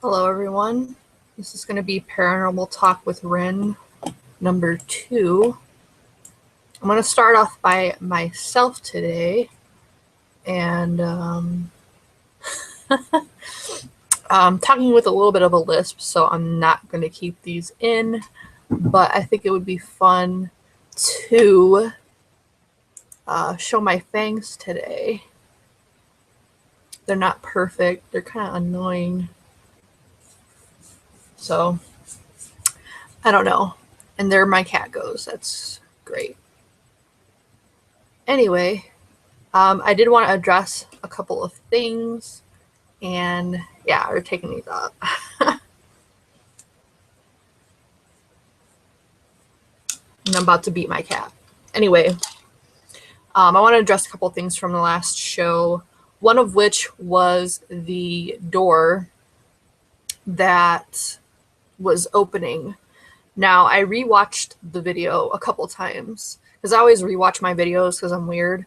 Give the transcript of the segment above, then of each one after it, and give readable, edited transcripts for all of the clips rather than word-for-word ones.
Hello everyone, this is going to be Paranormal Talk with Rin number 2. I'm going to start off by myself today, and I'm talking with a little bit of a lisp, so I'm not going to keep these in, but I think it would be fun to show my fangs today. They're not perfect, they're kind of annoying. So, I don't know. And there my cat goes. That's great. Anyway, I did want to address a couple of things. And yeah, we're taking these out. And I'm about to beat my cat. Anyway, I want to address a couple of things from the last show. One of which was the door that was opening. Now, I rewatched the video a couple times because I always rewatch my videos because I'm weird.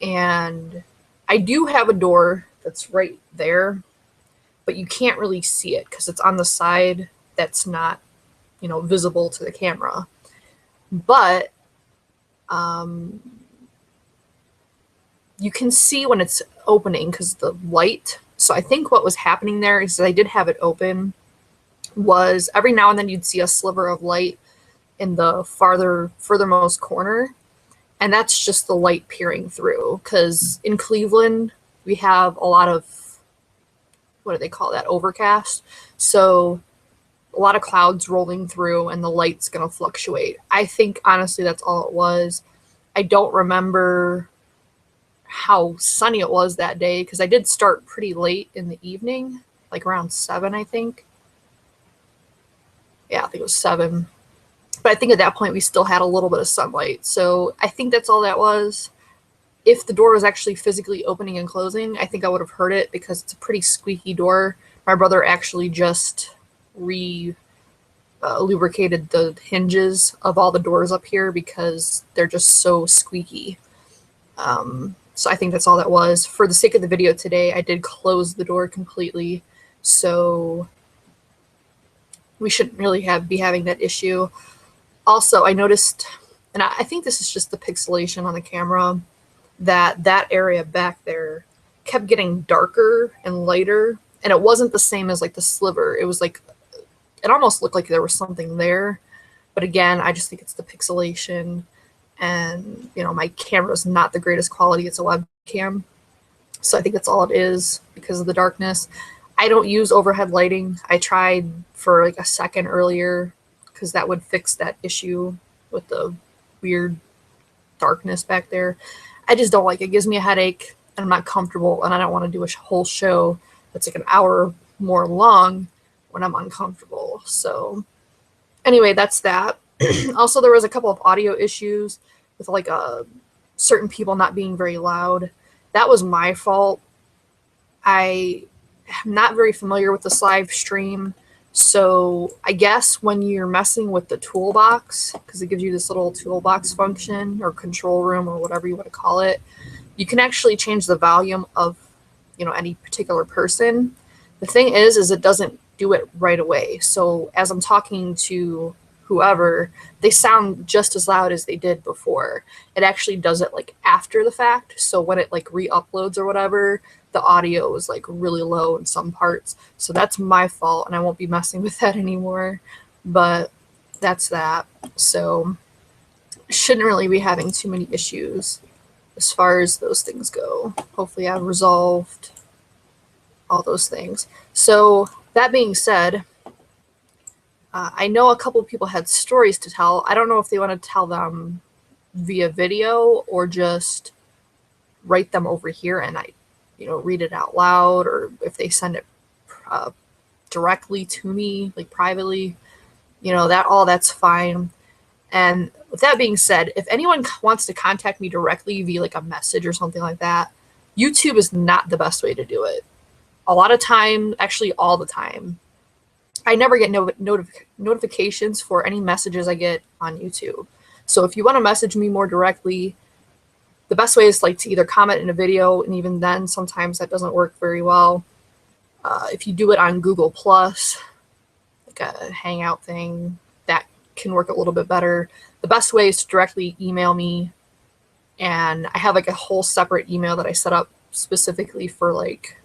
And I do have a door that's right there, but you can't really see it because it's on the side that's not, visible to the camera. But you can see when it's opening because the light. So I think what was happening there is I did have it open. Was every now and then you'd see a sliver of light in the furthermost corner, and that's just the light peering through, because in Cleveland we have a lot of, what do they call that, overcast, so a lot of clouds rolling through and the light's going to fluctuate. I think honestly that's all it was. I don't remember how sunny it was that day because I did start pretty late in the evening, like around 7, I think. Yeah, I think it was 7. But I think at that point we still had a little bit of sunlight. So I think that's all that was. If the door was actually physically opening and closing, I think I would have heard it because it's a pretty squeaky door. My brother actually just lubricated the hinges of all the doors up here because they're just so squeaky. So I think that's all that was. For the sake of the video today, I did close the door completely. So we shouldn't really be having that issue. Also, I noticed, and I think this is just the pixelation on the camera, that area back there kept getting darker and lighter, and it wasn't the same as like the sliver. It was like, it almost looked like there was something there. But again, I just think it's the pixelation, and my camera's not the greatest quality. It's a webcam. So I think that's all it is because of the darkness. I don't use overhead lighting. I tried for like a second earlier because that would fix that issue with the weird darkness back there. I just don't like it. It gives me a headache and I'm not comfortable, and I don't want to do a whole show that's like an hour more long when I'm uncomfortable. So anyway, that's that. Also, there was a couple of audio issues with like certain people not being very loud. That was my fault. I'm not very familiar with this live stream, so I guess when you're messing with the toolbox, because it gives you this little toolbox function or control room or whatever you want to call it, you can actually change the volume of any particular person. The thing is it doesn't do it right away. So as I'm talking to whoever, they sound just as loud as they did before. It actually does it like after the fact. So when it like re-uploads or whatever, the audio is like really low in some parts. So that's my fault, and I won't be messing with that anymore. But that's that. So shouldn't really be having too many issues as far as those things go. Hopefully I've resolved all those things. So that being said, I know a couple of people had stories to tell. I don't know if they want to tell them via video or just write them over here and I read it out loud, or if they send it directly to me, like privately, that's fine. And with that being said, if anyone wants to contact me directly via like a message or something like that, YouTube is not the best way to do it. A lot of time, actually all the time, I never get notifications for any messages I get on YouTube. So if you want to message me more directly, the best way is like to either comment in a video, and even then sometimes that doesn't work very well, If you do it on Google Plus, like a Hangout thing, that can work a little bit better. The best way is to directly email me, and I have like a whole separate email that I set up specifically for like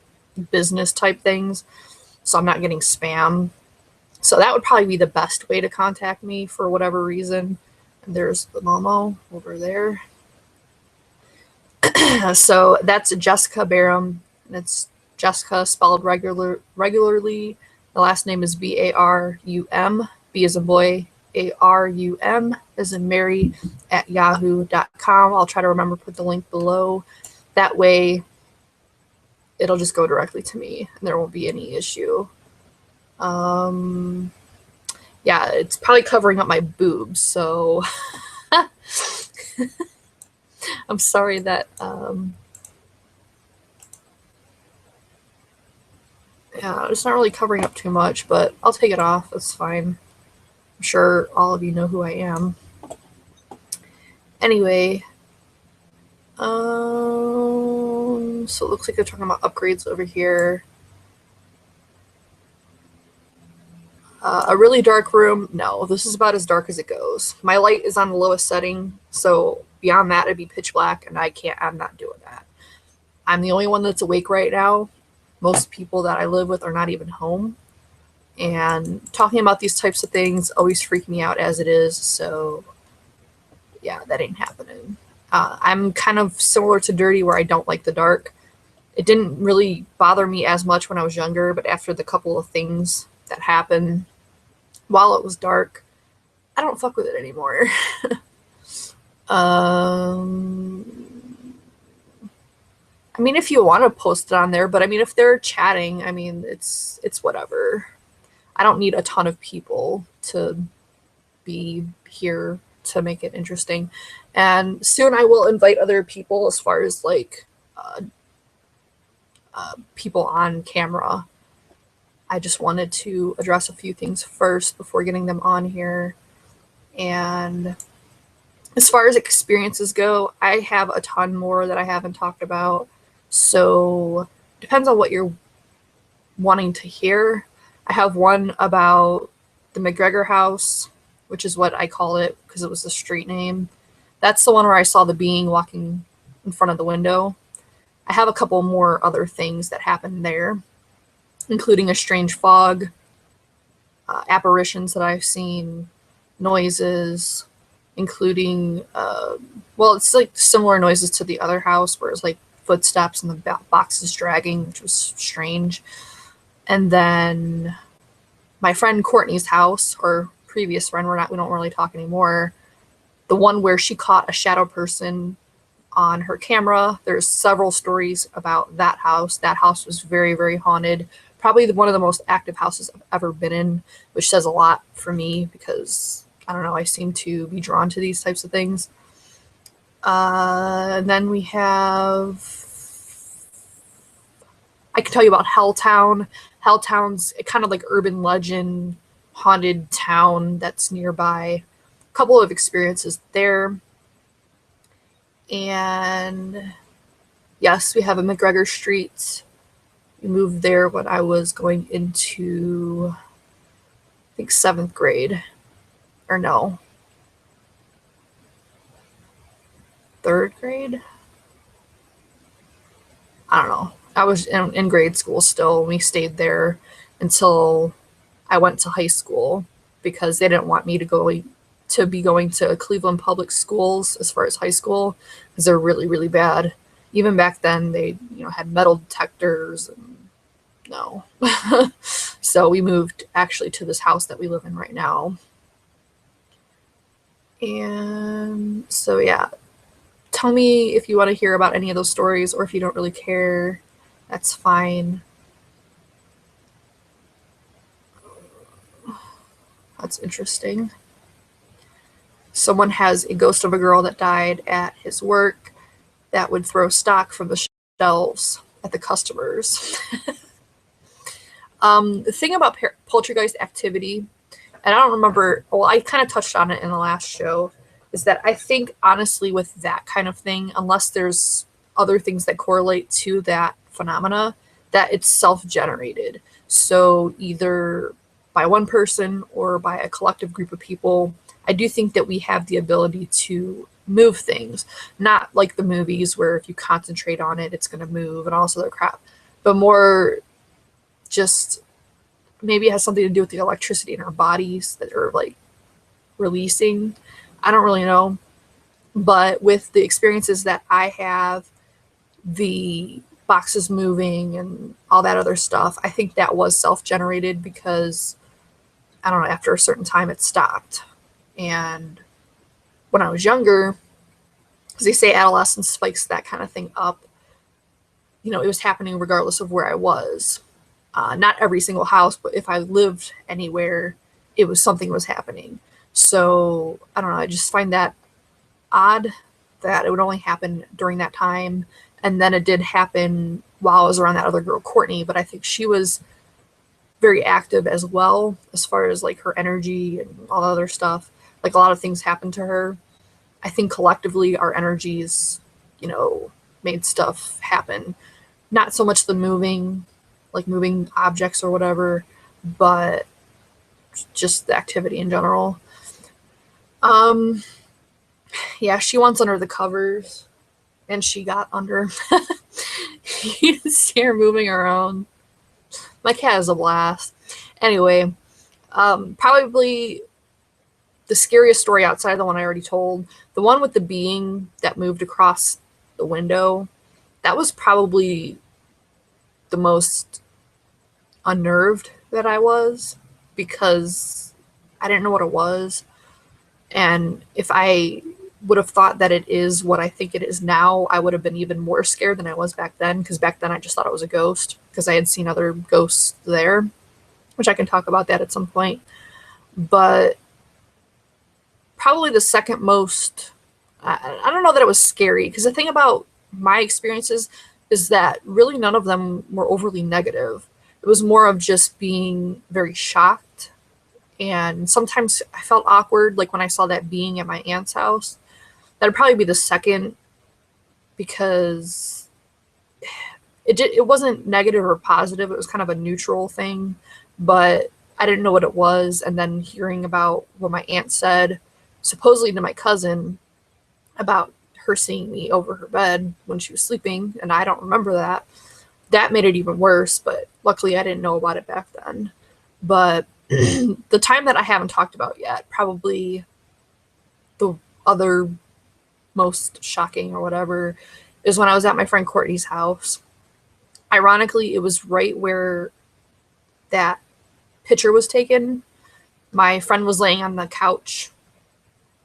business type things, so I'm not getting spam. So that would probably be the best way to contact me for whatever reason. And there's the Momo over there. So that's Jessica Barham, and it's Jessica spelled regularly. The last name is Barum, B as in boy, Arum as in Mary, at yahoo.com. I'll try to remember to put the link below. That way it'll just go directly to me and there won't be any issue. Yeah, it's probably covering up my boobs, so I'm sorry that yeah, it's not really covering up too much, but I'll take it off. It's fine. I'm sure all of you know who I am. Anyway, so it looks like they're talking about upgrades over here. A really dark room. No, this is about as dark as it goes. My light is on the lowest setting, so beyond that it'd be pitch black, and I'm not doing that. I'm the only one that's awake right now. Most people that I live with are not even home. And talking about these types of things always freak me out as it is, so yeah, that ain't happening. I'm kind of similar to Dirty where I don't like the dark. It didn't really bother me as much when I was younger, but after the couple of things that happened while it was dark, I don't fuck with it anymore. I mean, if you want to post it on there, but I mean, if they're chatting, I mean, it's whatever. I don't need a ton of people to be here to make it interesting. And soon I will invite other people as far as like people on camera. I just wanted to address a few things first before getting them on here. And as far as experiences go, I have a ton more that I haven't talked about. So depends on what you're wanting to hear. I have one about the McGregor house, which is what I call it because it was the street name. That's the one where I saw the being walking in front of the window. I have a couple more other things that happened there, including a strange fog, apparitions that I've seen, noises, including, well, it's like similar noises to the other house where it's like footsteps and the boxes dragging, which was strange. And then my friend Courtney's house, or previous friend, we don't really talk anymore, the one where she caught a shadow person on her camera. There's several stories about that house. That house was very, very haunted. Probably one of the most active houses I've ever been in, which says a lot for me because, I don't know, I seem to be drawn to these types of things. And then we have, I can tell you about Helltown. Helltown's kind of like urban legend, haunted town that's nearby. A couple of experiences there. And yes, we have a McGregor Street. We moved there when I was going into, I think, 7th grade. Or no, 3rd grade? I don't know. I was in grade school still. We stayed there until I went to high school because they didn't want me to be going to Cleveland public schools as far as high school because they're really, really bad. Even back then, they had metal detectors. And no. So we moved actually to this house that we live in right now. And so, yeah, tell me if you want to hear about any of those stories or if you don't really care. That's fine. That's interesting. Someone has a ghost of a girl that died at his work that would throw stock from the shelves at the customers. The thing about poltergeist activity, and I don't remember, well, I kind of touched on it in the last show, is that I think, honestly, with that kind of thing, unless there's other things that correlate to that phenomena, that it's self-generated. So either by one person or by a collective group of people, I do think that we have the ability to move things. Not like the movies where if you concentrate on it, it's going to move and all this other crap, but more just maybe it has something to do with the electricity in our bodies that are like releasing. I don't really know. But with the experiences that I have, the boxes moving and all that other stuff, I think that was self-generated because, I don't know, after a certain time it stopped. And when I was younger, because they say adolescence spikes that kind of thing up, you know, it was happening regardless of where I was. Not every single house, but if I lived anywhere, it was something was happening. So I don't know, I just find that odd that it would only happen during that time. And then it did happen while I was around that other girl, Courtney, but I think she was very active as well, as far as like her energy and all the other stuff. Like a lot of things happened to her. I think collectively our energies, you know, made stuff happen. Not so much the moving, like moving objects or whatever, but just the activity in general. Yeah, she wants under the covers, and she got under. You can see her moving around. My cat is a blast. Anyway, probably the scariest story outside the one I already told, the one with the being that moved across the window, that was probably the most unnerved that I was because I didn't know what it was. And if I would have thought that it is what I think it is now, I would have been even more scared than I was back then, because back then I just thought it was a ghost because I had seen other ghosts there, which I can talk about that at some point. But probably the second most, I don't know that it was scary, because the thing about my experiences is that really none of them were overly negative. It was more of just being very shocked. And sometimes I felt awkward, like when I saw that being at my aunt's house. That'd probably be the second, because it wasn't negative or positive. It was kind of a neutral thing, but I didn't know what it was. And then hearing about what my aunt said, supposedly to my cousin, about her seeing me over her bed when she was sleeping, and I don't remember that. That made it even worse, but luckily I didn't know about it back then. But the time that I haven't talked about yet, probably the other most shocking or whatever, is when I was at my friend Courtney's house. Ironically, it was right where that picture was taken. My friend was laying on the couch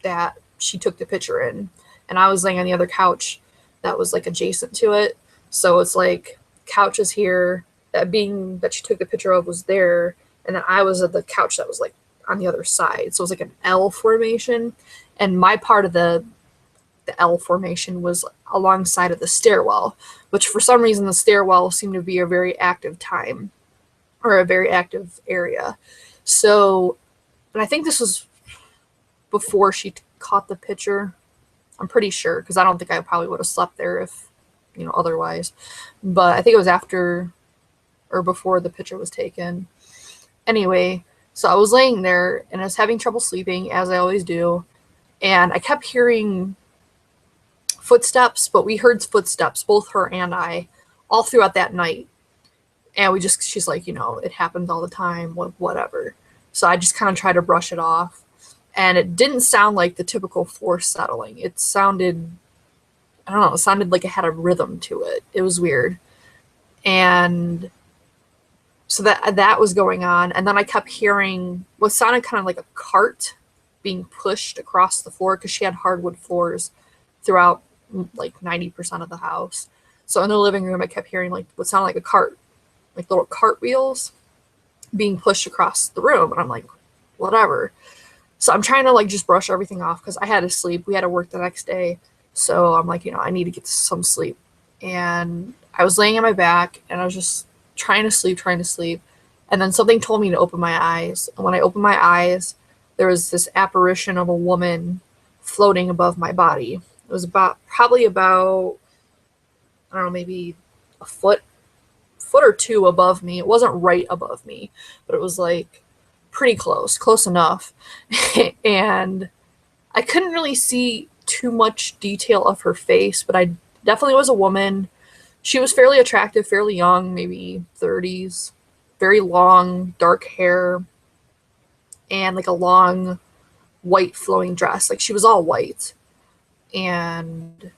that she took the picture in, and I was laying on the other couch that was like adjacent to it. So it's like couch is here, that being that she took the picture of was there, and then I was at the couch that was like on the other side. So it was like an L formation, and my part of the L formation was alongside of the stairwell, which for some reason the stairwell seemed to be a very active time, or a very active area. So, and I think this was before she caught the picture. I'm pretty sure, because I don't think I probably would have slept there if, you know, otherwise. But I think it was after or before the picture was taken. Anyway, so I was laying there and I was having trouble sleeping, as I always do. And I kept hearing footsteps, but we heard footsteps, both her and I, all throughout that night. And she's like, you know, it happens all the time, whatever. So I just kind of tried to brush it off. And it didn't sound like the typical floor settling. It sounded, I don't know, it sounded like it had a rhythm to it. It was weird. And so that was going on. And then I kept hearing what sounded kind of like a cart being pushed across the floor, because she had hardwood floors throughout like 90% of the house. So in the living room, I kept hearing like what sounded like a cart, like little cart wheels being pushed across the room. And I'm like, whatever. So I'm trying to like just brush everything off, because I had to sleep. We had to work the next day. So I'm like, you know, I need to get some sleep. And I was laying on my back and I was just trying to sleep. And then something told me to open my eyes. And when I opened my eyes, there was this apparition of a woman floating above my body. It was probably about, I don't know, maybe a foot foot or two above me. It wasn't right above me, but it was like pretty close enough. And I couldn't really see too much detail of her face, but I definitely was a woman. She was fairly attractive, fairly young, maybe 30s, very long, dark hair, and like a long white flowing dress. Like she was all white. And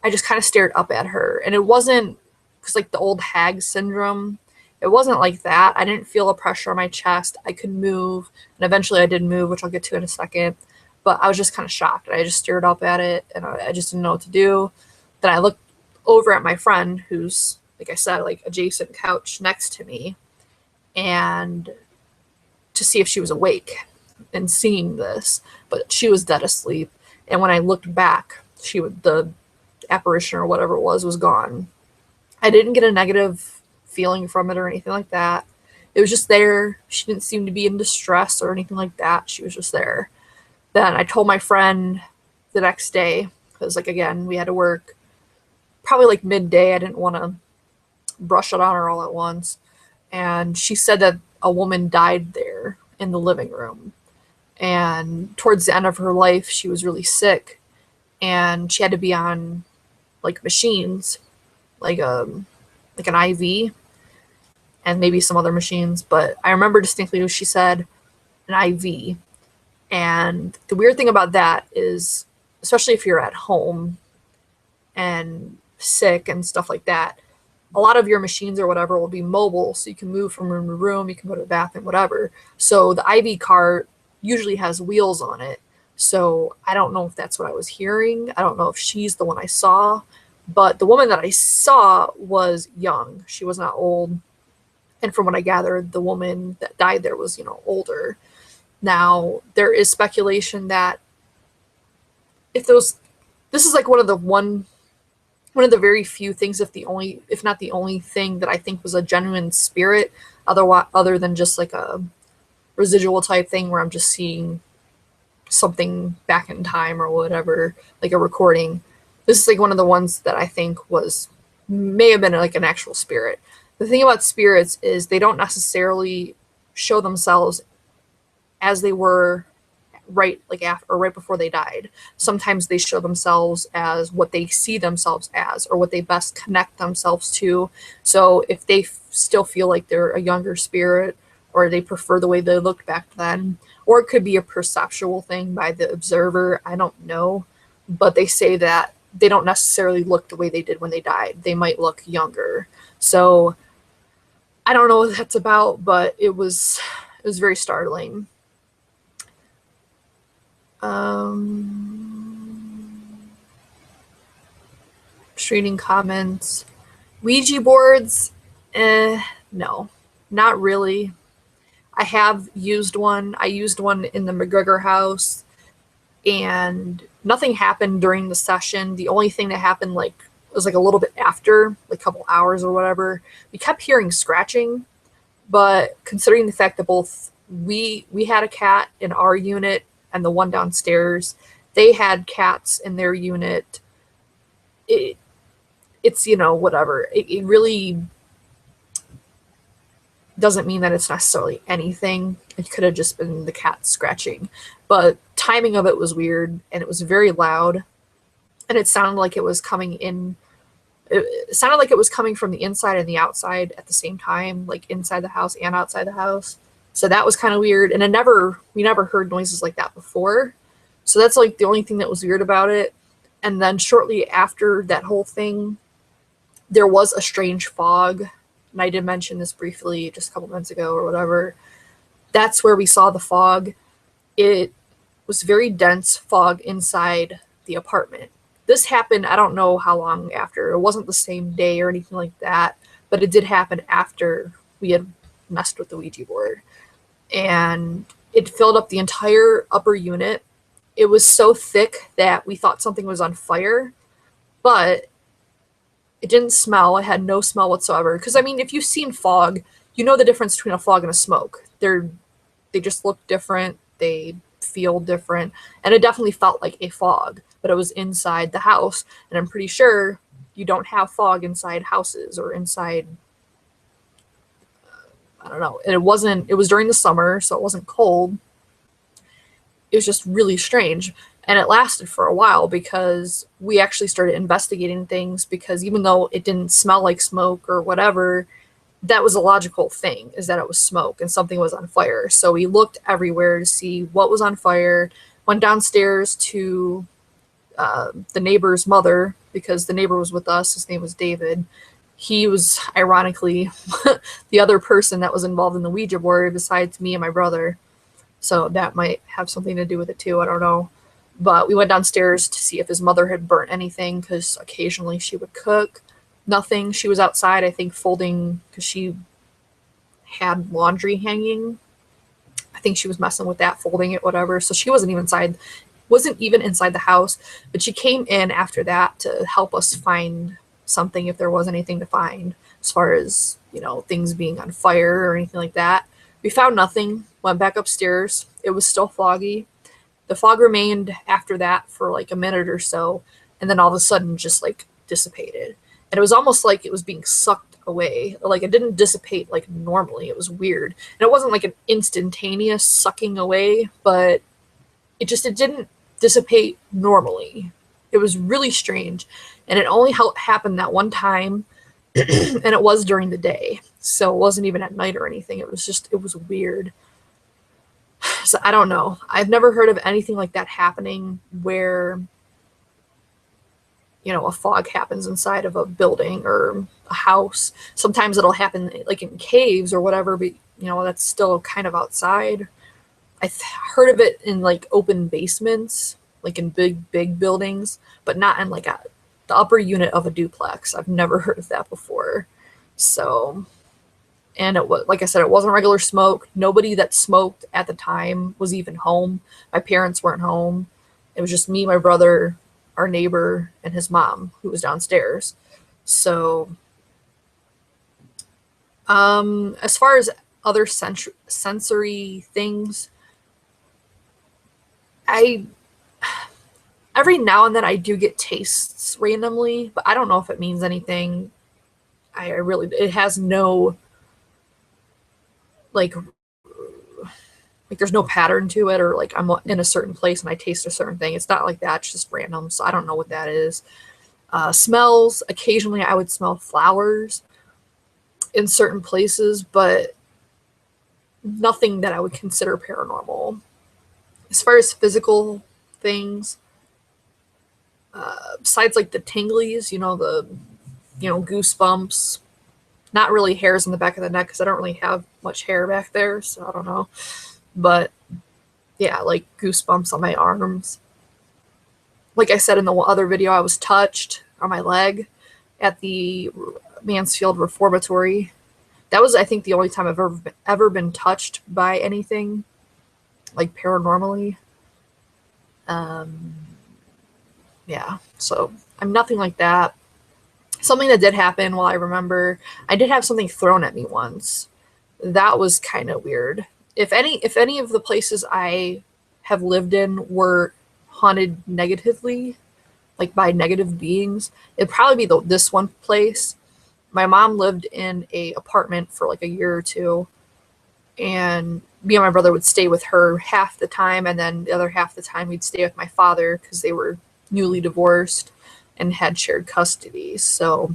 I just kind of stared up at her. And it wasn't because like the old hag syndrome, it wasn't like that. I didn't feel a pressure on my chest. I could move. And eventually I did move, which I'll get to in a second. But I was just kind of shocked. I just stared up at it and I just didn't know what to do. Then I looked over at my friend who's, like I said, like adjacent couch next to me, and to see if she was awake and seeing this, but she was dead asleep. And when I looked back, the apparition or whatever it was gone. I didn't get a negative feeling from it or anything like that. It was just there. She didn't seem to be in distress or anything like that. She was just there. Then I told my friend the next day, because like again, we had to work probably like midday. I didn't want to brush it on her all at once. And she said that a woman died there in the living room. And towards the end of her life, she was really sick and she had to be on like machines, like an IV and maybe some other machines. But I remember distinctly what she said, an IV. And the weird thing about that is, especially if you're at home and sick and stuff like that, a lot of your machines or whatever will be mobile, so you can move from room to room, you can go to the bathroom, whatever. So the IV cart usually has wheels on it. So I don't know if that's what I was hearing. I don't know if she's the one I saw, but the woman that I saw was young. She was not old. And from what I gathered, the woman that died there was, older. Now, there is speculation that this is like one of the very few things, if not the only thing that I think was a genuine spirit, other than just like a residual type thing where I'm just seeing something back in time or whatever, like a recording. This is like one of the ones that I think may have been like an actual spirit. The thing about spirits is they don't necessarily show themselves as they were right before they died. Sometimes they show themselves as what they see themselves as or what they best connect themselves to. So if they still feel like they're a younger spirit or they prefer the way they looked back then, or it could be a perceptual thing by the observer, I don't know. But they say that they don't necessarily look the way they did when they died. They might look younger. So I don't know what that's about, but it was very startling. Just reading comments. Ouija boards? No, not really. I have used one. I used one in the McGregor house, and nothing happened during the session. The only thing that happened was like a little bit after, like a couple hours or whatever. We kept hearing scratching, but considering the fact that both we had a cat in our unit and the one downstairs, they had cats in their unit. It's whatever. It really doesn't mean that it's necessarily anything. It could have just been the cat scratching, but timing of it was weird and it was very loud, and it sounded like it was coming in. It sounded like it was coming from the inside and the outside at the same time, like inside the house and outside the house. So that was kind of weird, and we never heard noises like that before. So that's like the only thing that was weird about it. And then shortly after that whole thing, there was a strange fog, and I did mention this briefly just a couple minutes ago or whatever. That's where we saw the fog. It was very dense fog inside the apartment. This happened, I don't know how long after. It wasn't the same day or anything like that, but it did happen after we had messed with the Ouija board. And it filled up the entire upper unit. It was so thick that we thought something was on fire, but it didn't smell. It had no smell whatsoever. Because, I mean, if you've seen fog, you know the difference between a fog and a smoke. They just look different. They feel different. And it definitely felt like a fog, but it was inside the house. And I'm pretty sure you don't have fog inside houses or inside I don't know. And it was during the summer, so it wasn't cold. It was just really strange. And it lasted for a while because we actually started investigating things, because even though it didn't smell like smoke or whatever, that was a logical thing, is that it was smoke and something was on fire. So we looked everywhere to see what was on fire, went downstairs to the neighbor's mother, because the neighbor was with us. His name was David. He was ironically the other person that was involved in the Ouija board besides me and my brother. So that might have something to do with it too. I don't know. But we went downstairs to see if his mother had burnt anything, because occasionally she would cook. Nothing. She was outside, I think, folding, because she had laundry hanging. I think she was messing with that, folding it, whatever. So she wasn't even inside the house. But she came in after that to help us find something, if there was anything to find, as far as, things being on fire or anything like that. We found nothing. Went back upstairs. It was still foggy. The fog remained after that for like a minute or so, and then all of a sudden just like dissipated. And it was almost like it was being sucked away. Like, it didn't dissipate like normally. It was weird. And it wasn't like an instantaneous sucking away, but it didn't dissipate normally. It was really strange. And it only happened that one time, and it was during the day. So it wasn't even at night or anything. It was weird. So I don't know. I've never heard of anything like that happening where, a fog happens inside of a building or a house. Sometimes it'll happen like in caves or whatever, but that's still kind of outside. I've heard of it in like open basements, like in big buildings, but not in like the upper unit of a duplex. I've never heard of that before. So, and it was, like I said, it wasn't regular smoke. Nobody that smoked at the time was even home. My parents weren't home. It was just me, my brother, our neighbor, and his mom, who was downstairs. So, as far as other sensory things, every now and then I do get tastes randomly, but I don't know if it means anything. It has no, like there's no pattern to it, or like I'm in a certain place and I taste a certain thing. It's not like that. It's just random. So I don't know what that is. Smells. Occasionally I would smell flowers in certain places, but nothing that I would consider paranormal. As far as physical things, besides like the tinglies, goosebumps, not really hairs in the back of the neck, because I don't really have much hair back there, so I don't know. But yeah, like goosebumps on my arms. Like I said in the other video, I was touched on my leg at the Mansfield Reformatory. That was, I think, the only time I've ever been touched by anything like paranormally. Yeah, so I'm nothing like that. Something that did happen, while I remember, I did have something thrown at me once. That was kind of weird. If any of the places I have lived in were haunted negatively, like by negative beings, it'd probably be this one place. My mom lived in a apartment for like a year or two, and me and my brother would stay with her half the time, and then the other half the time we'd stay with my father, because they were newly divorced and had shared custody. So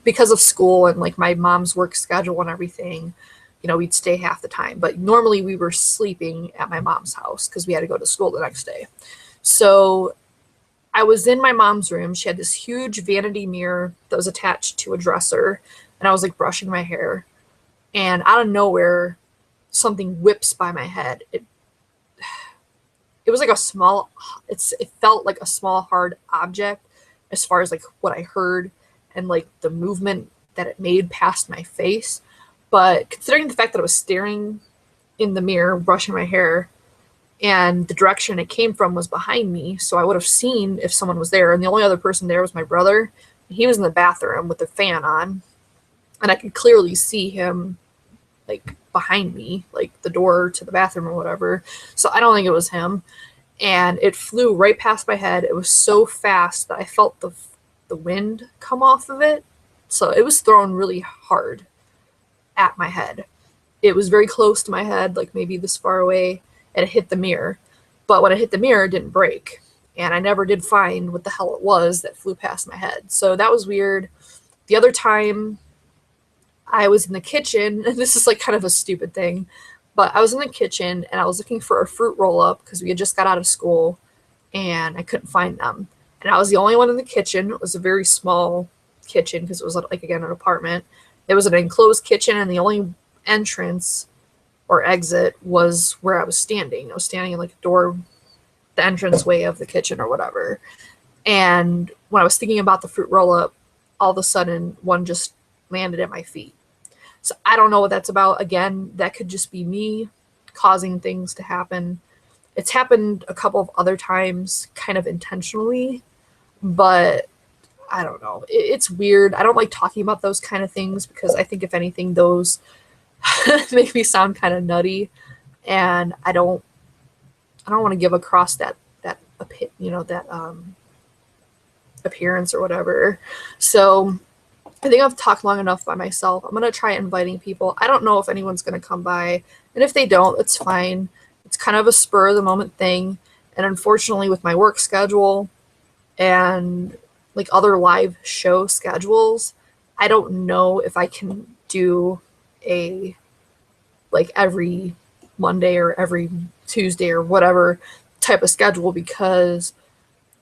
because of school and like my mom's work schedule and everything, we'd stay half the time. But normally we were sleeping at my mom's house because we had to go to school the next day. So I was in my mom's room. She had this huge vanity mirror that was attached to a dresser, and I was like brushing my hair, and out of nowhere something whips by my head. It was like it felt like a small hard object, as far as like what I heard and like the movement that it made past my face. But considering the fact that I was staring in the mirror, brushing my hair, and the direction it came from was behind me, so I would have seen if someone was there. And the only other person there was my brother. He was in the bathroom with the fan on, and I could clearly see him like behind me, like the door to the bathroom or whatever. So I don't think it was him. And it flew right past my head. It was so fast that I felt the wind come off of it. So it was thrown really hard at my head. It was very close to my head, like maybe this far away, and it hit the mirror. But when it hit the mirror, it didn't break. And I never did find what the hell it was that flew past my head. So that was weird. The other time I was in the kitchen, and this is like kind of a stupid thing, but I was in the kitchen and I was looking for a fruit roll up because we had just got out of school and I couldn't find them. And I was the only one in the kitchen. It was a very small kitchen because it was like, again, an apartment. It was an enclosed kitchen, and the only entrance or exit was where I was standing. I was standing in like a door, the entranceway of the kitchen or whatever. And when I was thinking about the fruit roll up, all of a sudden one just landed at my feet. So I don't know what that's about. Again, that could just be me causing things to happen. It's happened a couple of other times kind of intentionally, but I don't know. It's weird. I don't like talking about those kind of things because I think if anything, those make me sound kind of nutty, and I don't want to give across that appearance or whatever. So I think I've talked long enough by myself. I'm gonna try inviting people. I don't know if anyone's gonna come by, and if they don't, it's fine. It's kind of a spur of the moment thing, and unfortunately, with my work schedule and like other live show schedules, I don't know if I can do a like every Monday or every Tuesday or whatever type of schedule, because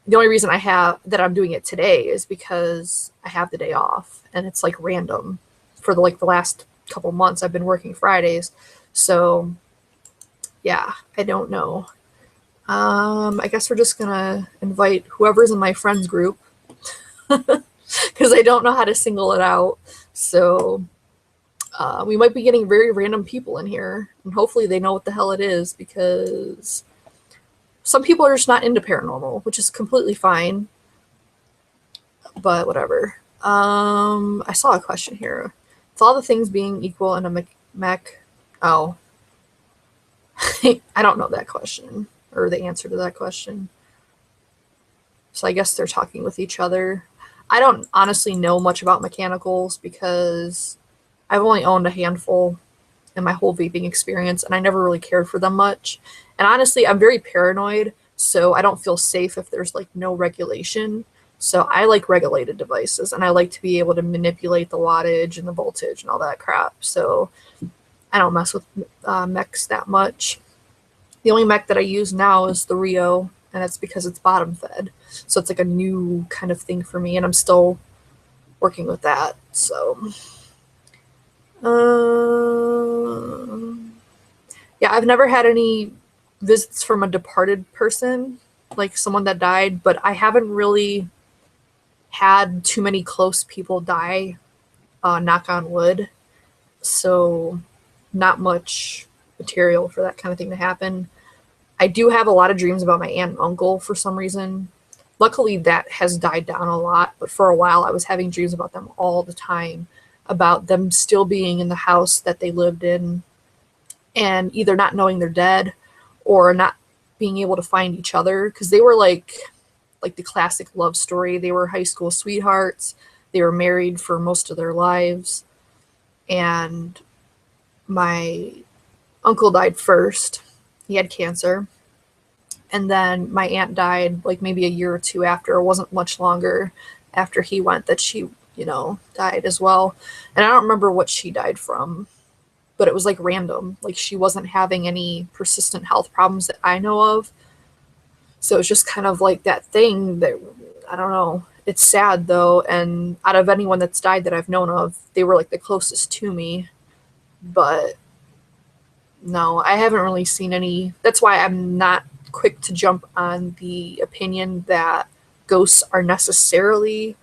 the only reason I'm doing it today is because I have the day off, and it's like random. For the last couple months I've been working Fridays. So yeah, I don't know. I guess we're just gonna invite whoever's in my friends group because I don't know how to single it out. So we might be getting very random people in here, and hopefully they know what the hell it is, because some people are just not into paranormal, which is completely fine, but whatever. I saw a question here. With all the things being equal in a mech, oh, I don't know that question, or the answer to that question. So I guess they're talking with each other. I don't honestly know much about mechanicals because I've only owned a handful in my whole vaping experience, and I never really cared for them much. And honestly, I'm very paranoid, so I don't feel safe if there's like no regulation. So I like regulated devices, and I like to be able to manipulate the wattage and the voltage and all that crap. So I don't mess with mechs that much. The only mech that I use now is the Rio, and it's because it's bottom fed. So it's like a new kind of thing for me, and I'm still working with that. So yeah, I've never had any visits from a departed person, like someone that died, but I haven't really had too many close people die, knock on wood. So not much material for that kind of thing to happen. I do have a lot of dreams about my aunt and uncle for some reason. Luckily, that has died down a lot, but for a while I was having dreams about them all the time, about them still being in the house that they lived in, and either not knowing they're dead or not being able to find each other, because they were like the classic love story. They were high school sweethearts. They were married for most of their lives, and my uncle died first. He had cancer. And then my aunt died like maybe a year or two after. It wasn't much longer after he went that she, died as well. And I don't remember what she died from, but it was like random. Like she wasn't having any persistent health problems that I know of. So it's just kind of like that thing that, I don't know. It's sad though. And out of anyone that's died that I've known of, they were like the closest to me. But no, I haven't really seen any. That's why I'm not quick to jump on the opinion that ghosts are necessarily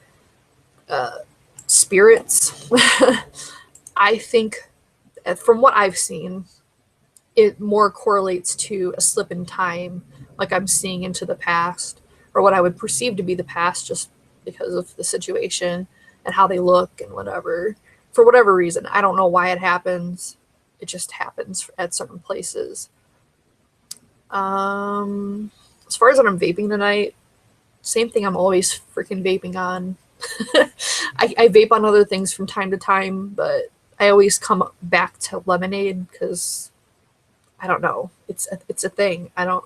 spirits. I think from what I've seen, it more correlates to a slip in time, like I'm seeing into the past, or what I would perceive to be the past just because of the situation and how they look and whatever. For whatever reason, I don't know why it happens. It just happens at certain places. As far as what I'm vaping tonight, same thing I'm always freaking vaping on. I vape on other things from time to time, but I always come back to lemonade because I don't know. It's a thing. I don't.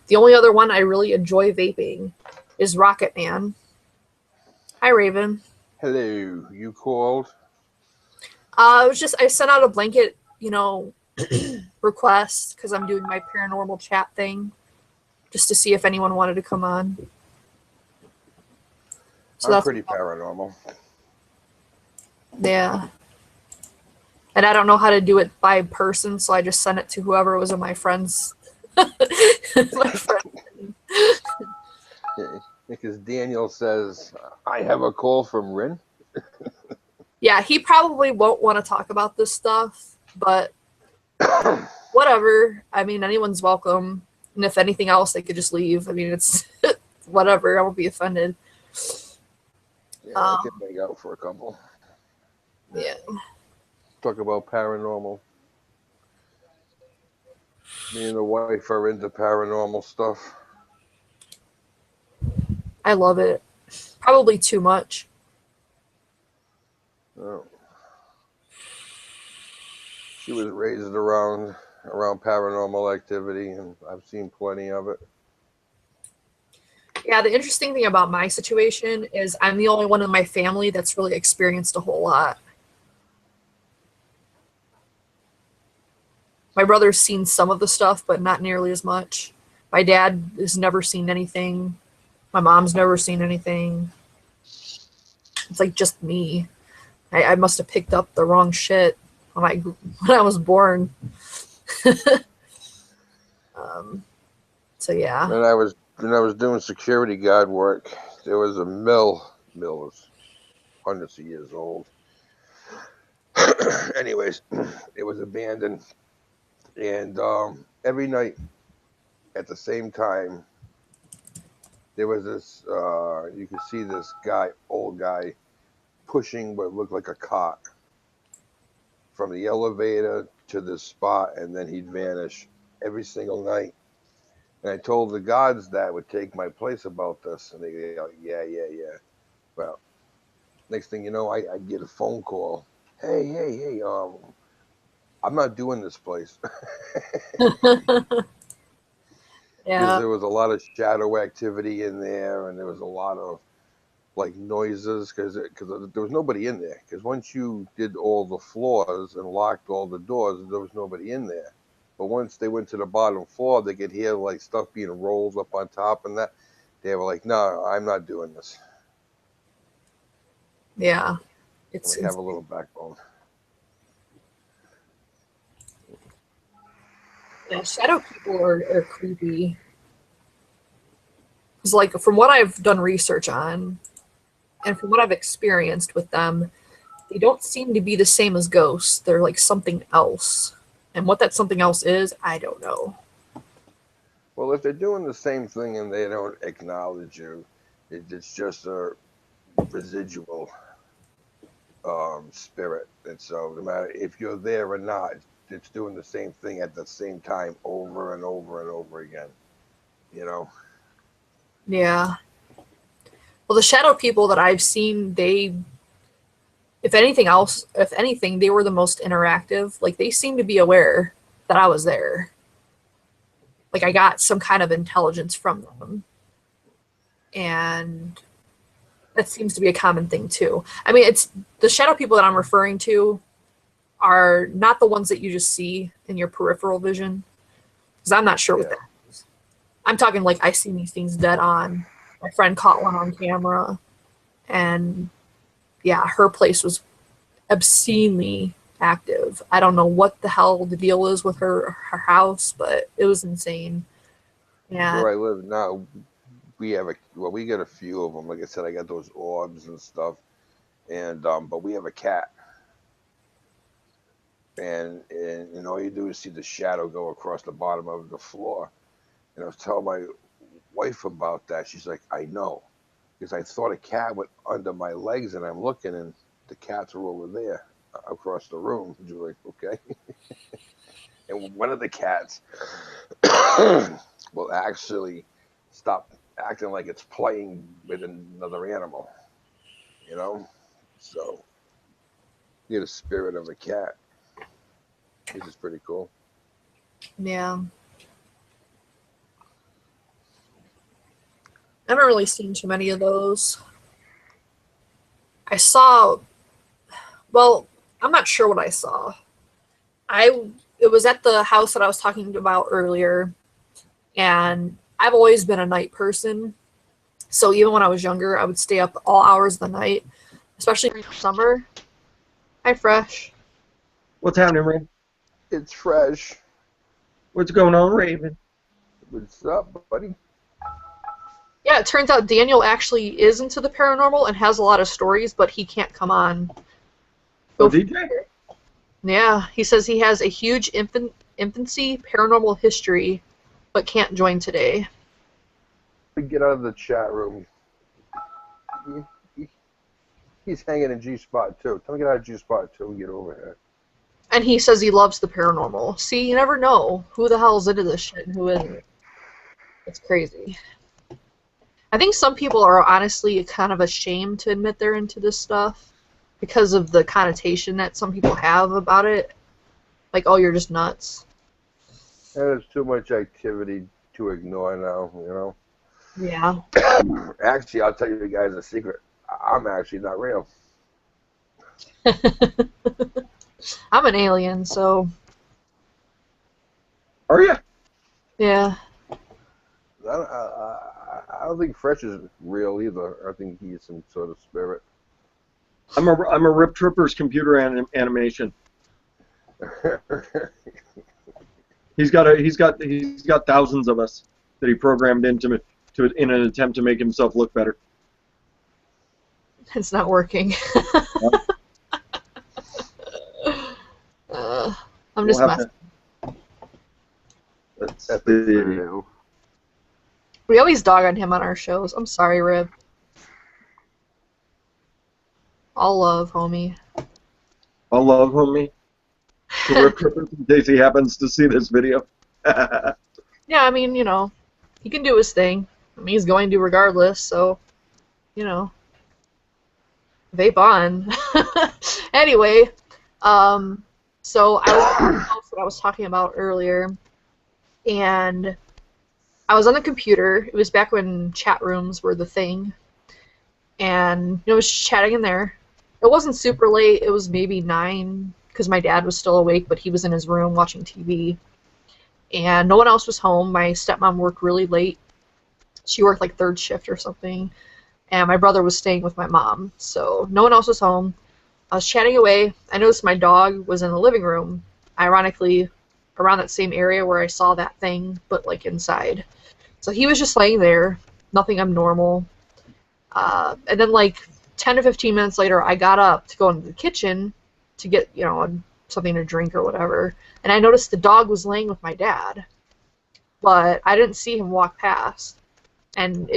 The only other one I really enjoy vaping is Rocket Man. Hi, Raven. Hello, you called? It was just I sent out a blanket, request because I'm doing my paranormal chat thing, just to see if anyone wanted to come on. So I'm that's pretty paranormal. yeah. And I don't know how to do it by person, so I just sent it to whoever was in my friends. My friend. Because Daniel says, I have a call from Rin. Yeah, he probably won't want to talk about this stuff, but whatever. I mean, anyone's welcome. And if anything else, they could just leave. I mean, it's whatever. I won't be offended. Yeah, I can Um, make out for a couple. yeah, Talk about paranormal. Me and the wife are into paranormal stuff. I love it. Probably too much. Oh, she was raised around paranormal activity, and I've seen plenty of it. Yeah, the interesting thing about my situation is I'm the only one in my family that's really experienced a whole lot. My brother's seen some of the stuff, but not nearly as much. My dad has never seen anything. My mom's never seen anything. It's like just me. I must have picked up the wrong shit when I was born. Um, so yeah, When I was doing security guard work, there was a mill. Mill was hundreds of years old. Anyways, it was abandoned, and every night at the same time, there was this. You could see this guy, old guy, pushing what looked like a cart from the elevator to this spot, and then he'd vanish every single night. And I told the guards that would take my place about this, and they like, yeah, yeah, yeah. Well, next thing you know, I get a phone call. Hey, hey, hey, I'm not doing this place. Because yeah, there was a lot of shadow activity in there, and there was a lot of like noises because there was nobody in there. Because once you did all the floors and locked all the doors, there was nobody in there. But once they went to the bottom floor, they could hear like stuff being rolled up on top, and that they were like, "No, I'm not doing this." yeah. We have a little backbone. Yeah, shadow people are creepy. Because like from what I've done research on, and from what I've experienced with them, they don't seem to be the same as ghosts. They're like something else. And what that something else is, I don't know. Well, if they're doing the same thing and they don't acknowledge you, it's just a residual spirit. And so, no matter if you're there or not, it's doing the same thing at the same time over and over and over again. You know? Yeah. Well, the shadow people that I've seen, they, if anything, they were the most interactive. Like they seem to be aware that I was there. Like I got some kind of intelligence from them. And that seems to be a common thing too. I mean, it's the shadow people that I'm referring to are not the ones that you just see in your peripheral vision. Because I'm not sure what Yeah. that is. I'm talking like I seen these things dead on. My friend caught one on camera, and yeah, her place was obscenely active. I don't know what the hell the deal is with her house, but it was insane. And Where I live now, we get a few of them. Like I said, I got those orbs and stuff, and but we have a cat, and all you do is see the shadow go across the bottom of the floor. And I was telling my wife about that. She's like, I know. Because I thought a cat went under my legs, and I'm looking, and the cats are over there across the room. And you're like, okay. And one of the cats will actually stop acting like it's playing with another animal, you know? So, get a spirit of a cat, which is pretty cool. Yeah. I haven't really seen too many of those. I saw, well, I'm not sure what I saw. It was at the house that I was talking about earlier, and I've always been a night person. So even when I was younger, I would stay up all hours of the night, especially during summer. Hi, Fresh. What's happening, Ray? It's fresh. What's going on, Raven? What's up, buddy? Yeah, it turns out Daniel actually is into the paranormal and has a lot of stories, but he can't come on. Oh, DJ? Yeah, he says he has a huge infancy paranormal history, but can't join today. Get out of the chat room. He's hanging in G-Spot, too. Tell him to get out of G-Spot, too, and get over here. And he says he loves the paranormal. See, you never know who the hell's into this shit and who isn't. It's crazy. I think some people are honestly kind of ashamed to admit they're into this stuff because of the connotation that some people have about it. Like, oh, you're just nuts. There's too much activity to ignore now, you know? Yeah. Actually, I'll tell you guys a secret. I'm actually not real. I'm an alien, so... Are you? Yeah. I don't think Fresh is real either. I think he's some sort of spirit. I'm a Rip Tripper's computer animation. He's got thousands of us that he programmed into in an attempt to make himself look better. It's not working. I'm just messing. Let's That's see. new. We always dog on him on our shows. I'm sorry, Rib. All love, homie. I'll love homie. To Rip Tripper in case he happens to see this video. Yeah, I mean, you know, he can do his thing. I mean, he's going to regardless, so, you know. Vape on. Anyway, so I was at the house that I was talking about earlier, and I was on the computer. It was back when chat rooms were the thing, and I was chatting in there. It wasn't super late. It was maybe 9, because my dad was still awake, but he was in his room watching TV. And no one else was home. My stepmom worked really late. She worked like 3rd shift or something. And my brother was staying with my mom. So no one else was home. I was chatting away. I noticed my dog was in the living room, ironically, around that same area where I saw that thing, but like inside. So he was just laying there, nothing abnormal. And then like 10 to 15 minutes later, I got up to go into the kitchen to get, you know, something to drink or whatever. And I noticed the dog was laying with my dad, but I didn't see him walk past. And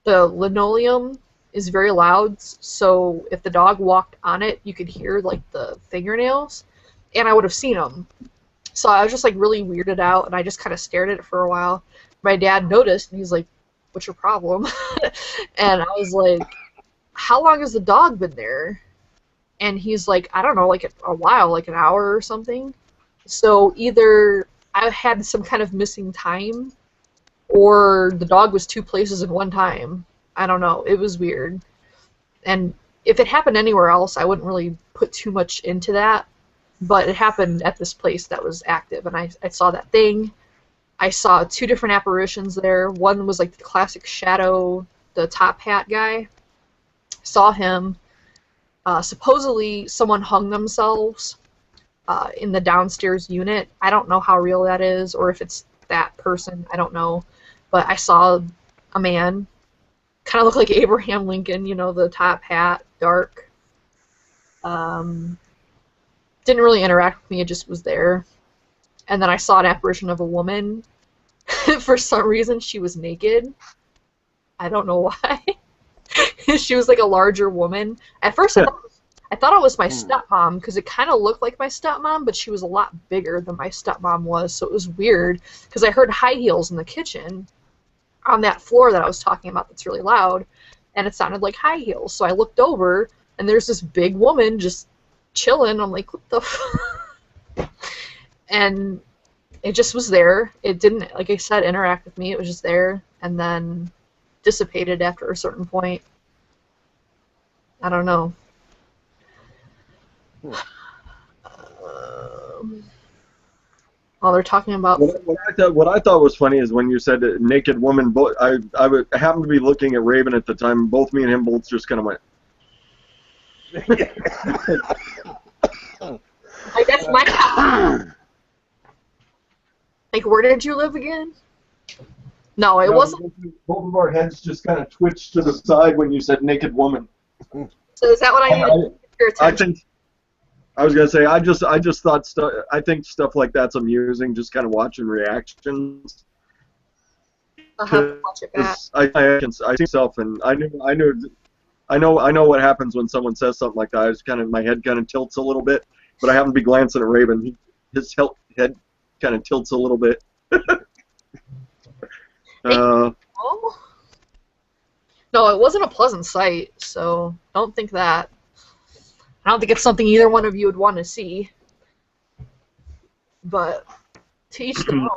the linoleum is very loud, so if the dog walked on it, you could hear like the fingernails, and I would have seen them. So I was just like really weirded out, and I just kind of stared at it for a while. My dad noticed, and he's like, "What's your problem?" And I was like, "How long has the dog been there?" And he's like, "I don't know, like a while, like an hour or something." So either I had some kind of missing time, or the dog was 2 places at one time. I don't know. It was weird. And if it happened anywhere else, I wouldn't really put too much into that. But it happened at this place that was active, and I saw that thing. I saw 2 different apparitions there. One was like the classic shadow, the top hat guy. Saw him. Supposedly, someone hung themselves in the downstairs unit. I don't know how real that is, or if it's that person. I don't know. But I saw a man, kind of looked like Abraham Lincoln, you know, the top hat, dark. Didn't really interact with me, it just was there. And then I saw an apparition of a woman. For some reason, she was naked. I don't know why. She was like a larger woman. At first, I thought it was my stepmom, because it kind of looked like my stepmom, but she was a lot bigger than my stepmom was, so it was weird, because I heard high heels in the kitchen on that floor that I was talking about that's really loud, and it sounded like high heels. So I looked over, and there's this big woman just chilling. I'm like, what the and it just was there. It didn't, like I said, interact with me. It was just there and then dissipated after a certain point. I don't know. While they're talking about What I thought was funny is when you said naked woman. I happened to be looking at Raven at the time. Both me and him both just kind of went. I guess my like, where did you live again? No, it wasn't. Both of our heads just kind of twitched to the side when you said naked woman. So is that what I needed to get your attention? I was gonna say I just thought I think stuff like that's amusing, just kind of watching reactions. I'll have to watch it back. I see myself, and I know what happens when someone says something like that. I just my head kind of tilts a little bit, but I happen to be glancing at Raven. His head kind of tilts a little bit. No, it wasn't a pleasant sight, so don't think that. I don't think it's something either one of you would want to see. But to each their own.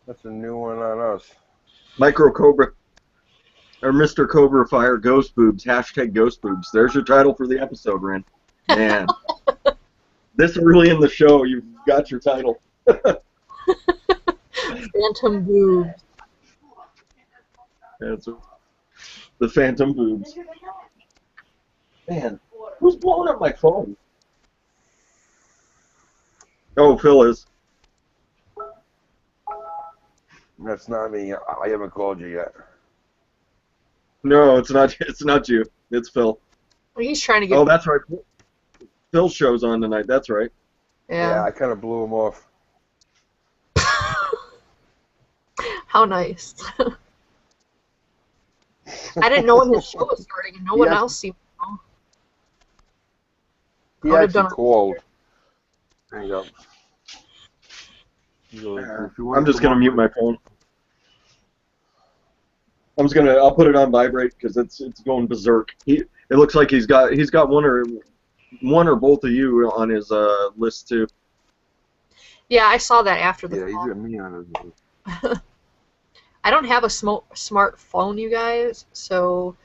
That's a new one on us. Micro Cobra, or Mr. Cobra Fire Ghost Boobs, # Ghost Boobs. There's your title for the episode, Rin. Man. This early in the show, you've got your title. Phantom Boobs. That's the Phantom Boobs. Man, who's blowing up my phone? Oh, Phil is. That's not me. I haven't called you yet. No, it's not. It's not you. It's Phil. Well, he's trying to get. Oh, that's right. Phil's show's on tonight. That's right. Yeah, I kind of blew him off. How nice. I didn't know when his show was starting, and no one else seemed to know. He actually called. There you go. I'm just gonna mute my phone. I'll put it on vibrate because it's going berserk. It looks like he's got one or both of you on his list too. Yeah, I saw that after the. Yeah, he's got me on his list. I don't have a smartphone, you guys, so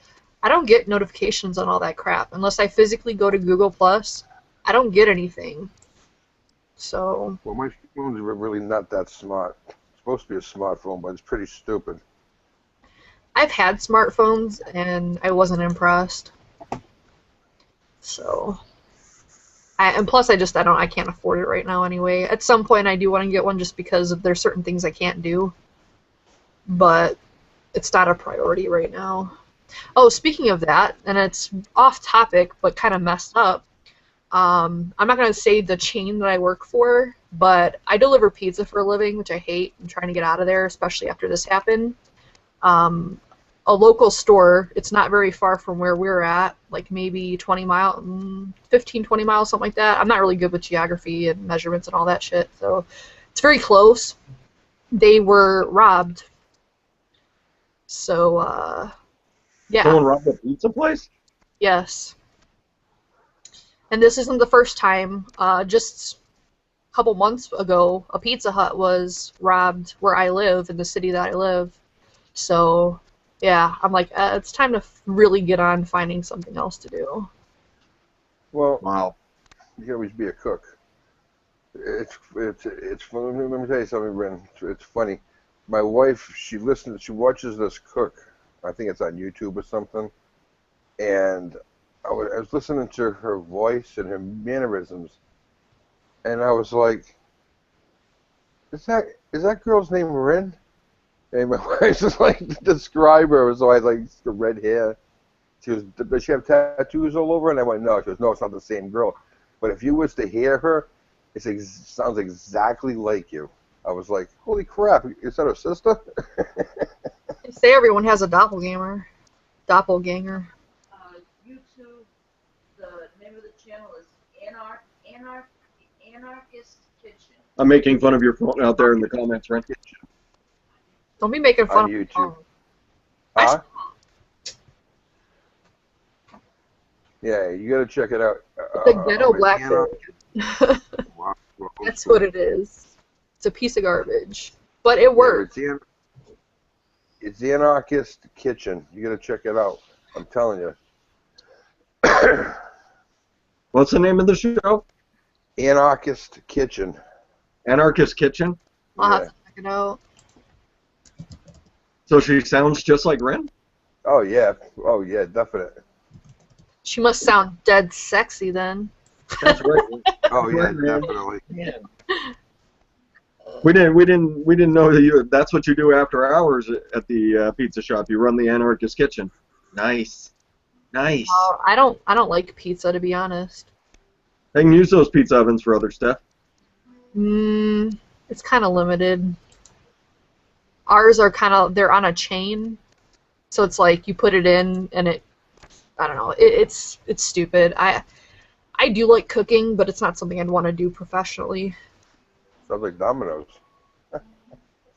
I don't get notifications on all that crap unless I physically go to Google Plus. I don't get anything. So. Well, my phone's really not that smart. It's supposed to be a smartphone, but it's pretty stupid. I've had smartphones and I wasn't impressed. So. And plus, I can't afford it right now anyway. At some point, I do want to get one just because there's certain things I can't do. But it's not a priority right now. Oh, speaking of that, and it's off topic but kind of messed up. I'm not going to say the chain that I work for, but I deliver pizza for a living, which I hate. I'm trying to get out of there, especially after this happened. A local store, it's not very far from where we're at, like maybe 20 miles, something like that. I'm not really good with geography and measurements and all that shit, so it's very close. They were robbed. So, yeah. Someone robbed a pizza place? Yes. And this isn't the first time. Just a couple months ago, a Pizza Hut was robbed where I live, in the city that I live. So, yeah, I'm like, it's time to really get on finding something else to do. Well, wow. You can always be a cook. It's funny. Let me tell you something, Rin. It's funny. My wife, she watches us cook. I think it's on YouTube or something. And I was listening to her voice and her mannerisms, and I was like, "Is that girl's name Rin?" And my wife just like describe her. So I was like, the red hair. Does she have tattoos all over? And I went, no. She goes, no, it's not the same girl. But if you was to hear her, it sounds exactly like you. I was like, holy crap, is that her sister? They say everyone has a doppelganger. YouTube, the name of the channel is Anarchist Kitchen. I'm making fun of your phone out there in the comments, Ren. Don't be making fun on of YouTube. Huh? Yeah, you gotta check it out. It's a ghetto It's blackberry. Wow, well, That's what it is. It's a piece of garbage, but it yeah, works. it's the Anarchist Kitchen. You gotta check it out. I'm telling you. What's the name of the show? Anarchist Kitchen. Anarchist Kitchen. I'll have Yeah. to check it out. So she sounds just like Rin? Oh yeah. Oh yeah, definite. She must sound dead sexy then. That's right. Oh yeah, Right, man. definitely. Man. We didn't know that that's what you do after hours at the pizza shop. You run the Anarchist Kitchen. Nice. Nice. I don't like pizza, to be honest. I can use those pizza ovens for other stuff. It's kind of limited. Ours are they're on a chain, so it's like you put it in and I don't know, it's stupid. I do like cooking, but it's not something I'd want to do professionally. Sounds like Domino's.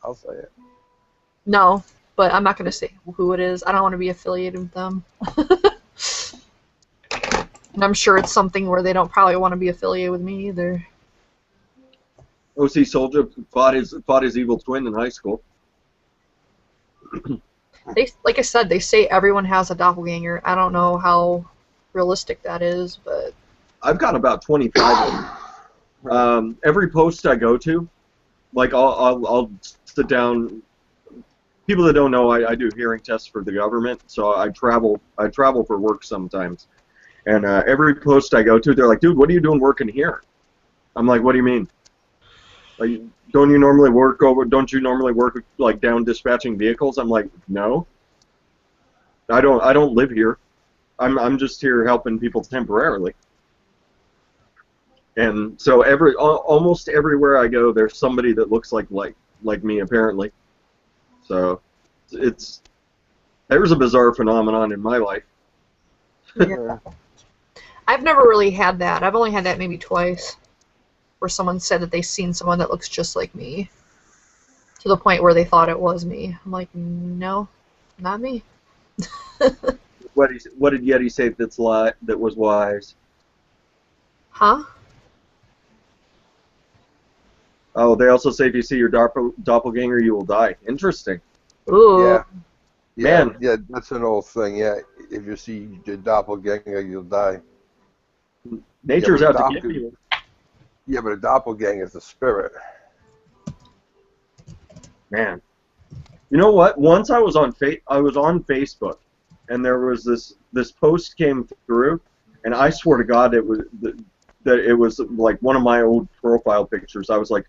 I'll say it. No, but I'm not going to say who it is. I don't want to be affiliated with them. And I'm sure it's something where they don't probably want to be affiliated with me either. OC Soldier fought his evil twin in high school. Like I said, they say everyone has a doppelganger. I don't know how realistic that is, but I've got about 25 of them. Every post I go to, like I'll sit down. People that don't know, I do hearing tests for the government, so I travel for work sometimes. And every post I go to, they're like, "Dude, what are you doing working here?" I'm like, "What do you mean? Like, don't you normally work like down dispatching vehicles?" I'm like, "No, I don't live here. I'm just here helping people temporarily." And so almost everywhere I go, there's somebody that looks like me apparently. So there's a bizarre phenomenon in my life. yeah. I've never really had that. I've only had that maybe twice, where someone said that they've seen someone that looks just like me, to the point where they thought it was me. I'm like, no, not me. What did Yeti say that was wise? Huh? Oh, they also say if you see your doppelganger, you will die. Interesting. Ooh. Yeah. Yeah, Man. yeah, that's an old thing. Yeah, if you see your doppelganger, you'll die. Nature's Yeah, out but to get you. Yeah, but a doppelganger is the spirit. Man. You know what? Once I was on Facebook, and there was this post came through, and I swear to God it was like one of my old profile pictures. I was like,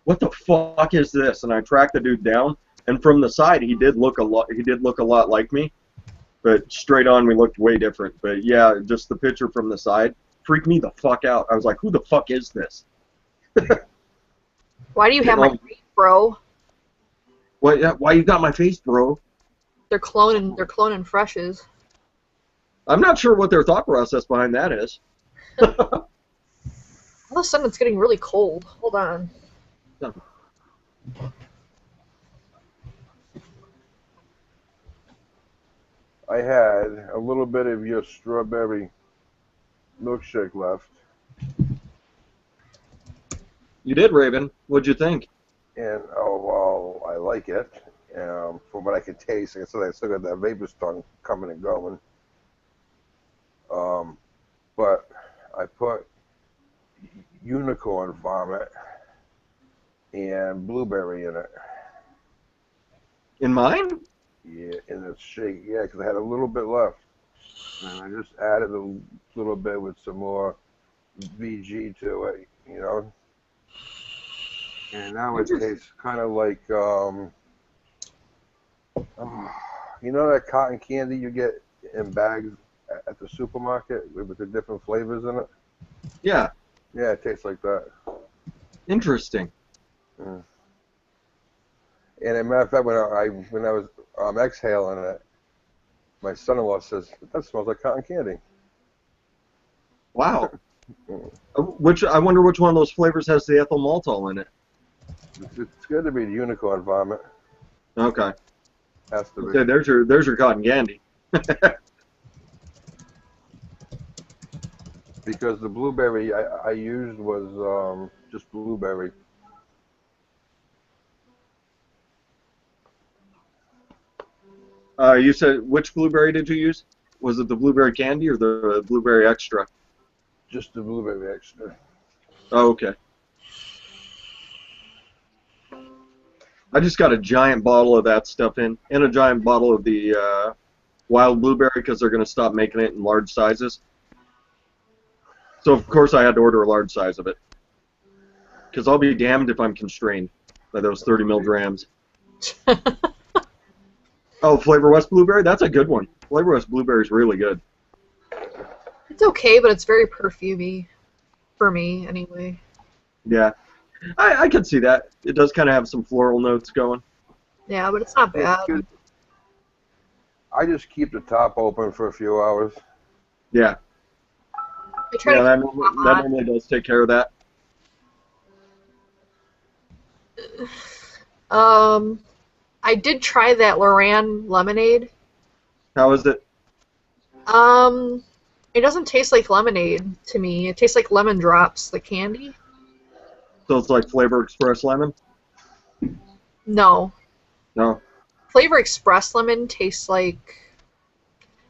what the fuck is this? And I tracked the dude down, and from the side he did look a lot like me, but straight on we looked way different. But yeah, just the picture from the side freaked me the fuck out. I was like, who the fuck is this? Why do you have my face, bro? Why you got my face, bro? They're cloning freshes. I'm not sure what their thought process behind that is. All of a sudden it's getting really cold. Hold on. I had a little bit of your strawberry milkshake left, You did, Raven. What'd you think? and oh well, I like it. From what I can taste, like I said, I still got that vapor tongue coming and going. But I put unicorn vomit and blueberry in it. In mine? Yeah, in the shake. Yeah, because I had a little bit left, and I just added a little bit with some more VG to it, you know. And now it tastes kind of like, you know that cotton candy you get in bags at the supermarket with the different flavors in it? Yeah. Yeah, it tastes like that. Interesting. Mm. And as a matter of fact, when I was exhaling it, my son-in-law says, that smells like cotton candy. Wow. I wonder which one of those flavors has the ethyl maltol in it. It's good to be the unicorn vomit. Okay. Has to be. Okay, there's your cotton candy. because the blueberry I used was just blueberry. You said which blueberry did you use? Was it the blueberry candy or the blueberry extra? Just the blueberry extra. Oh, okay. I just got a giant bottle of that stuff in, and a giant bottle of the wild blueberry because they're going to stop making it in large sizes. So of course I had to order a large size of it, because I'll be damned if I'm constrained by those 30 milligrams. Oh, Flavor West blueberry? That's a good one. Flavor West blueberry is really good. It's okay, but it's very perfumey for me anyway. Yeah, I can see that. It does kind of have some floral notes going. Yeah, but it's not bad. I just keep the top open for a few hours. Yeah, I try yeah, to that keep it normally does take care of that. on. I did try that Loran lemonade. How is it? It doesn't taste like lemonade to me. It tastes like lemon drops, the candy. So it's like Flavor Express lemon? No. No. Flavor Express lemon tastes like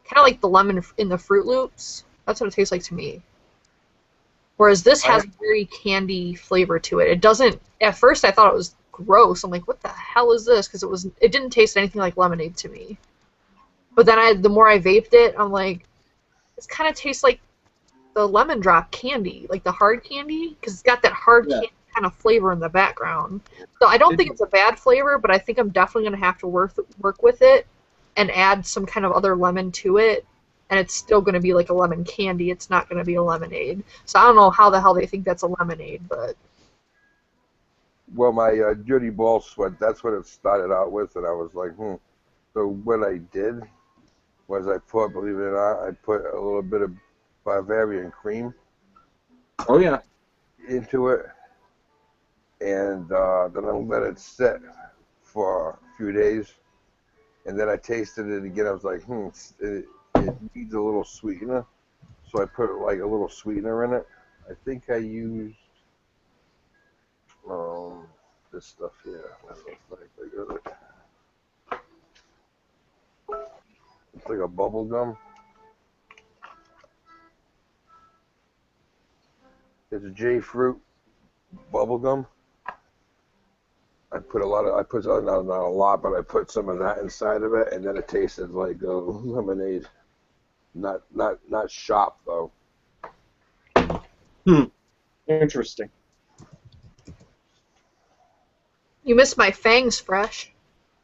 kind of like the lemon in the Fruit Loops. That's what it tastes like to me. Whereas this has a very candy flavor to it. It doesn't. At first, I thought it was gross. I'm like, what the hell is this? Because it didn't taste anything like lemonade to me. But then the more I vaped it, I'm like, this kind of tastes like the lemon drop candy, like the hard candy, because it's got that hard candy kind of flavor in the background. So I don't think it's a bad flavor, but I think I'm definitely going to have to work with it and add some kind of other lemon to it, and it's still going to be like a lemon candy. It's not going to be a lemonade. So I don't know how the hell they think that's a lemonade, but... Well, my dirty ball sweat, that's what it started out with, and I was like, So what I did was I put, believe it or not, I put a little bit of Bavarian cream Oh, yeah. into it, and then I let it sit for a few days, and then I tasted it again. I was like, it needs a little sweetener, so I put like a little sweetener in it. I think I used this stuff here. What it looks like. It's like a bubble gum. It's a J fruit bubble gum. I put not a lot, but I put some of that inside of it, and then it tasted like lemonade. Not shop though. Interesting. You missed my fangs fresh.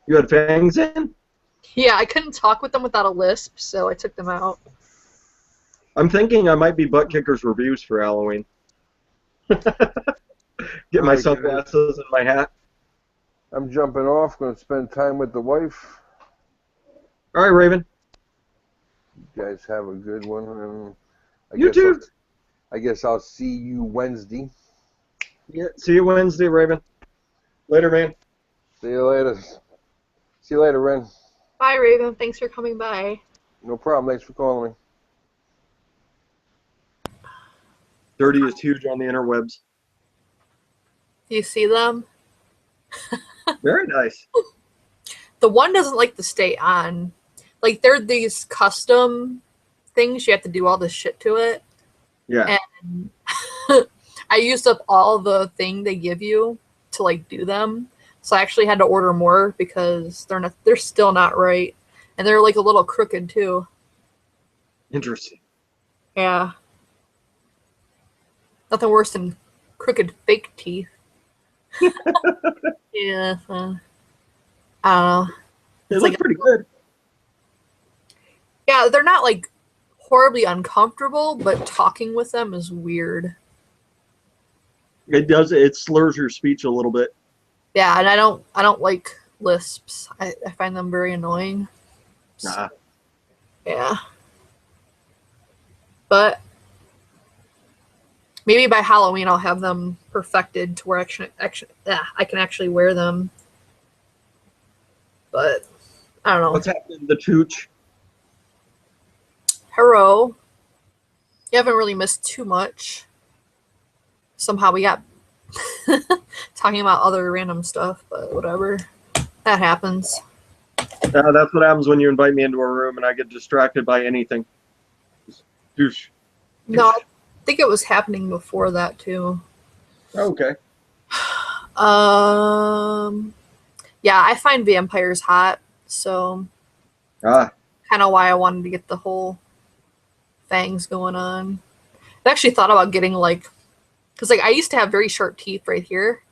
You had fangs in? Yeah, I couldn't talk with them without a lisp, so I took them out. I'm thinking I might be Butt Kicker's reviews for Halloween. Get my sunglasses and my hat. I'm jumping off. Going to spend time with the wife. All right, Raven. You guys have a good one. And You too. I guess I'll see you Wednesday. Yeah. See you Wednesday, Raven. Later, man. See you later. See you later, Ren. Bye, Raven. Thanks for coming by. No problem. Thanks for calling me. Dirty is huge on the interwebs. Do you see them? Very nice. The one doesn't like to stay on. Like, they're these custom things. You have to do all this shit to it. Yeah. And I used up all the thing they give you to, like, do them. So I actually had to order more because they're still not right. And they're, like, a little crooked, too. Interesting. Yeah. Nothing worse than crooked fake teeth. Yeah. I don't know. They look pretty good. Yeah, they're not like horribly uncomfortable, but talking with them is weird. It slurs your speech a little bit. Yeah, and I don't like lisps. I find them very annoying. Nah. Yeah. But maybe by Halloween I'll have them perfected to where I can actually wear them. But I don't know. What's happening to Tooch? Hero. You haven't really missed too much. Somehow we got talking about other random stuff, but whatever. That happens. That's what happens when you invite me into a room and I get distracted by anything. Just douche. No, I think it was happening before that too. Okay. Yeah, I find vampires hot, so Ah, kind of why I wanted to get the whole fangs going on. I actually thought about getting like, because like I used to have very sharp teeth right here,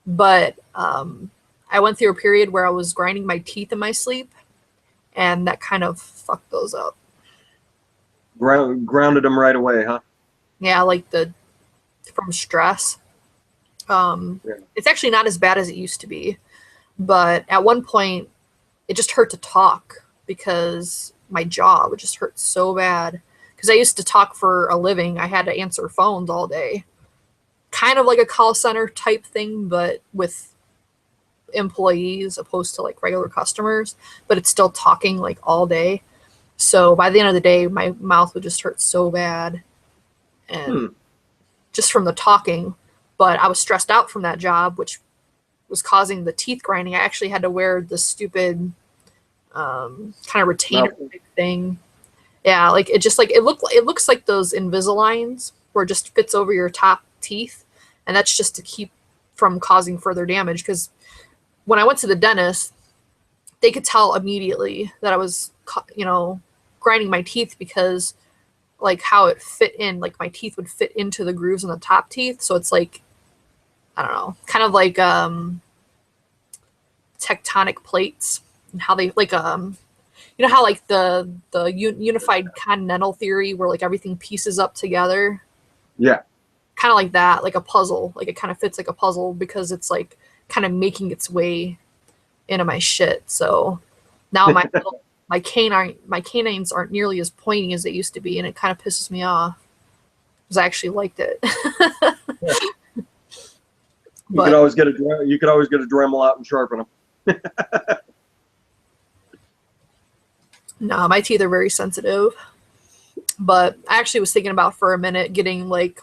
but I went through a period where I was grinding my teeth in my sleep, and that kind of fucked those up. grounded them right away, huh? Yeah, like from stress. Yeah. It's actually not as bad as it used to be, but at one point it just hurt to talk because my jaw would just hurt so bad. Because I used to talk for a living, I had to answer phones all day, kind of like a call center type thing, but with employees opposed to like regular customers. But it's still talking like all day. So by the end of the day, my mouth would just hurt so bad, and just from the talking. But I was stressed out from that job, which was causing the teeth grinding. I actually had to wear the stupid kind of retainer thing. Yeah, like it just like it looks like those Invisaligns where it just fits over your top teeth, and that's just to keep from causing further damage. Because when I went to the dentist, they could tell immediately that I was, grinding my teeth because like how it fit in, like my teeth would fit into the grooves in the top teeth. So it's like, I don't know, kind of like tectonic plates and how they like you know how like the unified continental theory where like everything pieces up together. Yeah. Kind of like that, like a puzzle. Like it kind of fits like a puzzle because it's like kind of making its way into my shit. So now my canines aren't nearly as pointy as they used to be, and it kind of pisses me off because I actually liked it. You could always get a Dremel out and sharpen them. No, my teeth are very sensitive. But I actually was thinking about for a minute getting like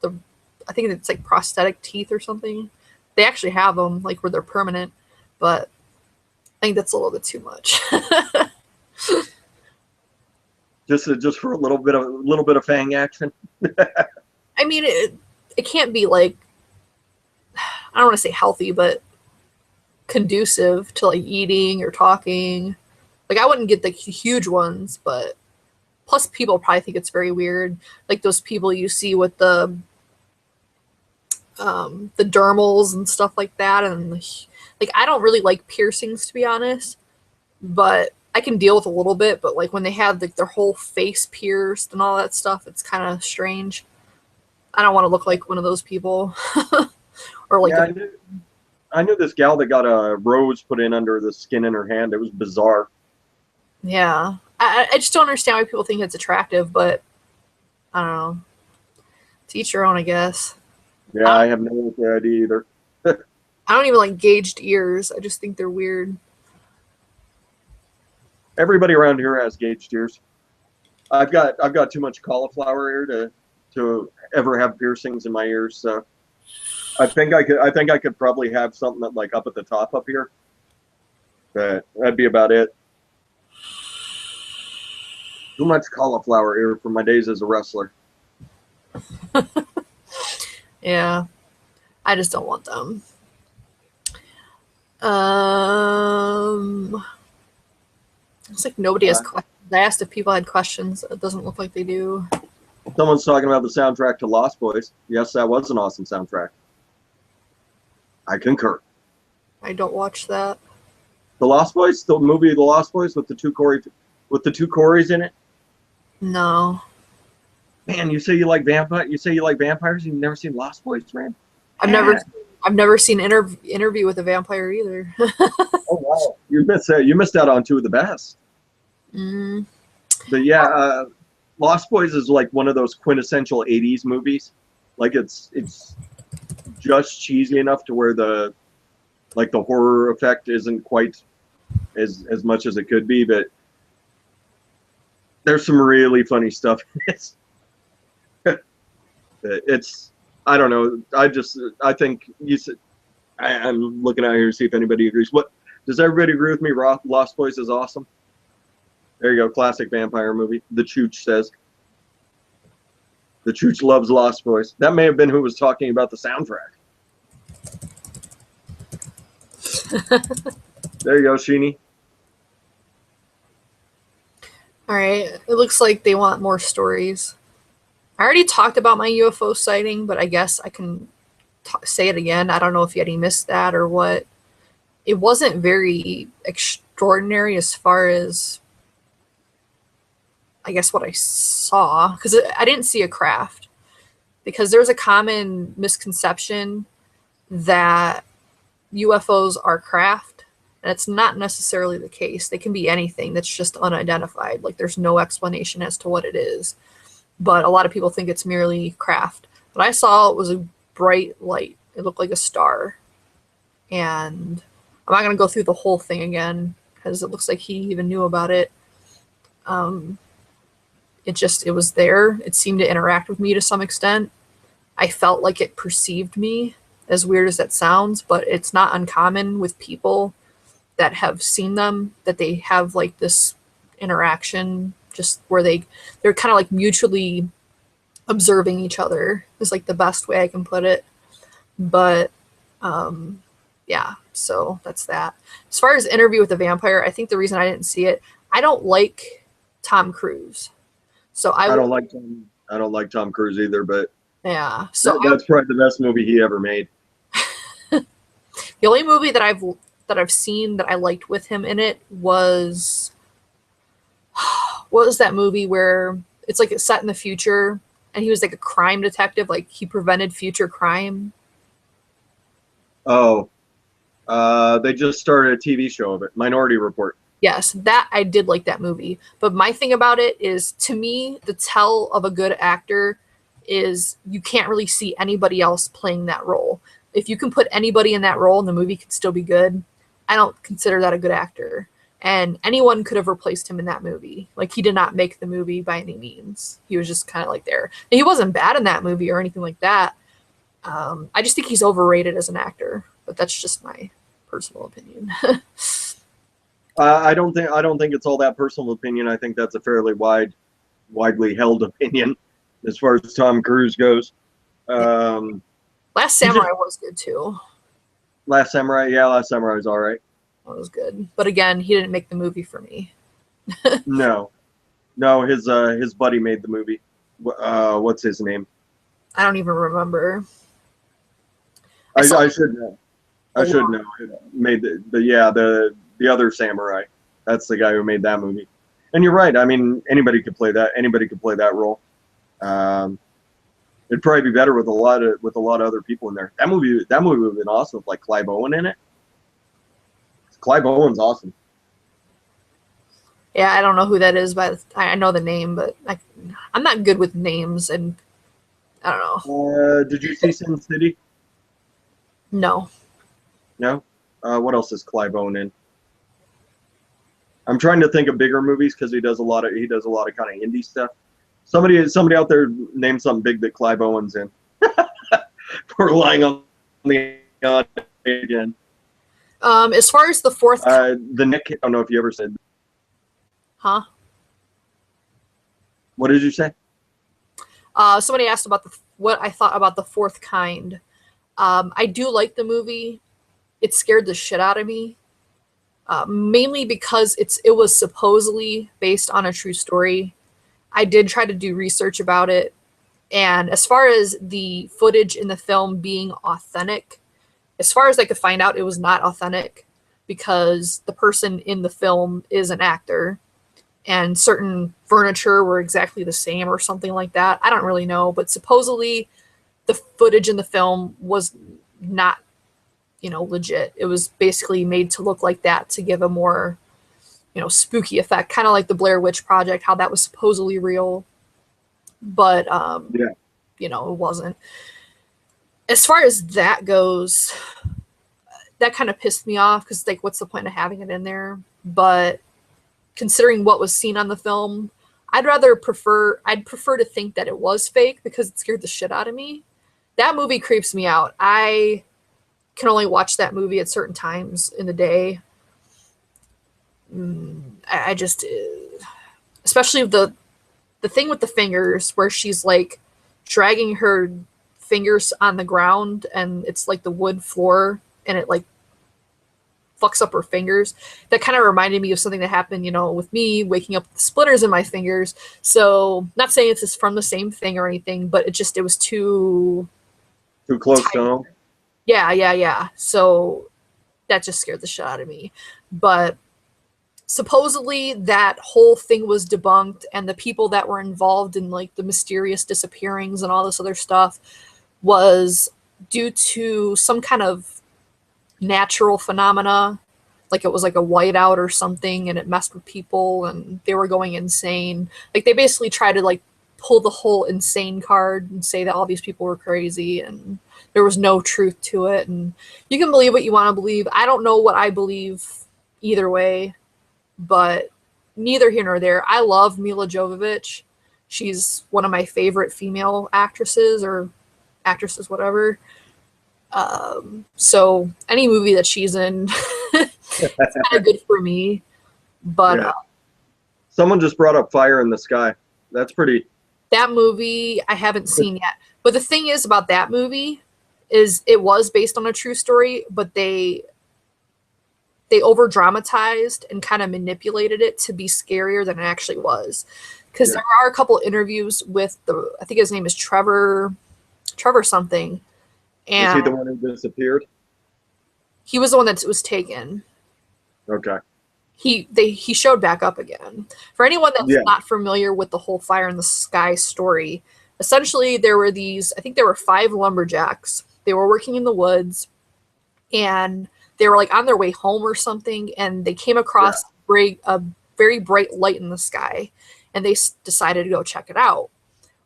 I think it's like prosthetic teeth or something. They actually have them like where they're permanent, but I think that's a little bit too much. just for a little bit of fang action. I mean, it can't be like, I don't want to say healthy, but conducive to like eating or talking. Like I wouldn't get the huge ones, but plus people probably think it's very weird. Like those people you see with the dermals and stuff like that, and like I don't really like piercings to be honest, but I can deal with a little bit. But like when they have like their whole face pierced and all that stuff, it's kind of strange. I don't want to look like one of those people. Or like yeah, I knew this gal that got a rose put in under the skin in her hand. It was bizarre. Yeah, I just don't understand why people think it's attractive, but I don't know. To each your own, I guess. Yeah, I have no idea either. I don't even like gauged ears. I just think they're weird. Everybody around here has gauged ears. I've got too much cauliflower ear to ever have piercings in my ears. So I think I could probably have something that like up at the top up here. But that'd be about it. Too much cauliflower ear for my days as a wrestler. Yeah, I just don't want them. It's like nobody has questions. I asked if people had questions. It doesn't look like they do. Someone's talking about the soundtrack to Lost Boys. Yes, that was an awesome soundtrack. I concur. I don't watch that. The Lost Boys, the movie The Lost Boys with the two Corys in it. No. Man, you say you like vampires. You've never seen Lost Boys, man. I've never seen Interview with a Vampire either. Oh wow, you missed out on two of the best. Mm. But yeah, Lost Boys is like one of those quintessential '80s movies. Like it's just cheesy enough to where the horror effect isn't quite as much as it could be, but there's some really funny stuff in this. It's, I don't know. I think you said, I'm looking out here to see if anybody agrees. What, does everybody agree with me? Lost Boys is awesome. There you go. Classic vampire movie. The Chooch says. The Chooch loves Lost Boys. That may have been who was talking about the soundtrack. There you go, Sheeny. All right. It looks like they want more stories. I already talked about my UFO sighting, but I guess I can say it again. I don't know if Yeti missed that or what. It wasn't very extraordinary as far as, I guess, what I saw, because I didn't see a craft. Because there's a common misconception that UFOs are craft, and it's not necessarily the case. They can be anything that's just unidentified. Like, there's no explanation as to what it is. But a lot of people think it's merely craft. What I saw was a bright light. It looked like a star. And I'm not going to go through the whole thing again, because it looks like he even knew about it. It was there. It seemed to interact with me to some extent. I felt like it perceived me, as weird as that sounds, but it's not uncommon with people that have seen them, that they have like this interaction just where they're kind of like mutually observing each other is like the best way I can put it. But yeah, so that's that. As far as Interview with the Vampire, I think the reason I didn't see it, I don't like Tom Cruise. So I don't like Tom Cruise either, but yeah. So that's probably the best movie he ever made. The only movie that I've seen that I liked with him in it was, what was that movie where it's like it's set in the future and he was like a crime detective, like he prevented future crime? Oh, they just started a TV show of it, Minority Report. Yes, that I did like that movie. But my thing about it is, to me, the tell of a good actor is you can't really see anybody else playing that role. If you can put anybody in that role and the movie could still be good, I don't consider that a good actor. And anyone could have replaced him in that movie. Like, he did not make the movie by any means. He was just kind of like there. And he wasn't bad in that movie or anything like that. I just think he's overrated as an actor. But that's just my personal opinion. I don't think it's all that personal opinion. I think that's a fairly widely held opinion as far as Tom Cruise goes. Last Samurai was good too. Last Samurai was all right. That was good. But again, he didn't make the movie for me. No, his buddy made the movie. What's his name? I don't even remember. I should know. I should know. Made the other samurai. That's the guy who made that movie. And you're right. I mean, anybody could play that. Anybody could play that role. It'd probably be better with a lot of other people in there. That movie would have been awesome with like Clive Owen in it. Clive Owen's awesome. Yeah, I don't know who that is, but I know the name, but I'm not good with names, and I don't know. Did you see Sin City? No. No. What else is Clive Owen in? I'm trying to think of bigger movies because he does a lot of kind of indie stuff. Somebody out there name something big that Clive Owen's in. We're relying on the odd again. As far as the fourth, the Nick. I don't know if you ever said. Huh? What did you say? Somebody asked about what I thought about The Fourth Kind. I do like the movie. It scared the shit out of me. Mainly because it was supposedly based on a true story. I did try to do research about it, and as far as the footage in the film being authentic, as far as I could find out, it was not authentic because the person in the film is an actor, and certain furniture were exactly the same or something like that. I don't really know, but supposedly the footage in the film was not, legit. It was basically made to look like that to give a more, spooky effect, kind of like the Blair Witch Project, how that was supposedly real, but it wasn't. As far as that goes, that kind of pissed me off because, like, what's the point of having it in there? But considering what was seen on the film, I'd prefer to think that it was fake because it scared the shit out of me. That movie creeps me out. I can only watch that movie at certain times in the day. I just, especially the thing with the fingers where she's like dragging her fingers on the ground and it's like the wood floor and it like fucks up her fingers. That kind of reminded me of something that happened, with me waking up with splinters in my fingers. So not saying it's just from the same thing or anything, but it was too close tight. to home. Yeah. So that just scared the shit out of me. But supposedly that whole thing was debunked and the people that were involved in like the mysterious disappearings and all this other stuff was due to some kind of natural phenomena, like it was like a whiteout or something and it messed with people and they were going insane. Like they basically tried to like pull the whole insane card and say that all these people were crazy and there was no truth to it. And you can believe what you want to believe. I don't know what I believe either way, but neither here nor there. I love Mila Jovovich. She's one of my favorite female actresses or actresses, whatever. So any movie that she's in, it's kind of good for me. But Yeah. Someone just brought up Fire in the Sky. That's pretty. That movie I haven't seen yet. But the thing is about that movie is it was based on a true story, but they over dramatized and kind of manipulated it to be scarier than it actually was. Because there are a couple interviews with I think his name is Trevor something. And is he the one who disappeared? He was the one that was taken. Okay. He showed back up again. For anyone that's not familiar with the whole Fire in the Sky story, essentially there were I think there were 5 lumberjacks. They were working in the woods and they were like on their way home or something and they came across a very bright light in the sky and they decided to go check it out.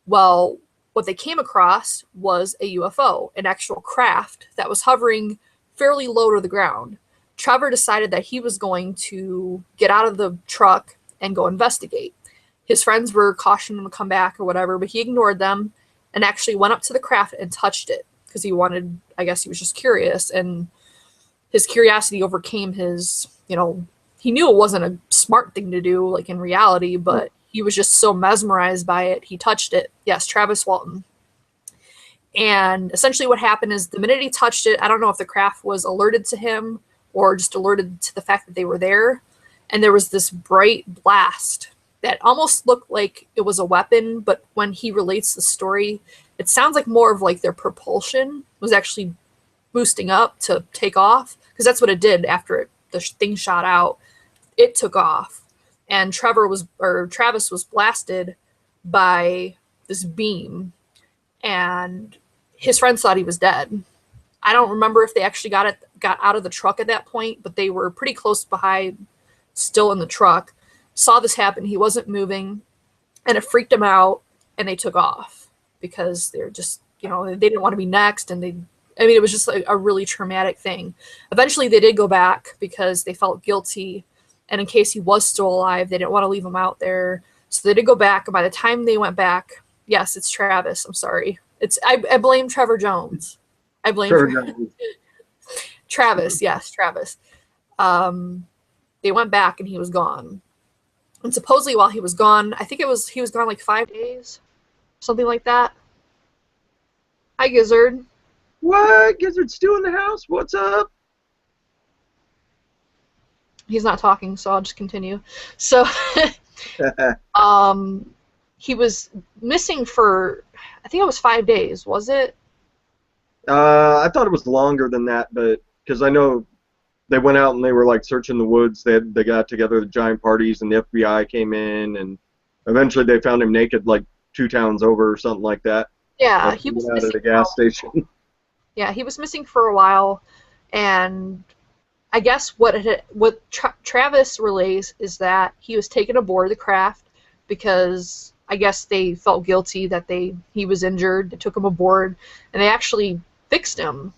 Well, what they came across was a UFO, an actual craft that was hovering fairly low to the ground. Trevor decided that he was going to get out of the truck and go investigate. His friends were cautioning him to come back or whatever, but he ignored them and actually went up to the craft and touched it because he wanted, I guess he was just curious, and his curiosity overcame his, he knew it wasn't a smart thing to do, like in reality, but he was just so mesmerized by it. He touched it. Yes, Travis Walton. And essentially what happened is the minute he touched it, I don't know if the craft was alerted to him or just alerted to the fact that they were there. And there was this bright blast that almost looked like it was a weapon. But when he relates the story, it sounds like more of like their propulsion was actually boosting up to take off. Because that's what it did after the thing shot out. It took off. And Travis was blasted by this beam, and his friends thought he was dead. I don't remember if they actually got out of the truck at that point, but they were pretty close behind, still in the truck. Saw this happen. He wasn't moving, and it freaked them out, and they took off because they're just, they didn't want to be next, and it was just like a really traumatic thing. Eventually, they did go back because they felt guilty. And in case he was still alive, they didn't want to leave him out there. So they did go back. And by the time they went back, yes, it's Travis. I'm sorry. I blame Trevor Jones. I blame Travis. Yes, Travis. They went back and he was gone. And supposedly while he was gone, I think he was gone like 5 days, something like that. Hi, Gizzard. What? Gizzard's still in the house? What's up? He's not talking, so I'll just continue. So, he was missing for, I think it was 5 days, was it? I thought it was longer than that, but because I know they went out and they were like searching the woods. They got together at giant parties, and the FBI came in, and eventually they found him naked like 2 towns over or something like that. Yeah, he was out at a gas station. Yeah, he was missing for a while, and I guess what Travis relays is that he was taken aboard the craft because I guess they felt guilty that he was injured. They took him aboard, and they actually fixed him.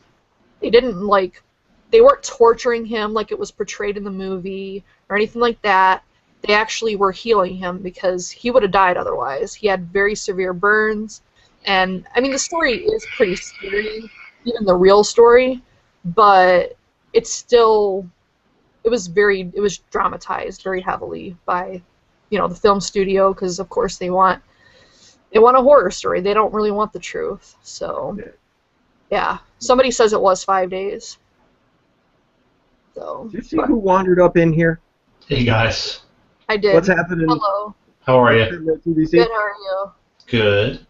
They weren't torturing him like it was portrayed in the movie or anything like that. they actually were healing him because he would have died otherwise. He had very severe burns, and I mean the story is pretty scary, even the real story, but it's still it was dramatized very heavily by the film studio because of course they want a horror story. They don't really want the truth. So yeah, somebody says it was 5 days. So Did you see who wandered up in here? Hey guys, I did. What's happening? Hello. how are you? TVC? Good. How are you? Good.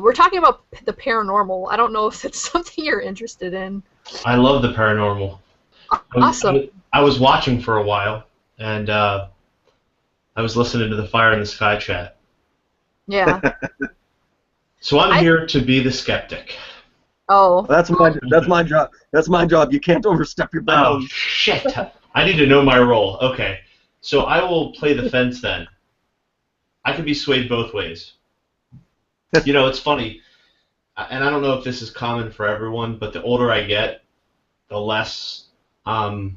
We're talking about the paranormal. I don't know if it's something you're interested in. I love the paranormal. Awesome. I was watching for a while, and I was listening to the Fire in the Sky chat. Yeah. So I'm here to be the skeptic. Oh. That's my job. That's my job. You can't overstep your Oh, bounds. shit. I need to know my role. Okay. So I will play the fence then. I can be swayed both ways. It's funny, and I don't know if this is common for everyone, but the older I get, the less, I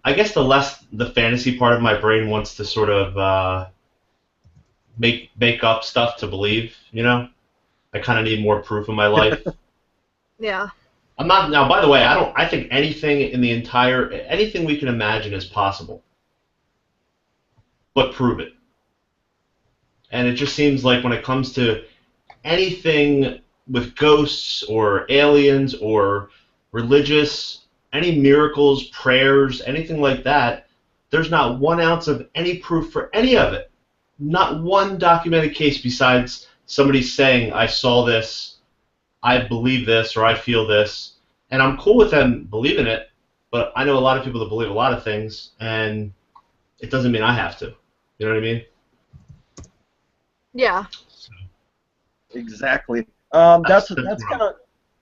guess the less the fantasy part of my brain wants to sort of make up stuff to believe, I kind of need more proof in my life. Yeah. I'm not, now, by the way, I think anything we can imagine is possible. But prove it. And it just seems like when it comes to anything with ghosts or aliens or religious, any miracles, prayers, anything like that, there's not 1 ounce of any proof for any of it. Not one documented case besides somebody saying, I saw this, I believe this, or I feel this. And I'm cool with them believing it, but I know a lot of people that believe a lot of things, and it doesn't mean I have to. You know what I mean? Yeah. Exactly. That's kind of.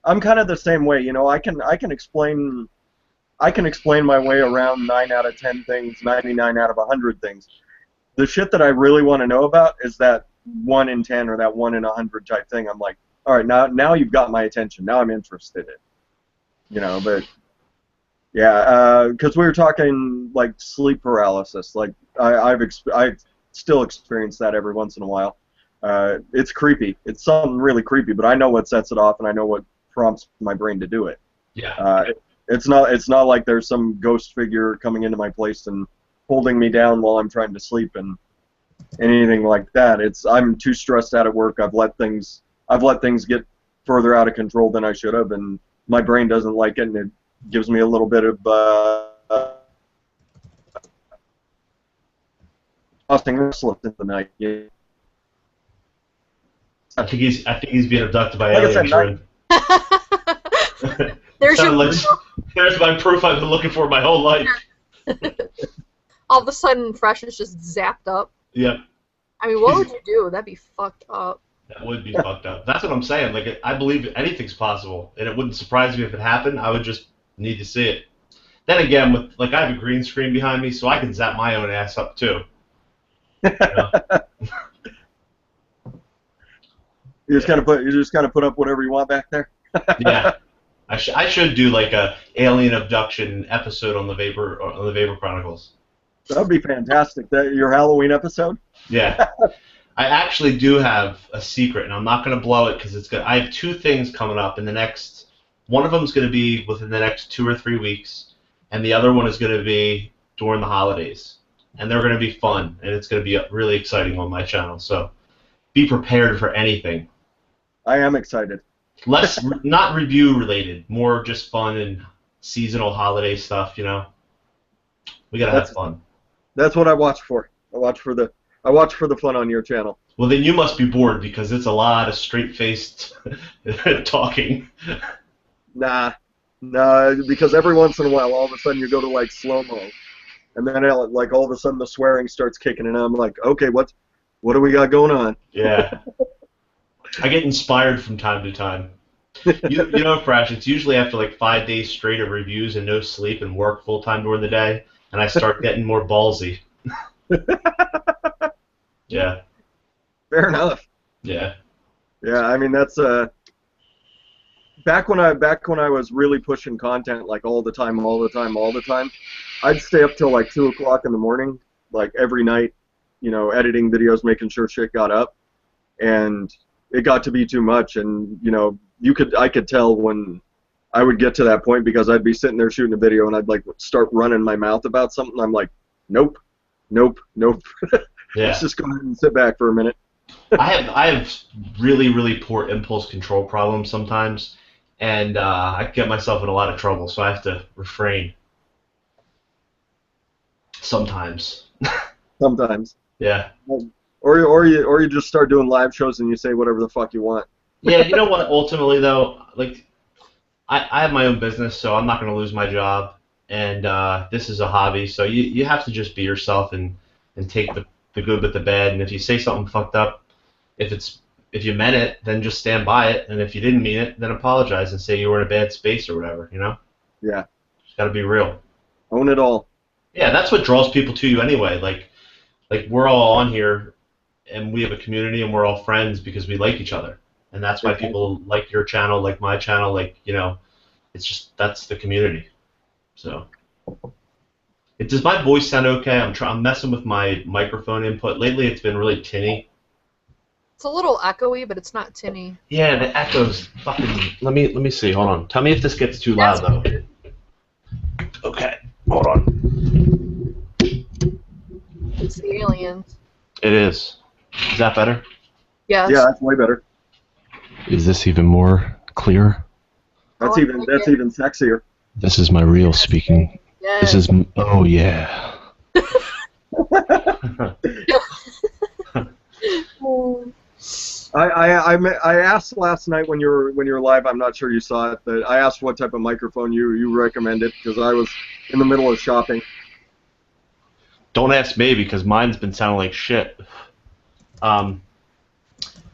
I'm kind of the same way. I can explain my way around 9 out of 10 things, 99 out of 100 things. The shit that I really want to know about is that 1 in 10 or that 1 in 100 type thing. I'm like, all right, now you've got my attention. Now I'm interested in. But yeah, because we were talking like sleep paralysis. Like I've still experienced that every once in a while. It's creepy. It's something really creepy, but I know what sets it off, and I know what prompts my brain to do it. Yeah. It's not like there's some ghost figure coming into my place and holding me down while I'm trying to sleep and anything like that. I'm too stressed out at work. I've let things get further out of control than I should have, and my brain doesn't like it, and it gives me a little bit of tossing restless in the night. Yeah. I think he's being abducted by Like I said, aliens. There's There's my proof I've been looking for my whole life. all of a sudden Fresh is just zapped up. Yep. I mean, what would you do? That'd be fucked up. That would be fucked up. That's what I'm saying. Like, I believe anything's possible, and it wouldn't surprise me if it happened. I would just need to see it. Then again, I have a green screen behind me, so I can zap my own ass up too. You know? You just kind of put up whatever you want back there. Yeah. I should do like a alien abduction episode on the Vapor Chronicles. That would be fantastic. Your Halloween episode. Yeah. I actually do have a secret, and I'm not going to blow it because I have 2 things coming up in the next. One of them is going to be within the next 2 or 3 weeks, and the other one is going to be during the holidays, and they're going to be fun, and it's going to be really exciting on my channel. So, be prepared for anything. I am excited. Less not review related, more just fun and seasonal holiday stuff. We gotta have fun. That's what I watch for. I watch for the fun on your channel. Well, then you must be bored because it's a lot of straight-faced talking. Nah, because every once in a while, all of a sudden you go to like slow-mo, and then like all of a sudden the swearing starts kicking, and I'm like, okay, what do we got going on? Yeah. I get inspired from time to time. Fresh, it's usually after like 5 days straight of reviews and no sleep and work full-time during the day, and I start getting more ballsy. Yeah. Fair enough. Yeah. Yeah, I mean that's back when I was really pushing content like all the time, I'd stay up till like 2 o'clock in the morning, like every night, editing videos, making sure shit got up, and it got to be too much. And I could tell when I would get to that point, because I'd be sitting there shooting a video and I'd like start running my mouth about something. I'm like, nope. Yeah. Let's just go ahead and sit back for a minute. I have really, really poor impulse control problems sometimes, and I get myself in a lot of trouble, so I have to refrain. Sometimes. Sometimes. Yeah. Or you just start doing live shows and you say whatever the fuck you want. Yeah, you know what? Ultimately, though, like, I have my own business, so I'm not going to lose my job, and this is a hobby, so you have to just be yourself and take the good with the bad. And if you say something fucked up, if you meant it, then just stand by it, and if you didn't mean it, then apologize and say you were in a bad space or whatever. Yeah. Just got to be real. Own it all. Yeah, that's what draws people to you anyway. Like we're all on here, and we have a community, and we're all friends because we like each other, and that's why people like your channel, like my channel, it's just that's the community. So, does my voice sound okay? I'm messing with my microphone input lately. It's been really tinny. It's a little echoey, but it's not tinny. Yeah, the echoes fucking. Let me see. Hold on. Tell me if this gets too loud though. Okay, hold on. It's the aliens. It is. Is that better? Yes. Yeah, that's way better. Is this even more clear? That's I even like that's it. even sexier. This is my real speaking. Yes. This is oh yeah. I asked last night when you were live. I'm not sure you saw it, but I asked what type of microphone you recommended, because I was in the middle of shopping. Don't ask me because mine's been sounding like shit.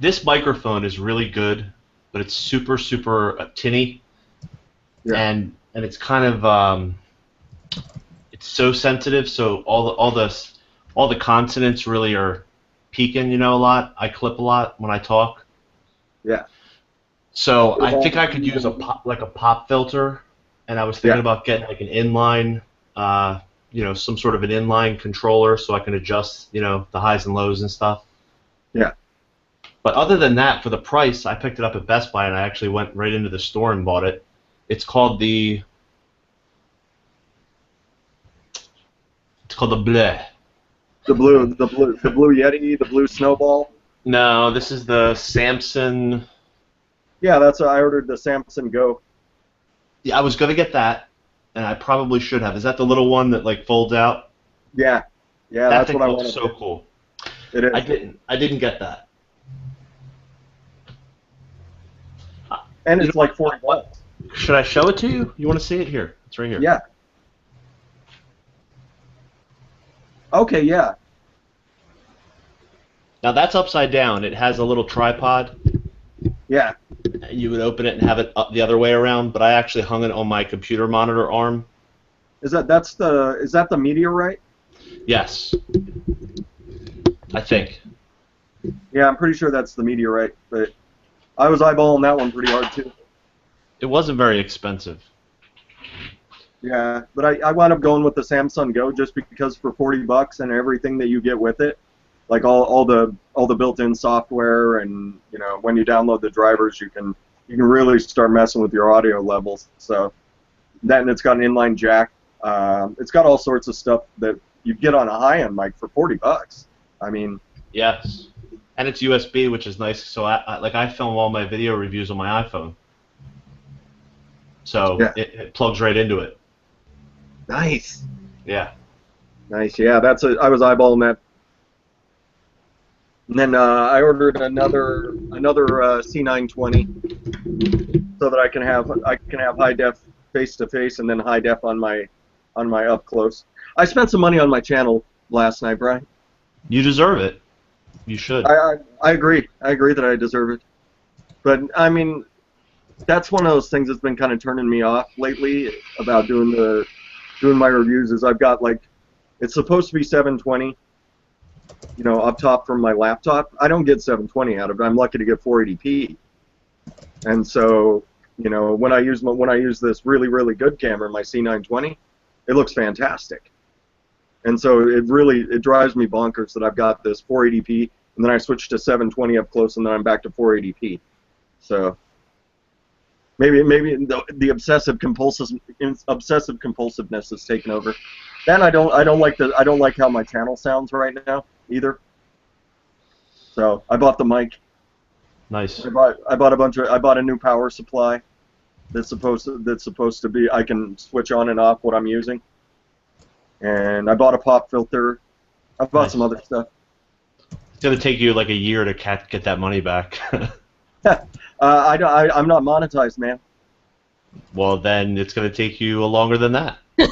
This microphone is really good, but it's super, super tinny, and it's kind of it's so sensitive. So all the consonants really are peaking, a lot. I clip a lot when I talk. Yeah. So I think I could use a pop filter, and I was thinking about getting like an inline, some sort of an inline controller so I can adjust, the highs and lows and stuff. Yeah. But other than that, for the price, I picked it up at Best Buy, and I actually went right into the store and bought it. It's called the Bleh. The blue Yeti, the blue Snowball. No, this is the Samson. Yeah, that's what I ordered, the Samson Go. Yeah, I was gonna get that, and I probably should have. Is that the little one that like folds out? Yeah, that that's thing what I looks wanted. so cool. It is. I didn't get that. And it's like $40. Should I show it to you? You want to see it? Here. It's right here. Yeah. Okay, yeah. Now that's upside down. It has a little tripod. Yeah. You would open it and have it up the other way around, but I actually hung it on my computer monitor arm. Is that the Meteorite? Yes. I think. Yeah, I'm pretty sure that's the Meteorite, but I was eyeballing that one pretty hard too. It wasn't very expensive. Yeah, but I wound up going with the Samsung Go just because for $40 and everything that you get with it, like all the built-in software, and when you download the drivers, you can really start messing with your audio levels. So then it's got an inline jack. It's got all sorts of stuff that you get on a high-end mic for $40. I mean. Yes. And it's USB, which is nice. So I film all my video reviews on my iPhone. So it plugs right into it. Nice. Yeah. Nice. Yeah, I was eyeballing that. And then I ordered another C920 so that I can have high def face to face and then high def on my up close. I spent some money on my channel last night, Brian. You deserve it. You should. I agree. I agree that I deserve it. But I mean, that's one of those things that's been kind of turning me off lately about doing my reviews. Is I've got it's supposed to be 720, up top from my laptop. I don't get 720 out of it. I'm lucky to get 480p. And so You know, when I use this really good camera, my C920, it looks fantastic. And so it drives me bonkers that I've got this 480p, and then I switch to 720 up close, and then I'm back to 480p. So maybe the obsessive compulsiveness has taken over. Then I don't like how my channel sounds right now either. So I bought the mic. Nice. I bought a new power supply that's supposed to be, I can switch on and off what I'm using. And I bought a pop filter. I bought some other stuff. It's gonna take you like a year to get that money back. I'm not monetized, man. Well, then it's gonna take you longer than that. You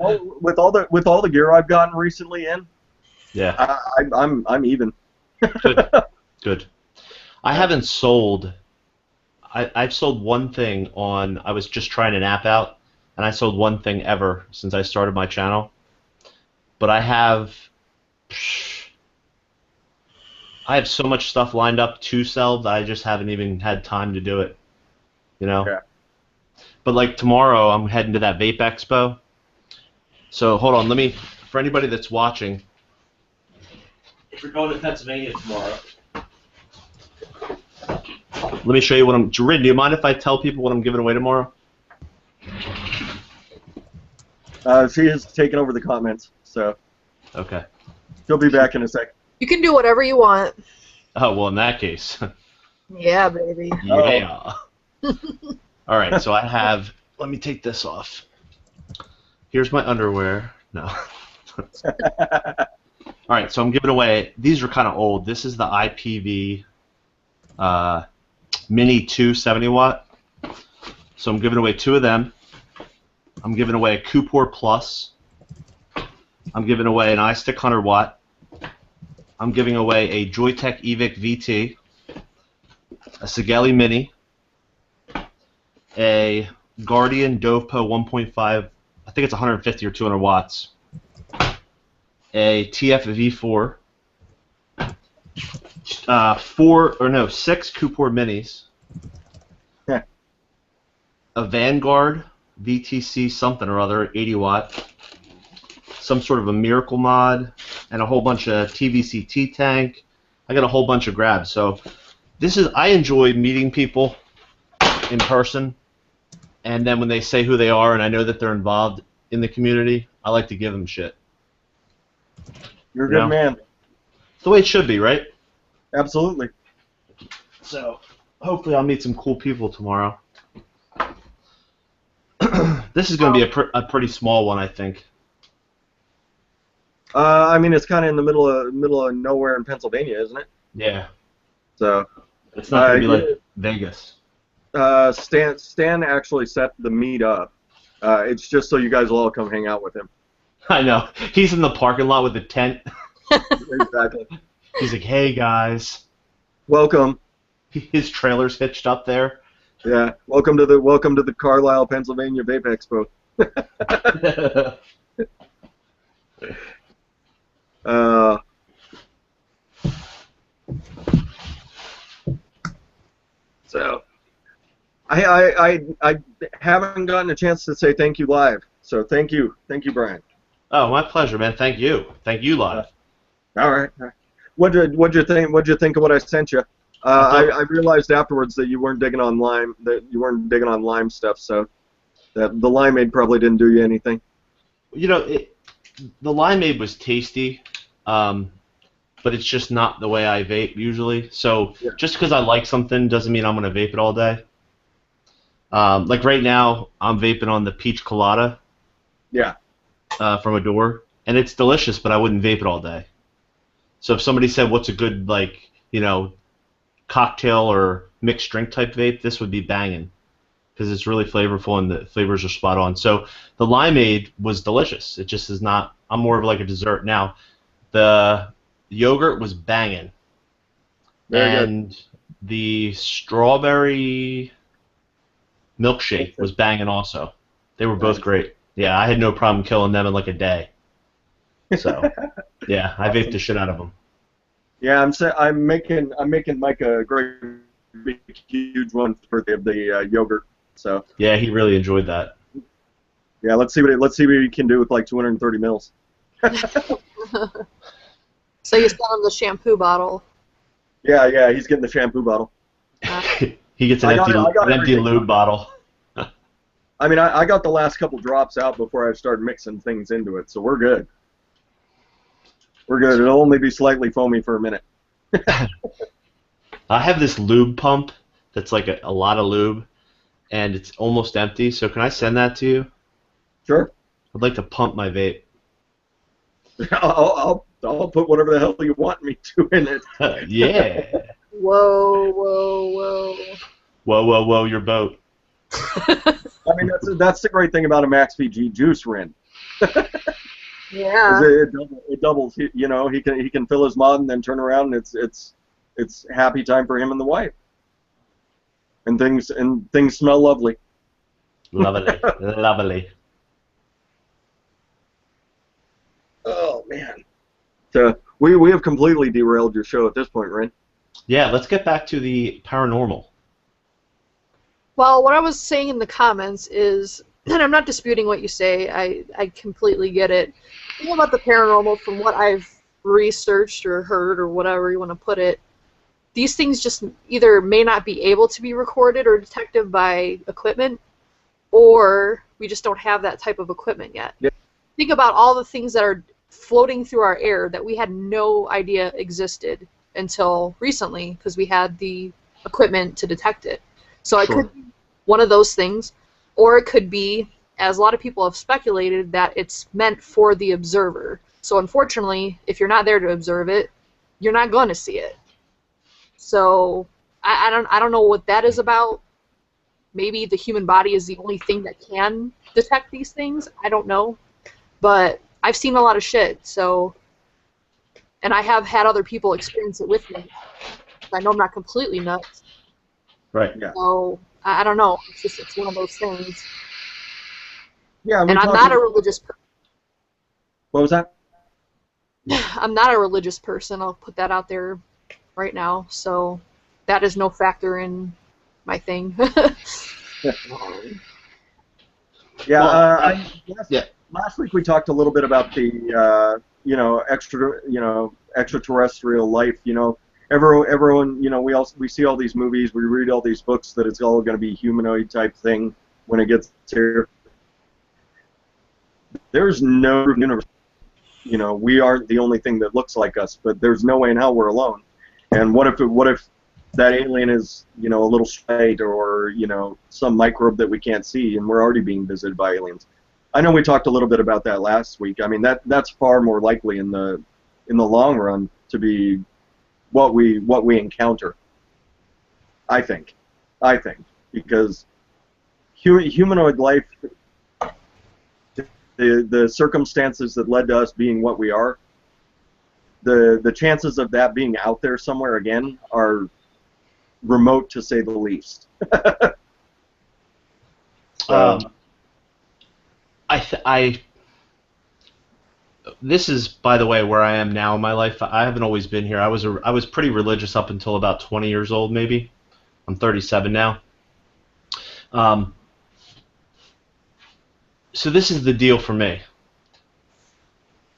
know, with all the gear I've gotten recently in, Yeah. I'm even. Good. Good. I haven't sold. I've sold one thing on. I was just trying an app out, and I sold one thing ever since I started my channel. But I have so much stuff lined up to sell that I just haven't even had time to do it. You know. Yeah. But like tomorrow, I'm heading to that vape expo. So hold on, for anybody that's watching, if you're going to Pennsylvania tomorrow, let me show you what I'm. Rin, do you mind if I tell people what I'm giving away tomorrow? She has taken over the comments, so Okay. she'll be back in a sec. You can do whatever you want. Oh, well, in that case. Yeah, baby. Yeah. All right, so I have. Let me take this off. Here's my underwear. No. All right, so I'm giving away. These are kind of old. This is the IPV Mini 2 70 watt. So I'm giving away 2 of them. I'm giving away a Cupor Plus. I'm giving away an iStick 100 watt. I'm giving away a Joytech Evic VT, a Sigelli Mini, a Guardian Dovepo 1.5. I think it's 150 or 200 watts. A TF V4. 6 Cupor Minis. Yeah. A Vanguard VTC something or other, 80 watt. Some sort of a Miracle mod, and a whole bunch of TVCT tank. I got a whole bunch of grabs. So I enjoy meeting people in person, and then when they say who they are and I know that they're involved in the community, I like to give them shit. You're a good man. It's the way it should be, right? Absolutely. So hopefully I'll meet some cool people tomorrow. This is going to be a pretty small one, I think. I mean, it's kind of in the middle of nowhere in Pennsylvania, isn't it? Yeah. So It's not going to be like Vegas. Stan actually set the meet up. It's just so you guys will all come hang out with him. I know. He's in the parking lot with the tent. Exactly. He's like, hey, guys. Welcome. His trailer's hitched up there. Yeah. Welcome to the Carlisle, Pennsylvania Vape Expo. So I haven't gotten a chance to say thank you live. So thank you, Brian. Oh, my pleasure, man. Thank you. Thank you, live. All right. What'd you think? What'd you think of what I sent you? I realized afterwards that you weren't digging on lime. That you weren't digging on lime stuff. So that the limeade probably didn't do you anything. You know, the limeade was tasty, but it's just not the way I vape usually. So Yeah. just because I like something doesn't mean I'm gonna vape it all day. Like right now, I'm vaping on the peach colada. Yeah. From Adore, and it's delicious, but I wouldn't vape it all day. So if somebody said, "What's a good cocktail or mixed drink type vape?" This would be banging because it's really flavorful and the flavors are spot on. So the limeade was delicious. It just is not. I'm more of like a dessert now. The yogurt was banging, and the strawberry milkshake was banging also. They were both great. Yeah, I had no problem killing them in like a day. So, yeah, I vaped the shit out of them. Yeah, I'm making Mike a great big, huge one for the yogurt. So Yeah, he really enjoyed that. yeah, let's see what he can do with like 230 mils. So you sell him the shampoo bottle. Yeah, he's getting the shampoo bottle. He gets an I got empty everything. lube bottle. I mean, I got the last couple drops out before I started mixing things into it, so we're good. We're good. It'll only be slightly foamy for a minute. I have this lube pump that's like a lot of lube, and it's almost empty. So can I send that to you? Sure. I'd like to pump my vape. I'll put whatever the hell you want me to in it. Yeah. Whoa, whoa, whoa. Whoa, whoa, whoa, your boat. I mean, that's the great thing about a Max VG juice, Rin. Yeah. It doubles. You know, he can fill his mod and then turn around, and it's happy time for him and the wife. And things smell lovely. Lovely, lovely. Oh man. So we have completely derailed your show at this point, Rin. Yeah, let's get back to the paranormal. Well, what I was saying in the comments is, and I'm not disputing what you say, I completely get it. The thing about the paranormal, from what I've researched or heard or whatever you want to put it, these things just either may not be able to be recorded or detected by equipment, or we just don't have that type of equipment yet. Yeah. Think about all the things that are floating through our air that we had no idea existed until recently, because we had the equipment to detect it. So it could be one of those things, or it could be, as a lot of people have speculated, that it's meant for the observer. So unfortunately, if you're not there to observe it, you're not going to see it. So I don't know what that is about. Maybe the human body is the only thing that can detect these things. I don't know. But I've seen a lot of shit, so, and I have had other people experience it with me. I know I'm not completely nuts. Right. Yeah. So I don't know. It's one of those things. Yeah. And I'm not a religious person. What was that? I'm not a religious person. I'll put that out there right now. So that is no factor in my thing. Yeah. Yeah. Last week we talked a little bit about the extraterrestrial life. You know, everyone, you know, we see all these movies, we read all these books that it's all going to be humanoid type thing when it gets here. There's no universe. You know, we aren't the only thing that looks like us, but there's no way in hell we're alone. And what if that alien is, you know, a little shite, or, you know, some microbe that we can't see, and we're already being visited by aliens? I know we talked a little bit about that last week. I mean, that's far more likely in the long run to be what we encounter. I think because humanoid life, the circumstances that led to us being what we are, the chances of that being out there somewhere again are remote, to say the least. This is, by the way, where I am now in my life. I haven't always been here. I was pretty religious up until about 20 years old, maybe. I'm 37 now. So this is the deal for me.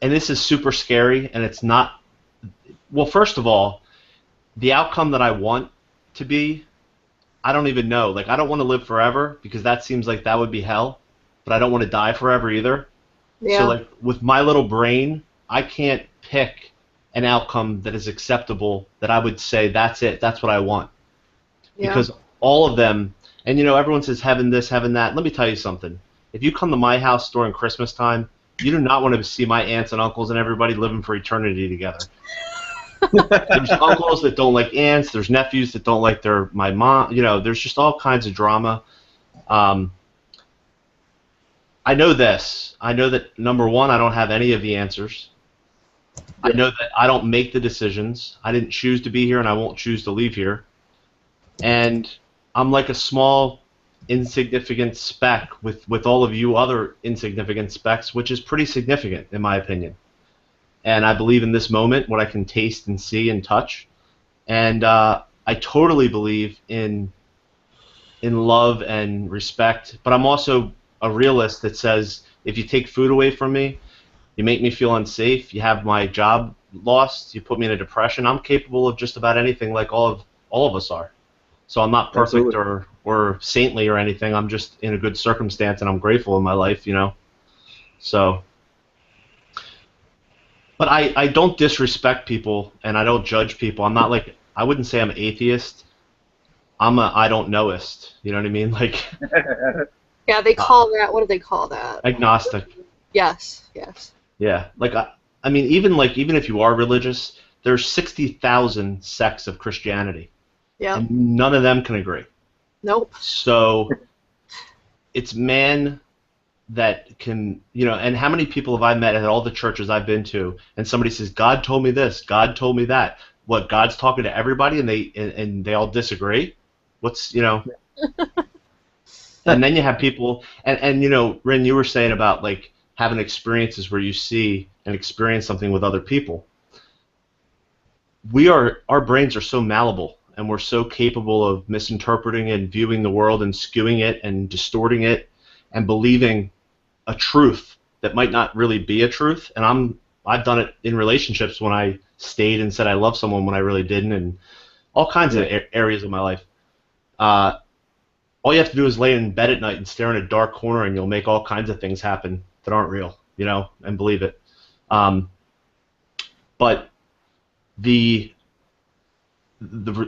And this is super scary, and it's not... Well, first of all, the outcome that I want to be, I don't even know. Like, I don't want to live forever, because that seems like that would be hell. But I don't want to die forever either. Yeah. So, like, with my little brain, I can't pick an outcome that is acceptable, that I would say, that's it, that's what I want. Yeah. Because all of them, and, you know, everyone says heaven this, heaven that. Let me tell you something. If you come to my house during Christmas time, you do not want to see my aunts and uncles and everybody living for eternity together. There's uncles that don't like aunts. There's nephews that don't like my mom. You know, there's just all kinds of drama. I know this. I know that, number one, I don't have any of the answers. I know that I don't make the decisions. I didn't choose to be here, and I won't choose to leave here. And I'm like a small, insignificant speck with all of you other insignificant specks, which is pretty significant, in my opinion. And I believe in this moment, what I can taste and see and touch. And I totally believe in love and respect, but I'm also a realist that says if you take food away from me, you make me feel unsafe, you have my job lost, you put me in a depression, I'm capable of just about anything like all of us are. So I'm not perfect Absolutely. or saintly or anything. I'm just in a good circumstance and I'm grateful in my life, you know. So but I don't disrespect people and I don't judge people. I'm not like I wouldn't say I'm atheist. I'm a I don't knowist. You know what I mean? Like Yeah, they call that. What do they call that? agnostic. Yes, yes. Yeah. I mean even if you are religious, there's 60,000 sects of Christianity Yep. and none of them can agree. Nope. So it's man that can, you know, and how many people have I met at all the churches I've been to, and somebody says, God told me this, God told me that. What, God's talking to everybody and they all disagree? What's, you know, and then you have people, and you know, Rin, you were saying about like having experiences where you see and experience something with other people. Our brains are so malleable and we're so capable of misinterpreting and viewing the world and skewing it and distorting it and believing a truth that might not really be a truth. And I've done it in relationships when I stayed and said I love someone when I really didn't, and all kinds of areas of my life. All you have to do is lay in bed at night and stare in a dark corner, and you'll make all kinds of things happen that aren't real, you know, and believe it. But the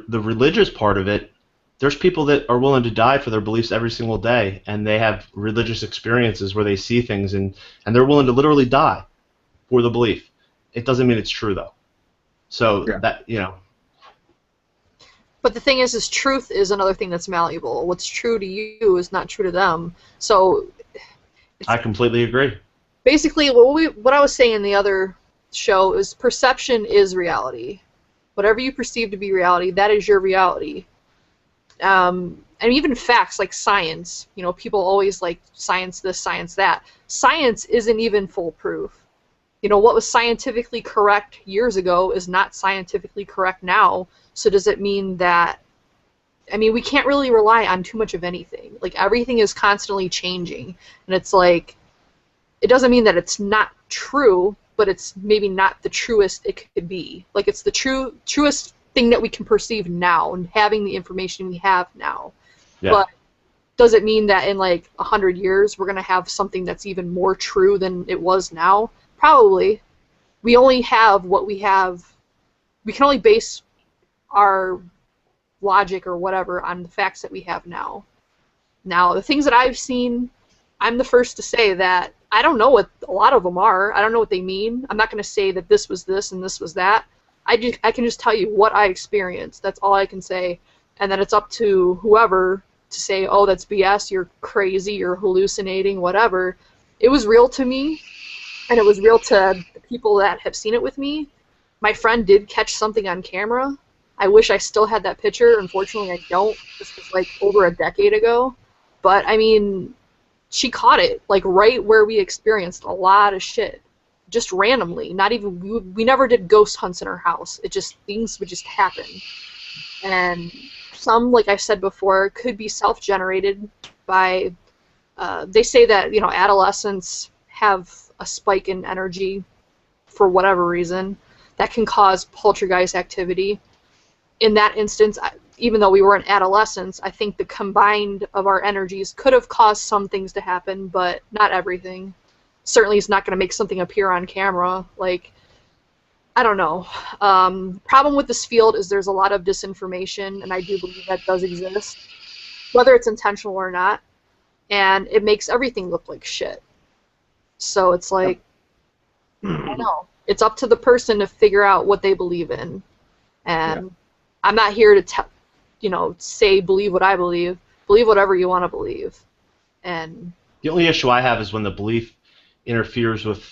religious part of it, there's people that are willing to die for their beliefs every single day, and they have religious experiences where they see things, and they're willing to literally die for the belief. It doesn't mean it's true, though. So that, you know. But the thing is truth is another thing that's malleable. What's true to you is not true to them. So I completely agree. basically, what I was saying in the other show is perception is reality. Whatever you perceive to be reality, that is your reality. And even facts like science, you know, people always like science this, science that. Science isn't even foolproof. You know, what was scientifically correct years ago is not scientifically correct now. So does it mean that, I mean, we can't really rely on too much of anything. Like, everything is constantly changing. And it's like, it doesn't mean that it's not true, but it's maybe not the truest it could be. Like, it's the truest thing that we can perceive now, and having the information we have now. Yeah. But does it mean that in like 100 years we're going to have something that's even more true than it was now? Probably. We only have what we have. We can only base our logic or whatever on the facts that we have now. Now, the things that I've seen, I'm the first to say that I don't know what a lot of them are. I don't know what they mean. I'm not going to say that this was this and this was that. I can just tell you what I experienced. That's all I can say. And then it's up to whoever to say, oh, that's BS, you're crazy, you're hallucinating, whatever. It was real to me, and it was real to the people that have seen it with me. My friend did catch something on camera. I wish I still had that picture. Unfortunately, I don't. This was like over a decade ago. But, I mean, she caught it, like, right where we experienced a lot of shit. Just randomly. Not even, we never did ghost hunts in her house. It just, things would just happen. And some, like I said before, could be self-generated by, they say that, you know, adolescents have a spike in energy for whatever reason that can cause poltergeist activity. In that instance, even though we weren't adolescents, I think the combined of our energies could have caused some things to happen, but not everything. Certainly it's not going to make something appear on camera. Like, I don't know. Problem with this field is there's a lot of disinformation, and I do believe that does exist, whether it's intentional or not, and it makes everything look like shit. So it's like, I don't know. It's up to the person to figure out what they believe in. And I'm not here to say believe what I believe. Believe whatever you want to believe. And the only issue I have is when the belief interferes with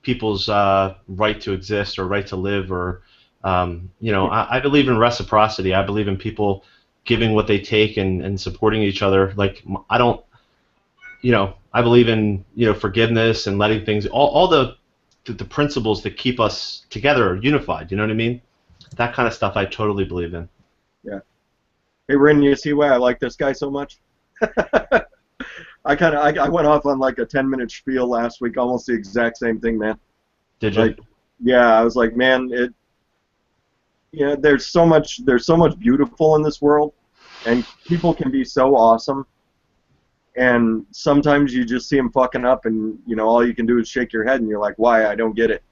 people's right to exist or right to live, or I believe in reciprocity. I believe in people giving what they take and supporting each other. Like, I don't, I believe in forgiveness and letting things, all the principles that keep us together, unified. You know what I mean? That kind of stuff I totally believe in. Hey, Rin, you see why I like this guy so much? I went off on like a 10-minute spiel last week, almost the exact same thing, man. Did you? Like, yeah, I was like, man, there's so much beautiful in this world, and people can be so awesome, and sometimes you just see them fucking up, and all you can do is shake your head, and you're like, why? I don't get it.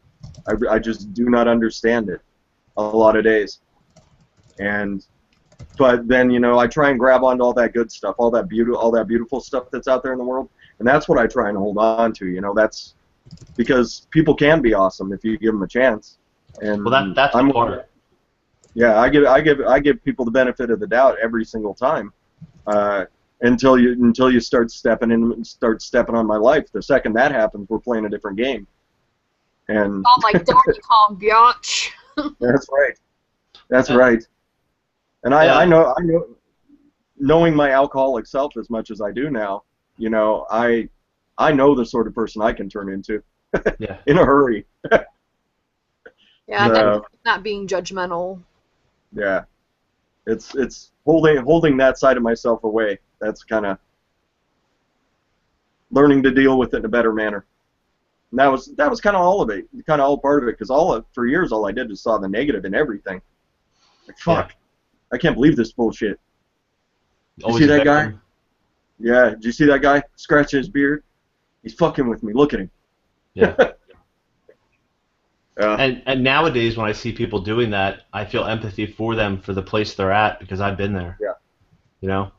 I just do not understand it a lot of days. But then I try and grab onto all that good stuff, all that beautiful stuff that's out there in the world, and that's what I try and hold on to. That's because people can be awesome if you give them a chance. And Well, that's I'm part. Yeah, I give people the benefit of the doubt every single time, until you start stepping on my life. The second that happens, we're playing a different game. And Sound like Donkey Kong, biatch. that's right. That's right. And I know, knowing my alcoholic self as much as I do now, I know the sort of person I can turn into Yeah. in a hurry. Yeah, No. not being judgmental. Yeah, it's holding that side of myself away. That's kind of learning to deal with it in a better manner. And that was kind of all of it, kind of all part of it, because for years all I did was saw the negative in everything. Like, fuck, I can't believe this bullshit. Did you see that guy? Yeah, did you see that guy scratching his beard? He's fucking with me. Look at him. Yeah. Yeah. And nowadays, when I see people doing that, I feel empathy for them for the place they're at because I've been there. Yeah.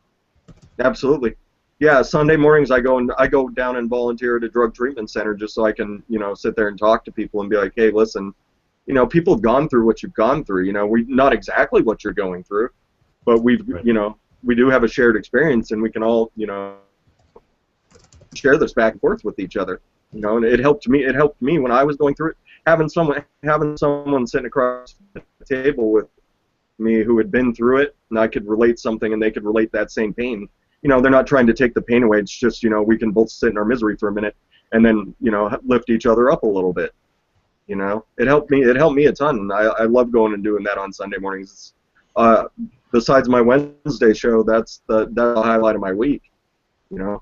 Absolutely. Yeah. Sunday mornings, I go down and volunteer at a drug treatment center just so I can sit there and talk to people and be like, hey, listen, people have gone through what you've gone through. We not exactly what you're going through, but we've we do have a shared experience, and we can all share this back and forth with each other. And it helped me. It helped me when I was going through it. Having someone sitting across the table with me who had been through it, and I could relate something, and they could relate that same pain. They're not trying to take the pain away. It's just we can both sit in our misery for a minute, and then lift each other up a little bit. It helped me. It helped me a ton. And I love going and doing that on Sunday mornings. Besides my Wednesday show, that's the highlight of my week. Yeah.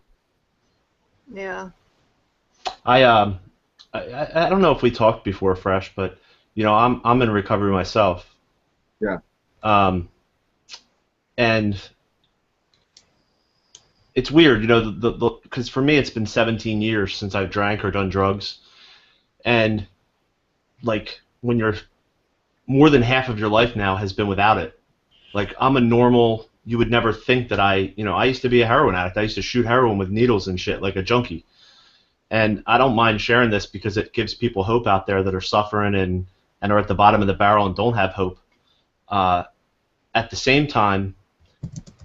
I don't know if we talked before, Fresh, but I'm in recovery myself. Yeah. And it's weird, because for me it's been 17 years since I've drank or done drugs, and like when you're more than half of your life now has been without it. Like I'm a normal. You would never think that I used to be a heroin addict. I used to shoot heroin with needles and shit like a junkie. And I don't mind sharing this because it gives people hope out there that are suffering and are at the bottom of the barrel and don't have hope. At the same time,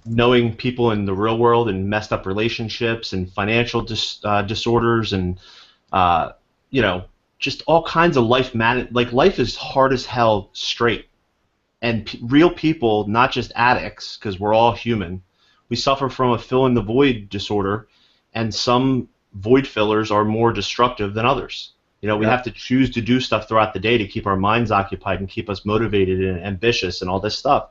knowing people in the real world and messed up relationships and financial disorders and just all kinds of life life is hard as hell straight. And real people, not just addicts, because we're all human, we suffer from a fill in the void disorder, and some void fillers are more destructive than others. We have to choose to do stuff throughout the day to keep our minds occupied and keep us motivated and ambitious and all this stuff.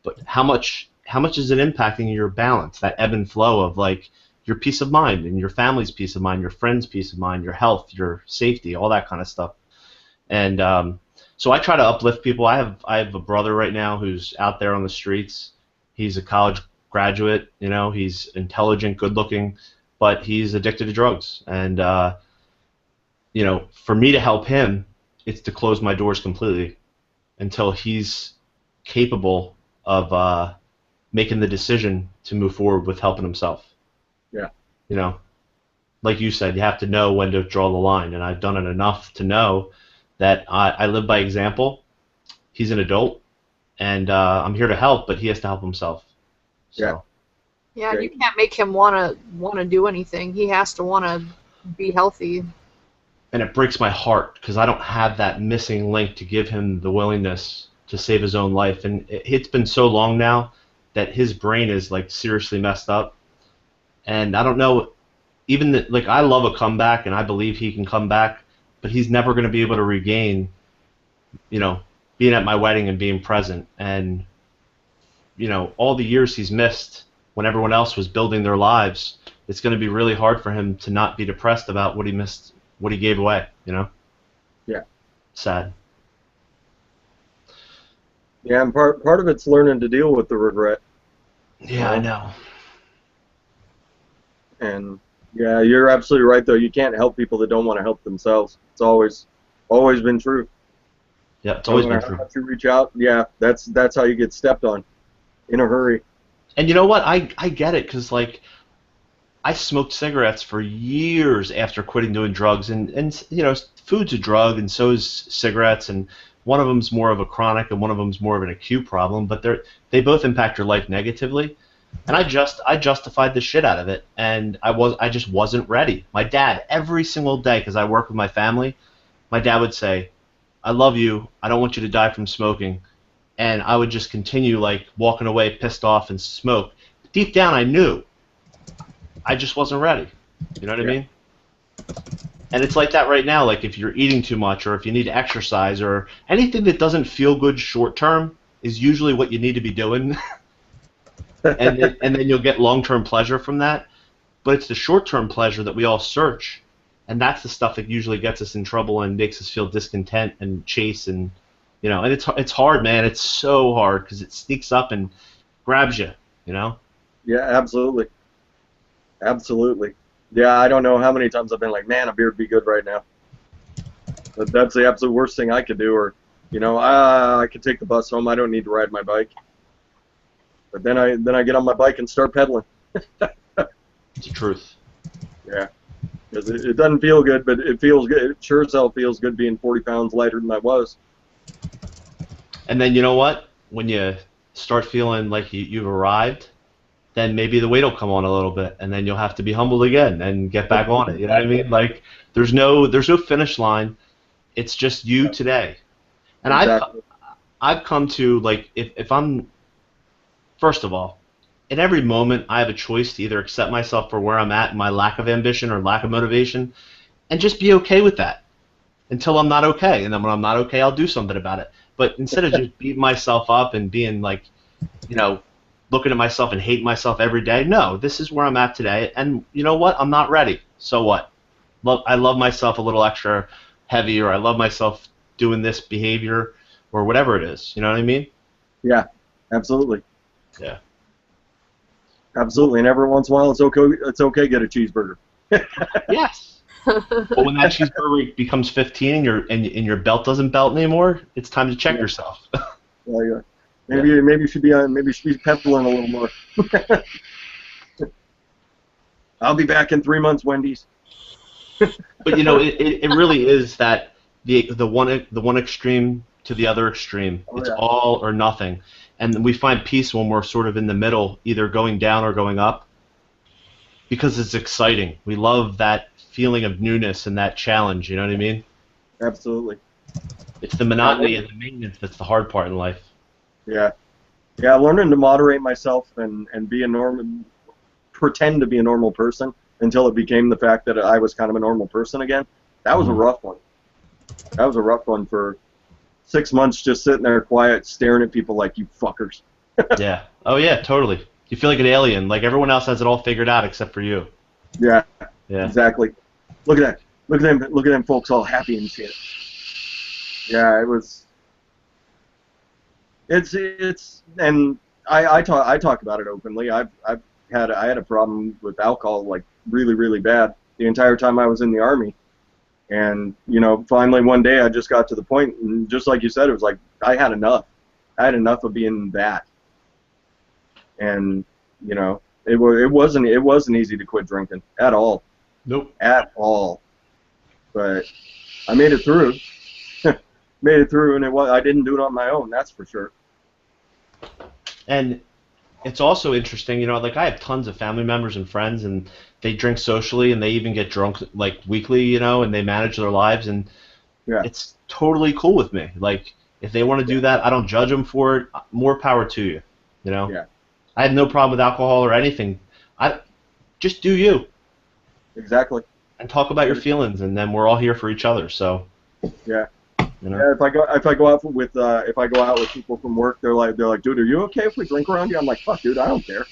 But how much is it impacting your balance, that ebb and flow of like your peace of mind and your family's peace of mind, your friends' peace of mind, your health, your safety, all that kind of stuff. And so I try to uplift people. I have a brother right now who's out there on the streets. He's a college graduate. He's intelligent, good-looking, but he's addicted to drugs. And for me to help him, it's to close my doors completely until he's capable of making the decision to move forward with helping himself. Yeah. Like you said, you have to know when to draw the line, and I've done it enough to know that I live by example. He's an adult, and I'm here to help, but he has to help himself. So. Yeah, you can't make him wanna do anything. He has to wanna be healthy. And it breaks my heart because I don't have that missing link to give him the willingness to save his own life. And it's been so long now that his brain is like seriously messed up. And I don't know, I love a comeback, and I believe he can come back, but he's never going to be able to regain, being at my wedding and being present. And you know, all the years he's missed when everyone else was building their lives, it's going to be really hard for him to not be depressed about what he missed, what he gave away, you know? Yeah. Sad. Yeah, and part of it's learning to deal with the regret. Yeah, I know. And yeah, you're absolutely right though. You can't help people that don't want to help themselves. It's always been true. Yeah, it's always No been matter true. how much you reach out, yeah, that's how you get stepped on in a hurry. And you know what? I get it, because, like, I smoked cigarettes for years after quitting doing drugs, and you know, food's a drug, and so is cigarettes, and one of them's more of a chronic, and one of them's more of an acute problem, but they both impact your life negatively. And I justified the shit out of it, and I just wasn't ready. My dad, every single day, because I work with my family, my dad would say, "I love you. I don't want you to die from smoking." And I would just continue, like, walking away pissed off and smoke. Deep down, I knew I just wasn't ready. You know what I mean? And it's like that right now. Like, if you're eating too much, or if you need to exercise, or anything that doesn't feel good short term is usually what you need to be doing. and then you'll get long-term pleasure from that. But it's the short-term pleasure that we all search, and that's the stuff that usually gets us in trouble and makes us feel discontent and chase, and you know, and it's hard, man. It's so hard because it sneaks up and grabs you. You know? Yeah, absolutely. Absolutely. Yeah, I don't know how many times I've been like, man, a beer would be good right now. But that's the absolute worst thing I could do. Or, you know, I could take the bus home. I don't need to ride my bike. But then I get on my bike and start pedaling. It's the truth. Yeah. Because it doesn't feel good, but it feels good. It sure as hell feels good being 40 pounds lighter than I was. And then you know what? When you start feeling like you've arrived, then maybe the weight will come on a little bit, and then you'll have to be humbled again and get back on it. You know what I mean? Like, there's no finish line. It's just you today. And Exactly. I've come to, like, if I'm, first of all, in every moment I have a choice to either accept myself for where I'm at, my lack of ambition or lack of motivation, and just be okay with that until I'm not okay. And then when I'm not okay, I'll do something about it. But instead of just beating myself up and being like, you know, looking at myself and hating myself every day, no, this is where I'm at today. And you know what? I'm not ready. So what? I love myself a little extra heavy, or I love myself doing this behavior, or whatever it is. You know what I mean? Yeah, absolutely. Yeah. Absolutely. And every once in a while, it's okay to get a cheeseburger. Yes. But when that cheeseburger becomes 15 and your belt doesn't belt anymore, it's time to check yourself. Yeah. Maybe you should be pedaling a little more. I'll be back in 3 months, Wendy's. But you know, it really is that the one extreme to the other extreme. It's all or nothing, and we find peace when we're sort of in the middle, either going down or going up, because it's exciting. We love that feeling of newness and that challenge. You know what I mean? Absolutely. It's the monotony and the maintenance that's the hard part in life. Yeah. Yeah, learning to moderate myself and be pretend to be a normal person until it became the fact that I was kind of a normal person again. That was a rough one. That was a rough one for 6 months, just sitting there quiet, staring at people like, you fuckers. Yeah. Oh yeah, totally. You feel like an alien. Like everyone else has it all figured out except for you. Yeah. Yeah. Exactly. Look at that. Look at them folks all happy and shit. Yeah, it was. It's and I talk about it openly. I had a problem with alcohol, like really bad, the entire time I was in the Army. And you know, finally one day I just got to the point, and just like you said, it was like I had enough. I had enough of being that. And you know, it wasn't easy to quit drinking at all. Nope. At all. But I made it through. Made it through, and I didn't do it on my own, that's for sure. And it's also interesting, you know, like I have tons of family members and friends, and they drink socially, and they even get drunk like weekly, you know, and they manage their lives, and it's totally cool with me. Like if they want to do that, I don't judge them for it. More power to you, you know. Yeah. I have no problem with alcohol or anything. Just do you. Exactly. And talk about your feelings, and then we're all here for each other. So. Yeah. You know? Yeah, if I go out with people from work, they're like, dude, are you okay if we drink around you? I'm like, fuck, dude, I don't care.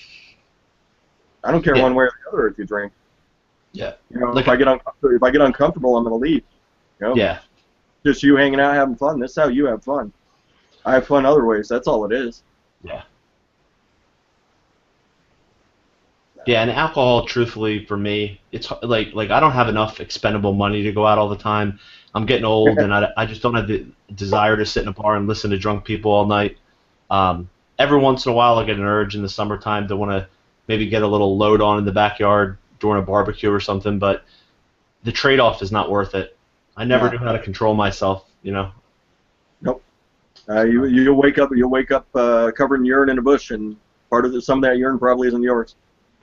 I don't care Yeah. one way or the other if you drink. Yeah. You know, Like, if I get uncomfortable, I'm gonna leave. You know, yeah. just you hanging out having fun. This is how you have fun. I have fun other ways. That's all it is. Yeah. Yeah, and alcohol, truthfully, for me, it's like I don't have enough expendable money to go out all the time. I'm getting old, and I just don't have the desire to sit in a bar and listen to drunk people all night. Every once in a while, I get an urge in the summertime to want to maybe get a little load on in the backyard during a barbecue or something, but the trade-off is not worth it. I never Yeah. knew how to control myself, you know. Nope. You'll wake up covered in urine in a bush, and some of that urine probably isn't yours.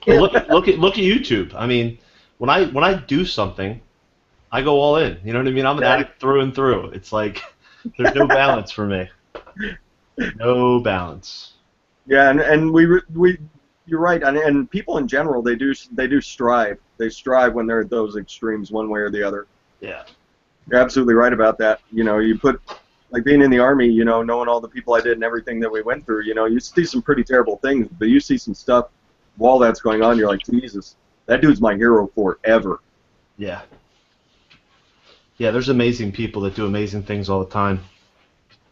Well, look at YouTube. I mean, when I do something, I go all in. You know what I mean? I'm an addict through and through. It's like there's no balance for me. No balance. Yeah, and you're right, and people in general they do strive. They strive when they're at those extremes, one way or the other. Yeah. You're absolutely right about that. You know, you put like being in the Army, you know, knowing all the people I did and everything that we went through, you know, you see some pretty terrible things, but you see some stuff while that's going on, you're like, Jesus, that dude's my hero forever. Yeah. Yeah, there's amazing people that do amazing things all the time.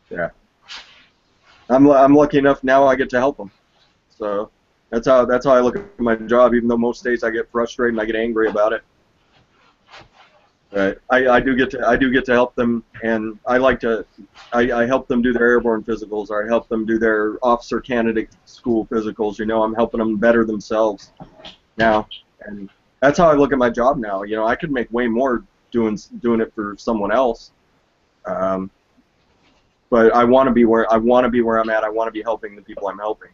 Yeah. I'm lucky enough now I get to help them. So that's how I look at my job. Even though most days I get frustrated and I get angry about it, I do get to help them, and I help them do their airborne physicals, or I help them do their officer candidate school physicals. You know, I'm helping them better themselves now, and that's how I look at my job now. You know, I could make way more doing it for someone else. But I want to be where I'm at. I want to be helping the people I'm helping.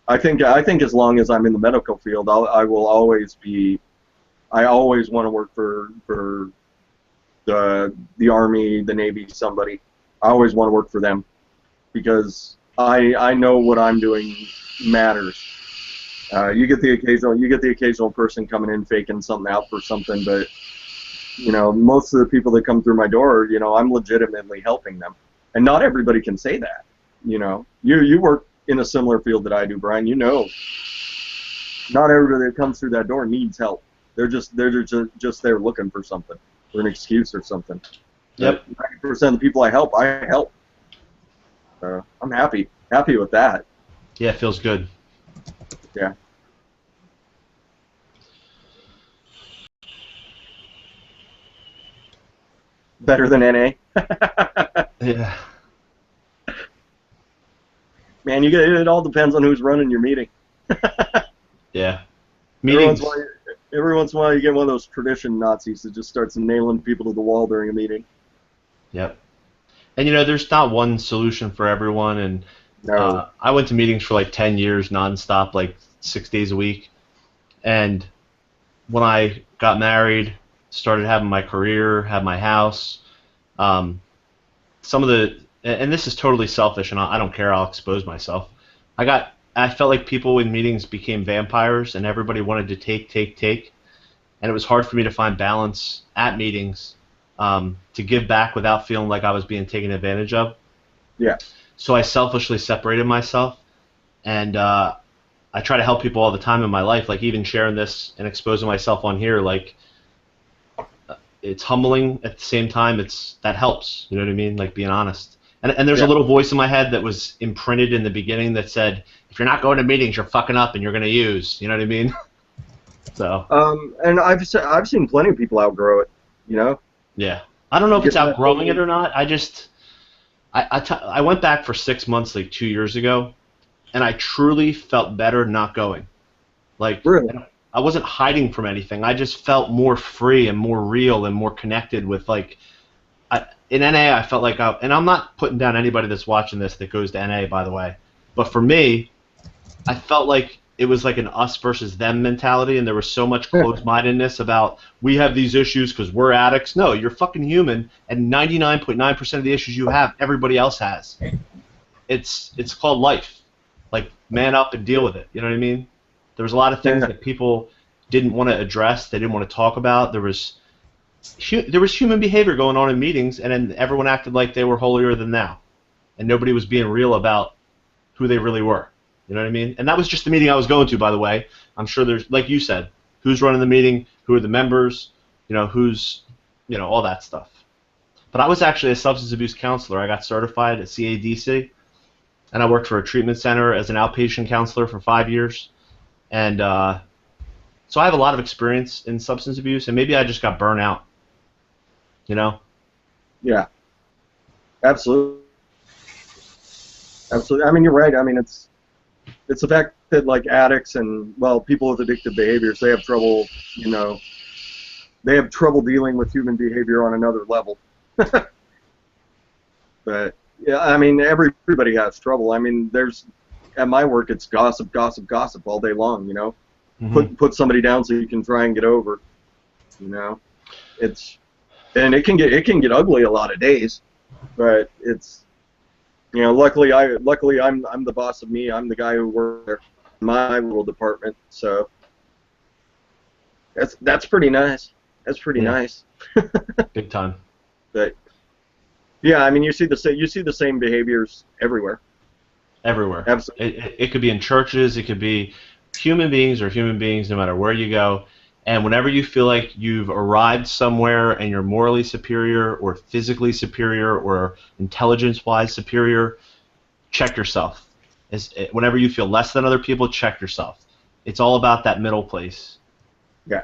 I think as long as I'm in the medical field, I will always be. I always want to work for the Army, the Navy, somebody. I always want to work for them because I know what I'm doing matters. You get the occasional person coming in faking something out for something, but you know, most of the people that come through my door, you know, I'm legitimately helping them. And not everybody can say that. You know, you work in a similar field that I do, Brian. You know, not everybody that comes through that door needs help. They're just there looking for something, or an excuse or something. Yep. 90% of the people I help. I'm happy with that. Yeah, it feels good. Yeah. Better than NA. Yeah. Man, it all depends on who's running your meeting. Yeah. Meetings. Every once in a while you get one of those tradition Nazis that just starts nailing people to the wall during a meeting. Yep. And you know, there's not one solution for everyone. And No. I went to meetings for like 10 years nonstop, like 6 days a week. And when I got married, started having my career, had my house, some of the, and this is totally selfish, and I don't care, I'll expose myself. I felt like people in meetings became vampires, and everybody wanted to take, and it was hard for me to find balance at meetings, to give back without feeling like I was being taken advantage of. Yeah. So I selfishly separated myself, and I try to help people all the time in my life, like even sharing this and exposing myself on here, like, it's humbling at the same time. That helps. You know what I mean? Like being honest. And there's a little voice in my head that was imprinted in the beginning that said, if you're not going to meetings, you're fucking up and you're going to use. You know what I mean? So. And I've seen plenty of people outgrow it. You know. Yeah. I don't know if it's outgrowing it or not. I went back for 6 months like 2 years ago, and I truly felt better not going. Like. Really? I wasn't hiding from anything. I just felt more free and more real and more connected with, like, in NA I felt like and I'm not putting down anybody that's watching this that goes to NA, by the way, but for me, I felt like it was like an us versus them mentality, and there was so much closed-mindedness about we have these issues because we're addicts. No, you're fucking human, and 99.9% of the issues you have, everybody else has. It's called life. Like, man up and deal with it. You know what I mean? There was a lot of things that people didn't want to address. They didn't want to talk about. There was there was human behavior going on in meetings, and then everyone acted like they were holier than thou, and nobody was being real about who they really were. You know what I mean? And that was just the meeting I was going to, by the way. I'm sure there's, like you said, who's running the meeting, who are the members, who's, all that stuff. But I was actually a substance abuse counselor. I got certified at CADC, and I worked for a treatment center as an outpatient counselor for 5 years. And so I have a lot of experience in substance abuse, and maybe I just got burnt out. Yeah. Absolutely. Absolutely. I mean, you're right. I mean, it's the fact that, like, addicts and, well, people with addictive behaviors, they have trouble, they have trouble dealing with human behavior on another level. But yeah, I mean, everybody has trouble. I mean, at my work, it's gossip, gossip, gossip all day long. Mm-hmm. Put somebody down so you can try and get over. And it can get ugly a lot of days, but it's luckily I'm the boss of me. I'm the guy who works there in my little department, so that's pretty nice. That's pretty nice. Big time. But yeah, I mean, you see the same behaviors everywhere. Everywhere. Absolutely. It could be in churches. It could be human beings or human beings, no matter where you go. And whenever you feel like you've arrived somewhere and you're morally superior or physically superior or intelligence-wise superior, check yourself. Whenever you feel less than other people, check yourself. It's all about that middle place. Yeah.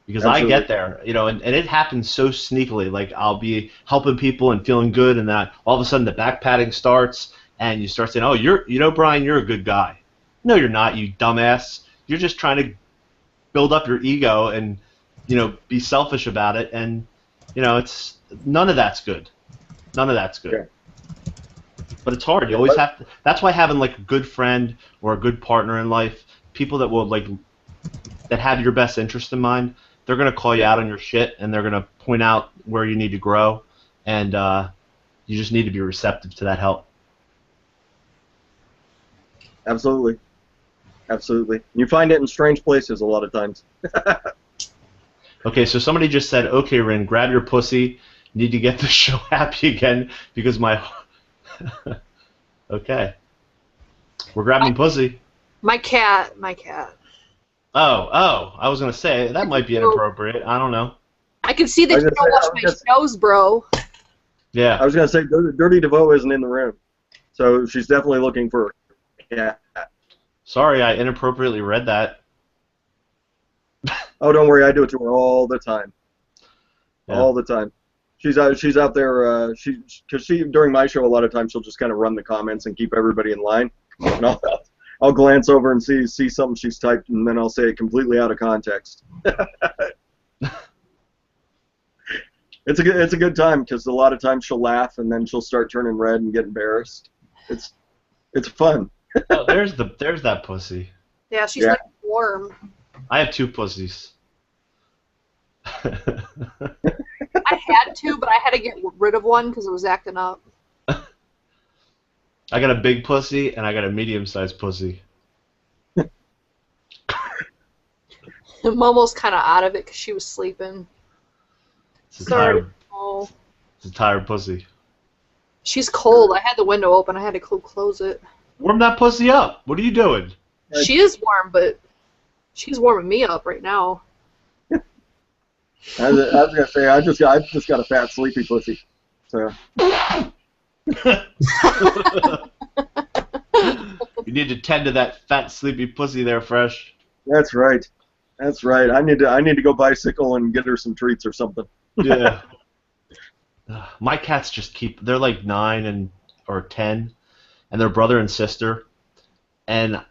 Because Absolutely. I get there, and it happens so sneakily. Like, I'll be helping people and feeling good, and then all of a sudden the back patting starts, and you start saying, "Oh, Brian, you're a good guy." No, you're not, you dumbass. You're just trying to build up your ego and, be selfish about it, and, it's none of that's good. None of that's good. Yeah. But it's hard. You always have to. That's why having, like, a good friend or a good partner in life, people that will, like, that have your best interest in mind, they're going to call you out on your shit, and they're going to point out where you need to grow, and you just need to be receptive to that help. Absolutely. Absolutely. You find it in strange places a lot of times. Okay, so somebody just said, "Okay, Rin, grab your pussy. Need to get the show happy again because my..." Okay. We're grabbing pussy. My cat. Oh, I was going to say, that might be inappropriate. I don't know. I can see that you don't wash my nose, bro. Yeah. I was going to say, Dirty DeVoe isn't in the room, so she's definitely looking for a cat. Sorry, I inappropriately read that. Oh, don't worry, I do it to her all the time. Yeah. All the time. She's out there. Because during my show, a lot of times she'll just kind of run the comments and keep everybody in line. And I'll glance over and see something she's typed, and then I'll say it completely out of context. It's a good time because a lot of times she'll laugh and then she'll start turning red and get embarrassed. It's fun. Oh, there's that pussy. Yeah, she's like warm. I have 2 pussies. I had to, but I had to get rid of one because it was acting up. I got a big pussy and I got a medium-sized pussy. Momo's kind of out of it because she was sleeping. It's a tired pussy. She's cold. I had the window open. I had to close it. Warm that pussy up. What are you doing? She is warm, but she's warming me up right now. I was gonna say I just got a fat sleepy pussy. So. You need to tend to that fat sleepy pussy there, Fresh. That's right. That's right. I need to go bicycle and get her some treats or something. Yeah. My cats they're like 9 or 10, and they're brother and sister, and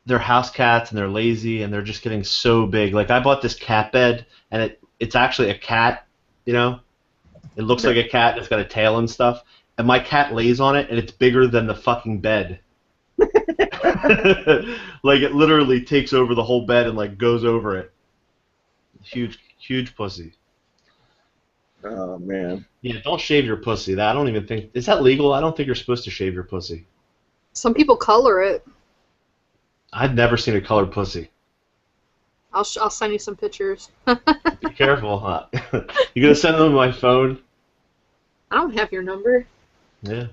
they're house cats and they're lazy and they're just getting so big. Like, I bought this cat bed and it's actually a cat, It looks like a cat and it's got a tail and stuff, and my cat lays on it and it's bigger than the fucking bed. Like, it literally takes over the whole bed and, like, goes over it. Huge pussy. Oh, man. Yeah, don't shave your pussy. I don't even think... Is that legal? I don't think you're supposed to shave your pussy. Some people color it. I've never seen a colored pussy. I'll send you some pictures. Be careful, huh? You gonna send them my phone? I don't have your number. Yeah.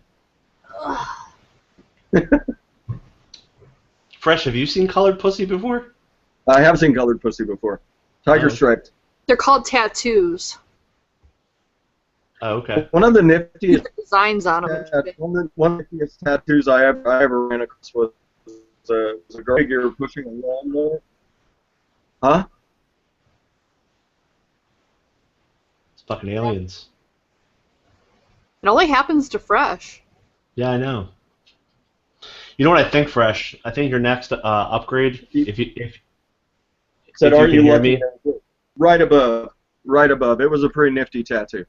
Fresh, have you seen colored pussy before? I have seen colored pussy before. Tiger striped. They're called tattoos. Oh, okay. One of the niftiest Designs on them. one of the niftiest tattoos I ever ran across was a girl figure pushing a lawnmower. Huh? It's fucking aliens. It only happens to Fresh. Yeah, I know. You know what I think, Fresh? I think your next upgrade, if you Said, you "Are can you hear lucky?" me? Right above. Right above. It was a pretty nifty tattoo.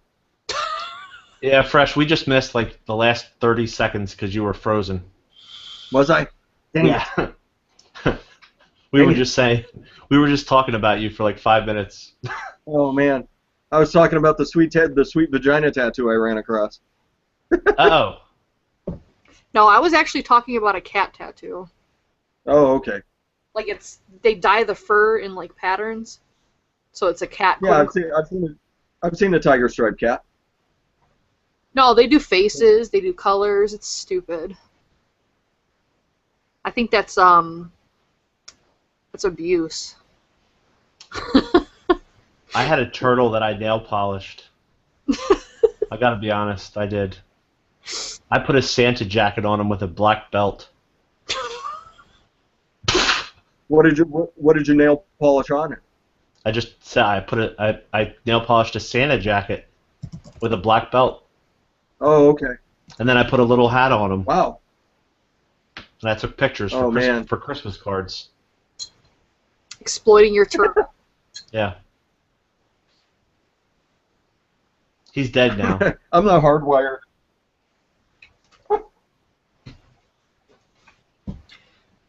Yeah, Fresh, we just missed like the last 30 seconds because you were frozen. Was I? Dang it. Yeah. We were just talking about you for like 5 minutes. Oh man, I was talking about the sweet vagina tattoo I ran across. Oh. No, I was actually talking about a cat tattoo. Oh, okay. Like they dye the fur in like patterns, so it's a cat. Yeah, I've seen the tiger striped cat. No, they do faces, they do colors. It's stupid. I think that's abuse. I had a turtle that I nail polished. I gotta be honest, I did. I put a Santa jacket on him with a black belt. What did you nail polish on it? I just said I nail polished a Santa jacket with a black belt. Oh, okay. And then I put a little hat on him. Wow. And I took pictures for Christmas cards. Exploiting your turtle. Yeah. He's dead now. I'm not hardwired.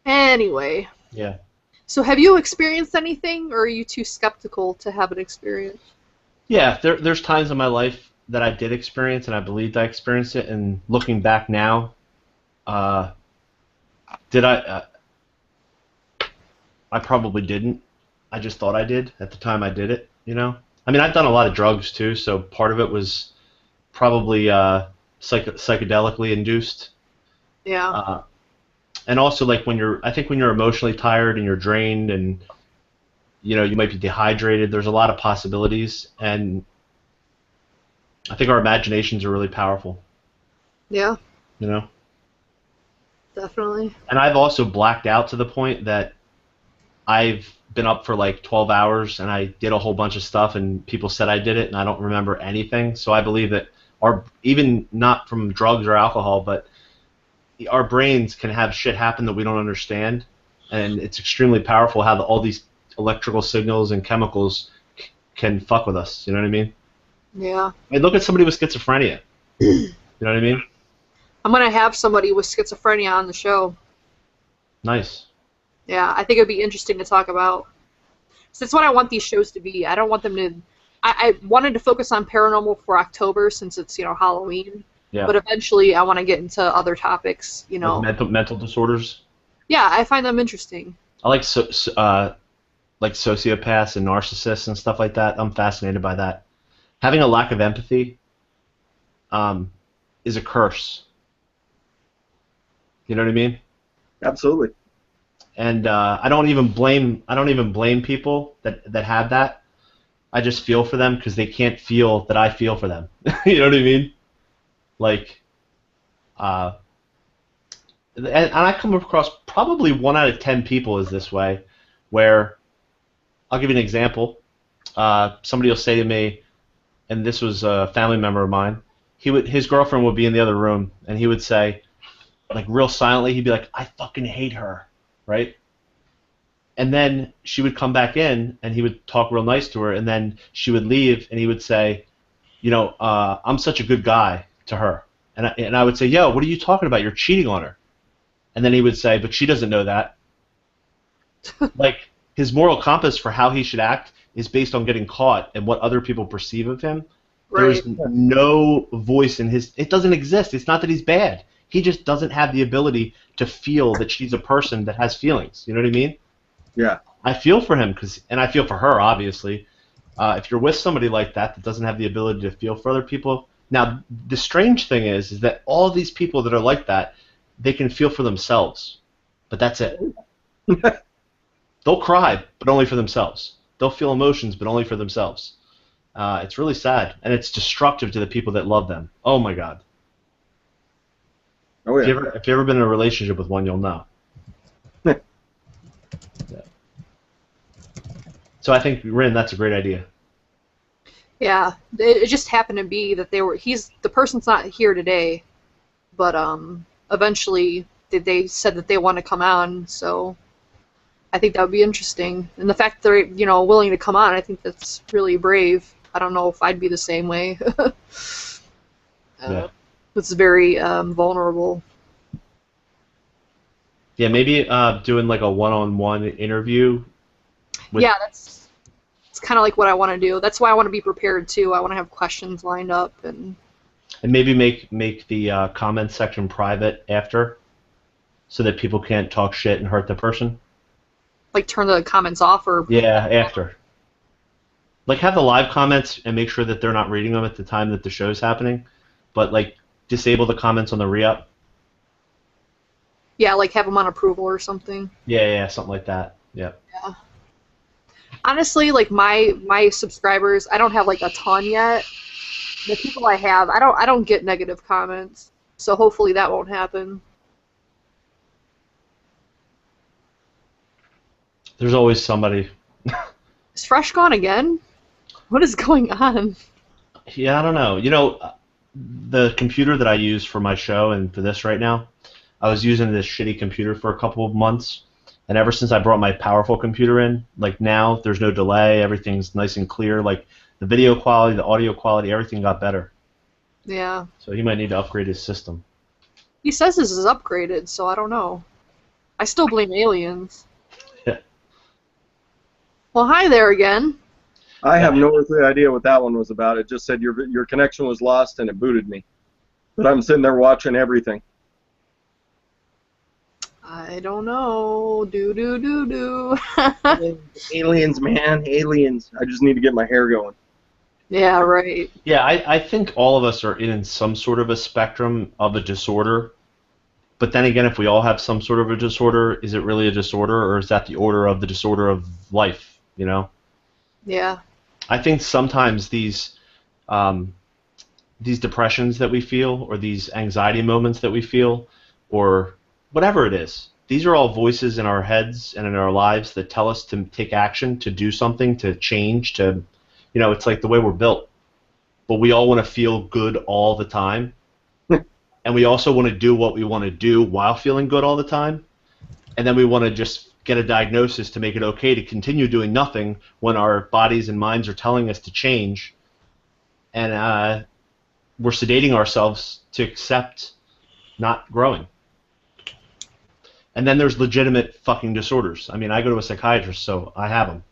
Anyway. Yeah. So have you experienced anything, or are you too skeptical to have an experience? Yeah, there's times in my life that I did experience, and I believed I experienced it, and looking back now, did I probably didn't. I just thought I did at the time I did it, you know? I mean, I've done a lot of drugs, too, so part of it was probably psychedelically induced. Yeah. And also, like, I think when you're emotionally tired and you're drained and, you know, you might be dehydrated, there's a lot of possibilities, and I think our imaginations are really powerful. Yeah. You know? Definitely. And I've also blacked out to the point that I've been up for like 12 hours and I did a whole bunch of stuff and people said I did it and I don't remember anything. So I believe that even not from drugs or alcohol, but our brains can have shit happen that we don't understand, and it's extremely powerful how all these electrical signals and chemicals can fuck with us. You know what I mean? Yeah. I mean, look at somebody with schizophrenia. You know what I mean? I'm gonna have somebody with schizophrenia on the show. Nice. Yeah, I think it'd be interesting to talk about. So that's what I want these shows to be. I don't want them to. I wanted to focus on paranormal for October since it's Halloween. Yeah. But eventually, I want to get into other topics. Like mental disorders. Yeah, I find them interesting. I like like sociopaths and narcissists and stuff like that. I'm fascinated by that. Having a lack of empathy is a curse. You know what I mean? Absolutely. And I don't even blame people that have that. I just feel for them because they can't feel that I feel for them. You know what I mean? Like, and I come across probably 1 out of 10 people is this way, where I'll give you an example. Somebody will say to me, and this was a family member of mine. His girlfriend would be in the other room, and he would say, like real silently, he'd be like, "I fucking hate her," right? And then she would come back in, and he would talk real nice to her, and then she would leave, and he would say, "I'm such a good guy to her," and I would say, "Yo, what are you talking about? You're cheating on her." And then he would say, "But she doesn't know that." Like, his moral compass for how he should act is based on getting caught and what other people perceive of him. Right. There's no voice in his. It doesn't exist. It's not that he's bad. He just doesn't have the ability to feel that she's a person that has feelings. You know what I mean? Yeah. I feel for him and I feel for her, obviously. If you're with somebody like that doesn't have the ability to feel for other people. Now, the strange thing is that all these people that are like that, they can feel for themselves, but that's it. They'll cry, but only for themselves. They'll feel emotions, but only for themselves. It's really sad, and it's destructive to the people that love them. Oh my God. Oh yeah. If you've ever been in a relationship with one, you'll know. Yeah. So I think, Rin, that's a great idea. Yeah, it just happened to be that the person's not here today, but eventually they said that they want to come on, so I think that would be interesting. And the fact that they're, willing to come on, I think that's really brave. I don't know if I'd be the same way. Yeah. It's very vulnerable. Yeah, maybe doing like a one-on-one interview. Yeah, it's kind of like what I want to do. That's why I want to be prepared too. I want to have questions lined up and maybe make the comment section private after, so that people can't talk shit and hurt the person. like turn the comments off or Yeah, after. Like have the live comments and make sure that they're not reading them at the time that the show's happening, but like disable the comments on the re-up. yeah, like have them on approval or something. Yeah, something like that. Yeah. Yeah. Honestly, like my subscribers, I don't have like a ton yet. The people I have, I don't get negative comments, so hopefully that won't happen. There's always somebody. Is Fresh gone again? What is going on? Yeah, I don't know. The computer that I use for my show and for this right now, I was using this shitty computer for a couple of months, and ever since I brought my powerful computer in, like now, there's no delay, everything's nice and clear, like the video quality, the audio quality, everything got better. Yeah. So he might need to upgrade his system. He says this is upgraded, so I don't know. I still blame aliens. Yeah. Well, hi there again. I have no earthly idea what that one was about. It just said your connection was lost and it booted me. But I'm sitting there watching everything. I don't know. Do. Aliens, man, aliens. I just need to get my hair going. Yeah, right. Yeah, I think all of us are in some sort of a spectrum of a disorder. But then again, if we all have some sort of a disorder, is it really a disorder, or is that the order of the disorder of life, Yeah. I think sometimes these depressions that we feel, or these anxiety moments that we feel, or whatever it is, these are all voices in our heads and in our lives that tell us to take action, to do something, to change, it's like the way we're built. But we all want to feel good all the time. And we also want to do what we want to do while feeling good all the time. And then we want to just get a diagnosis to make it okay to continue doing nothing when our bodies and minds are telling us to change. And we're sedating ourselves to accept not growing. And then there's legitimate fucking disorders. I mean, I go to a psychiatrist, so I have them.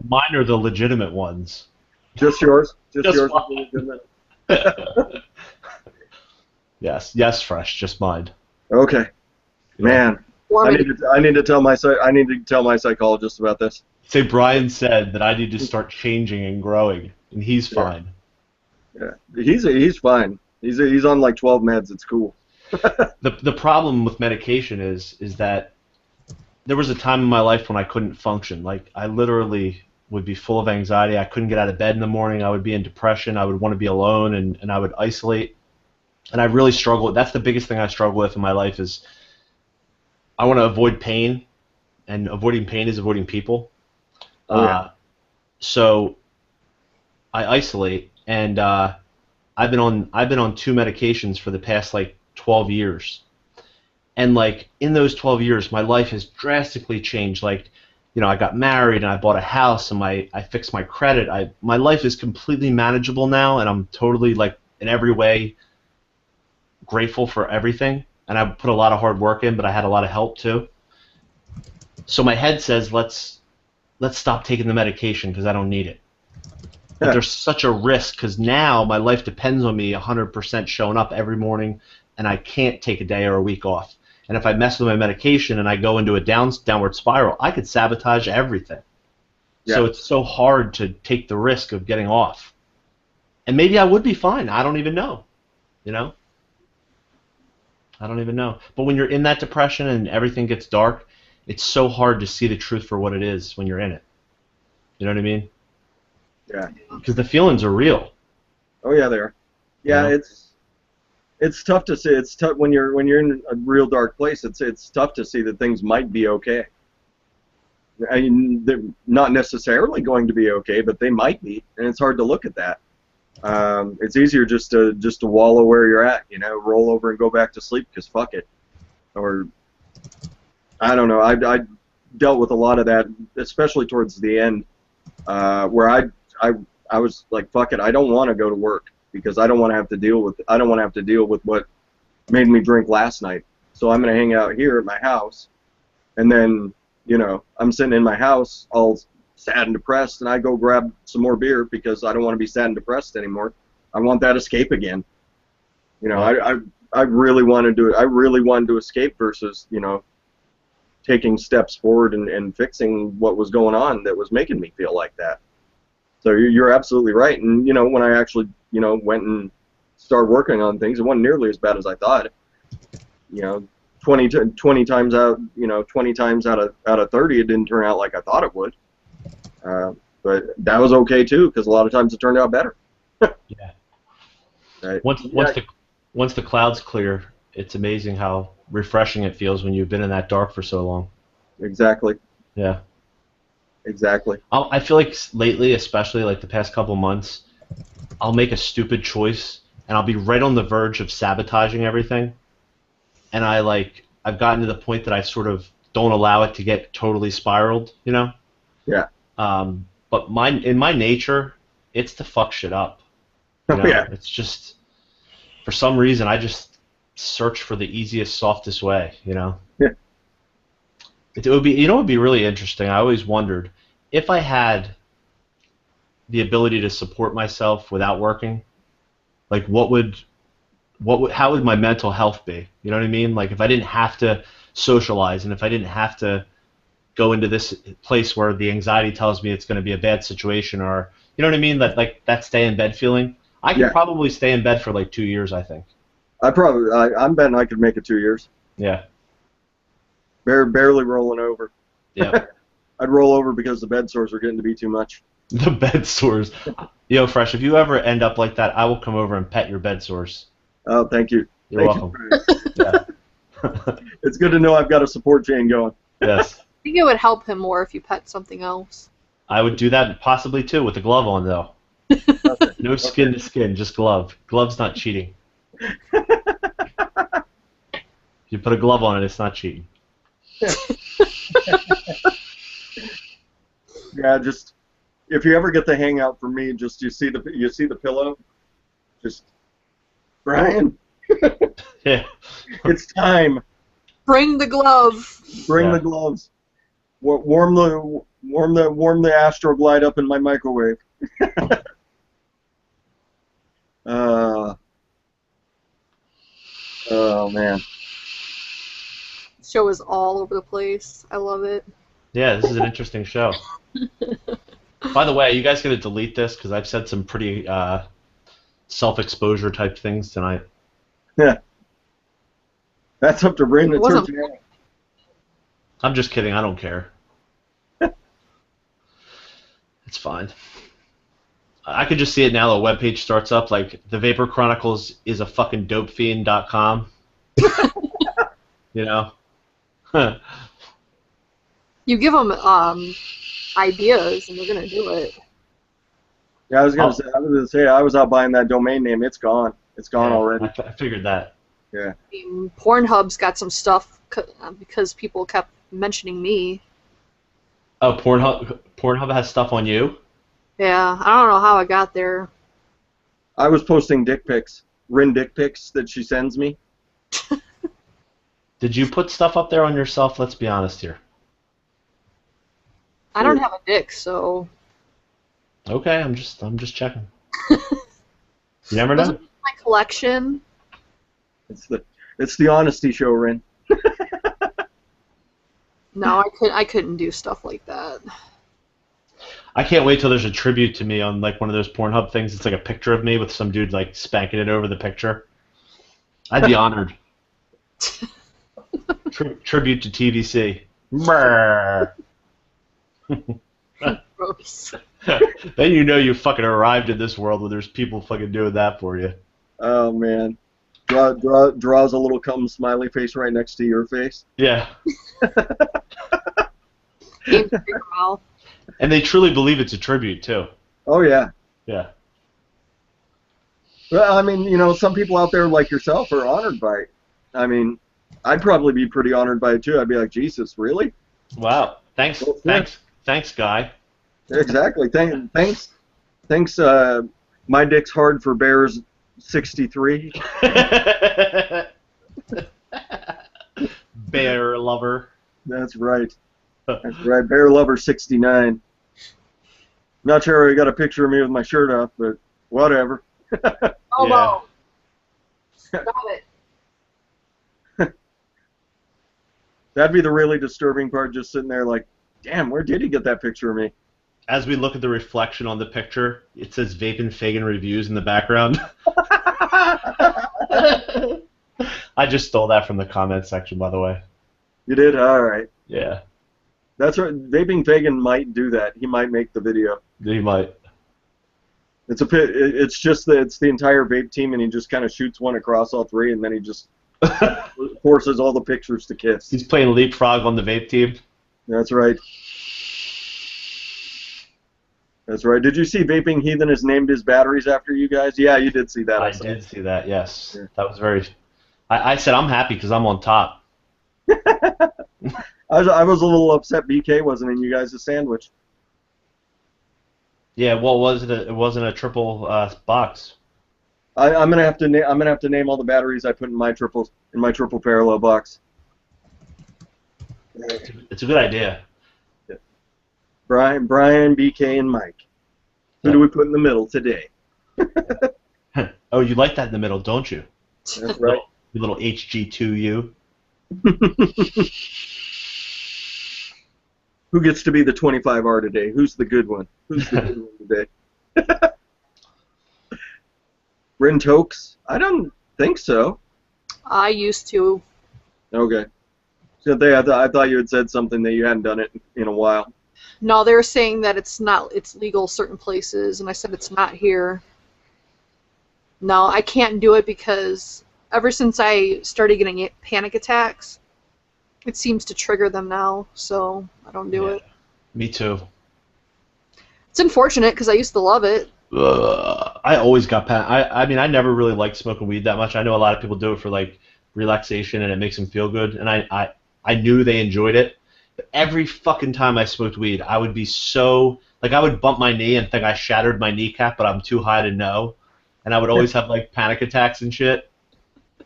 Mine are the legitimate ones. Just yours? Just yours? mine. Yes, Fresh, just mine. Okay, man. Or I need to tell my psychologist about this. Say Brian said that I need to start changing and growing, and he's fine. Yeah, he's fine. He's on like 12 meds. It's cool. The problem with medication is that there was a time in my life when I couldn't function. Like I literally would be full of anxiety. I couldn't get out of bed in the morning. I would be in depression. I would want to be alone, and I would isolate. And I really struggle. That's the biggest thing I struggle with in my life is I want to avoid pain, and avoiding pain is avoiding people. So I isolate, and I've been on 2 medications for the past like 12 years. And like in those 12 years, my life has drastically changed. Like, I got married and I bought a house and I fixed my credit. My life is completely manageable now, and I'm totally like in every way grateful for everything. And I put a lot of hard work in, but I had a lot of help too. So my head says, let's stop taking the medication because I don't need it. But there's such a risk because now my life depends on me 100% showing up every morning, and I can't take a day or a week off. And if I mess with my medication and I go into a downward spiral, I could sabotage everything. Yeah. So it's so hard to take the risk of getting off. And maybe I would be fine. I don't even know. You know? I don't even know. But when you're in that depression and everything gets dark, it's so hard to see the truth for what it is when you're in it. You know what I mean? Yeah. Because the feelings are real. Oh yeah, they are. Yeah, Yeah. it's tough to see. It's tough when you're in a real dark place. It's tough to see that things might be okay. I mean, they're not necessarily going to be okay, but they might be, and it's hard to look at that. It's easier just to wallow where you're at, you know, roll over and go back to sleep because fuck it. Or I don't know. I dealt with a lot of that, especially towards the end, where I was like, fuck it, I don't want to go to work because I don't want to have to deal with what made me drink last night. So I'm gonna hang out here at my house, and then, you know, I'm sitting in my house all sad and depressed, and I go grab some more beer because I don't want to be sad and depressed anymore. I want that escape again. You know, I really wanted to. I really wanted to escape versus, you know, taking steps forward and fixing what was going on that was making me feel like that. So you're absolutely right. And, you know, when I actually, you know, went and started working on things, it wasn't nearly as bad as I thought. You know, 20 times out, you know, 20 times out of 30, it didn't turn out like I thought it would. But that was okay too, because a lot of times it turned out better. Yeah. Right. Once the clouds clear, it's amazing how refreshing it feels when you've been in that dark for so long. Exactly. Yeah. Exactly. I feel like lately, especially like the past couple months, I'll make a stupid choice and I'll be right on the verge of sabotaging everything. And I've gotten to the point that I sort of don't allow it to get totally spiraled, you know? Yeah. But in my nature, it's to fuck shit up. You know? Yeah. It's just, for some reason, I just search for the easiest, softest way, you know? Yeah. It would be, you know, it would be really interesting. I always wondered if I had the ability to support myself without working, like how would my mental health be? You know what I mean? Like if I didn't have to socialize and if I didn't have to go into this place where the anxiety tells me it's going to be a bad situation, or you know what I mean? That stay in bed feeling. I could probably stay in bed for like 2 years, I think. I'm betting I could make it 2 years. Yeah. Barely rolling over. Yeah. I'd roll over because the bed sores are getting to be too much. The bed sores. Yo, Fresh, if you ever end up like that, I will come over and pet your bed sores. Oh, thank you. You're welcome. Yeah. It's good to know I've got a support chain going. Yes. I think it would help him more if you pet something else. I would do that possibly too with a glove on though. Okay. No skin to skin, just glove. Glove's not cheating. If you put a glove on it, it's not cheating. Yeah, just if you ever get the hangout from me, just you see the pillow, just Brian, Yeah. it's time. Bring the glove. Bring Yeah. the gloves. Warm the Astroglide up in my microwave. Oh man. Show is all over the place. I love it. Yeah, this is an interesting show. By the way, you guys gonna delete this because I've said some pretty self-exposure type things tonight. Yeah. That's up to Rin It wasn't- 13. I'm just kidding. I don't care. It's fine. I could just see it now. The webpage starts up like the Vapor Chronicles is a fucking dopefiend.com. You know. You give them ideas, and they're gonna do it. Yeah, I was gonna say I was out buying that domain name. It's gone. It's gone Yeah, already. I figured that. Yeah. I mean, Pornhub's got some stuff because people kept mentioning me. Oh, Pornhub has stuff on you? Yeah, I don't know how I got there. I was posting dick pics, Rin dick pics that she sends me. Did you put stuff up there on yourself? Let's be honest here. I don't have a dick, so Okay, I'm just checking. You never those know. are my collection. It's the honesty show, Rin. No, I couldn't do stuff like that. I can't wait till there's a tribute to me on like one of those Pornhub things. It's like a picture of me with some dude like spanking it over the picture. I'd be honored. Tribute to TVC. Brr. Gross. Then you know you fucking arrived in this world where there's people fucking doing that for you. Oh man, draws a little cum smiley face right next to your face. Yeah. Aim for your mouth. And they truly believe it's a tribute too. Oh yeah. Yeah. Well, I mean, you know, some people out there like yourself are honored by it. I mean, I'd probably be pretty honored by it too. I'd be like, Jesus, really? Wow. Thanks. Well, yeah. Thanks, guy. Exactly. Thanks. My dick's hard for Bears 63. Bear lover. That's right. That's right. Bear lover 69. Not sure I got a picture of me with my shirt off, but whatever. Oh, Yeah. wow. Stop it. That'd be the really disturbing part, just sitting there like, damn, where did he get that picture of me? As we look at the reflection on the picture, it says Vapin' Fagan Reviews in the background. I just stole that from the comment section, by the way. You did? All right. Yeah. That's right. Vaping Fagan might do that. He might make the video. He might. It's a pit. It's just that it's the entire vape team, and he just kind of shoots one across all three, and then he just forces all the pictures to kiss. He's playing leapfrog on the vape team. That's right. That's right. Did you see Vaping Heathen has named his batteries after you guys? Yeah, you did see that. I did see that, yes. Yeah. That was very... I said I'm happy because I'm on top. I was a little upset BK wasn't in you guys' sandwich. Yeah, well, it wasn't a triple box. I'm gonna have to name all the batteries I put in my triple parallel box. It's a good idea. Brian, BK, and Mike. Who do we put in the middle today? Oh, you like that in the middle, don't you? That's right. You little HG2U. Who gets to be the 25R today? Who's the good one? Who's the good one today? Rin Tokes? I don't think so. I used to. Okay. So I thought you had said something that you hadn't done it in a while. No, they were saying that it's legal certain places, and I said it's not here. No, I can't do it because ever since I started getting panic attacks, it seems to trigger them now, so I don't do it. Me too. It's unfortunate because I used to love it. I always got I mean, I never really liked smoking weed that much. I know a lot of people do it for like relaxation and it makes them feel good, and I knew they enjoyed it. But every fucking time I smoked weed, I would be so like I would bump my knee and think I shattered my kneecap, but I'm too high to know, and I would always have like panic attacks and shit.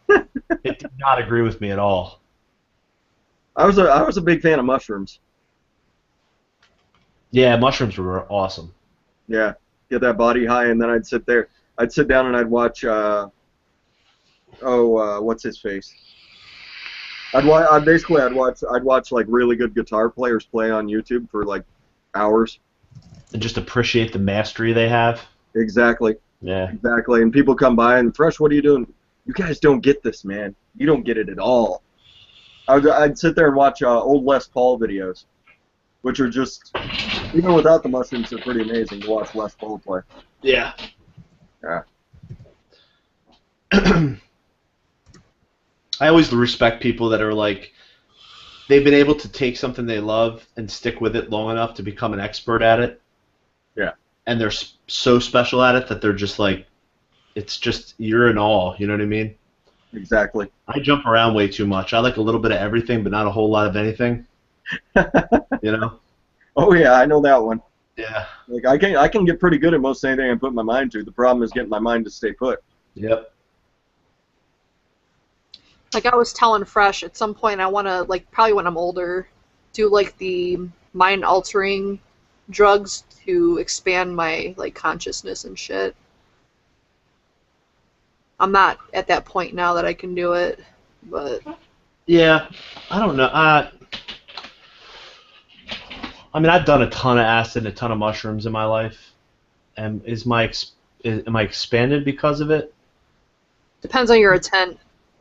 It did not agree with me at all. I was a big fan of mushrooms. Yeah, mushrooms were awesome. Yeah, get that body high, and then I'd sit down and I'd watch. What's his face? I'd watch like really good guitar players play on YouTube for like hours. And just appreciate the mastery they have. Exactly. Yeah. Exactly. And people come by and, Fresh, what are you doing? You guys don't get this, man. You don't get it at all. I'd sit there and watch old Les Paul videos, which are just, even without the mushrooms, they're pretty amazing to watch Les Paul play. Yeah. Yeah. I always respect people that are like, they've been able to take something they love and stick with it long enough to become an expert at it. Yeah. And they're so special at it that they're just like, it's just, you're in awe, you know what I mean? Exactly. I jump around way too much. I like a little bit of everything, but not a whole lot of anything. You know? Oh yeah, I know that one. Yeah. Like I can get pretty good at most anything I put my mind to. The problem is getting my mind to stay put. Yep. Like I was telling Fresh, at some point I want to, like, probably when I'm older, do like the mind-altering drugs to expand my like consciousness and shit. I'm not at that point now that I can do it, but Yeah, I don't know. I mean, I've done a ton of acid and a ton of mushrooms in my life, and am I expanded because of it? Depends on your intent.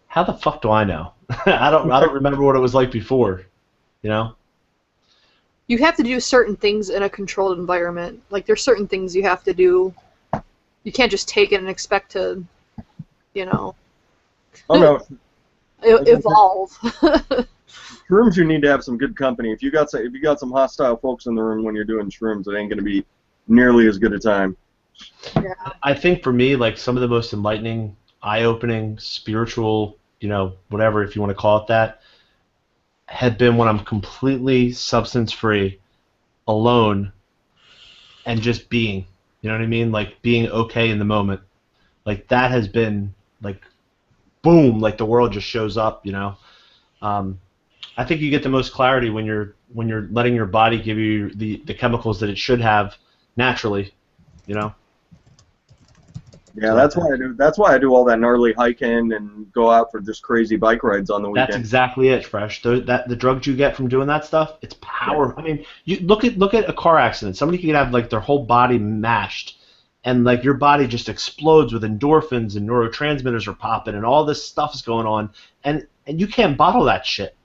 How the fuck do I know? I don't remember what it was like before. You know? You have to do certain things in a controlled environment. Like, there's certain things you have to do. You can't just take it and expect to, you know, Oh no, evolve. shrooms you need to have some good company. If you got some hostile folks in the room when you're doing shrooms, it ain't gonna be nearly as good a time. Yeah. I think for me, like some of the most enlightening, eye-opening, spiritual, whatever if you want to call it that, had been when I'm completely substance-free, alone, and just being. You know what I mean? Like being okay in the moment. Like that has been like, boom! Like the world just shows up. I think you get the most clarity when you're letting your body give you the chemicals that it should have naturally. You know. Yeah, that's why I do all that gnarly hiking and go out for just crazy bike rides on the weekend. That's exactly it, Fresh. The drugs you get from doing that stuff, it's power. I mean, you look at a car accident. Somebody can have like their whole body mashed, and like your body just explodes with endorphins and neurotransmitters are popping, and all this stuff is going on, and you can't bottle that shit.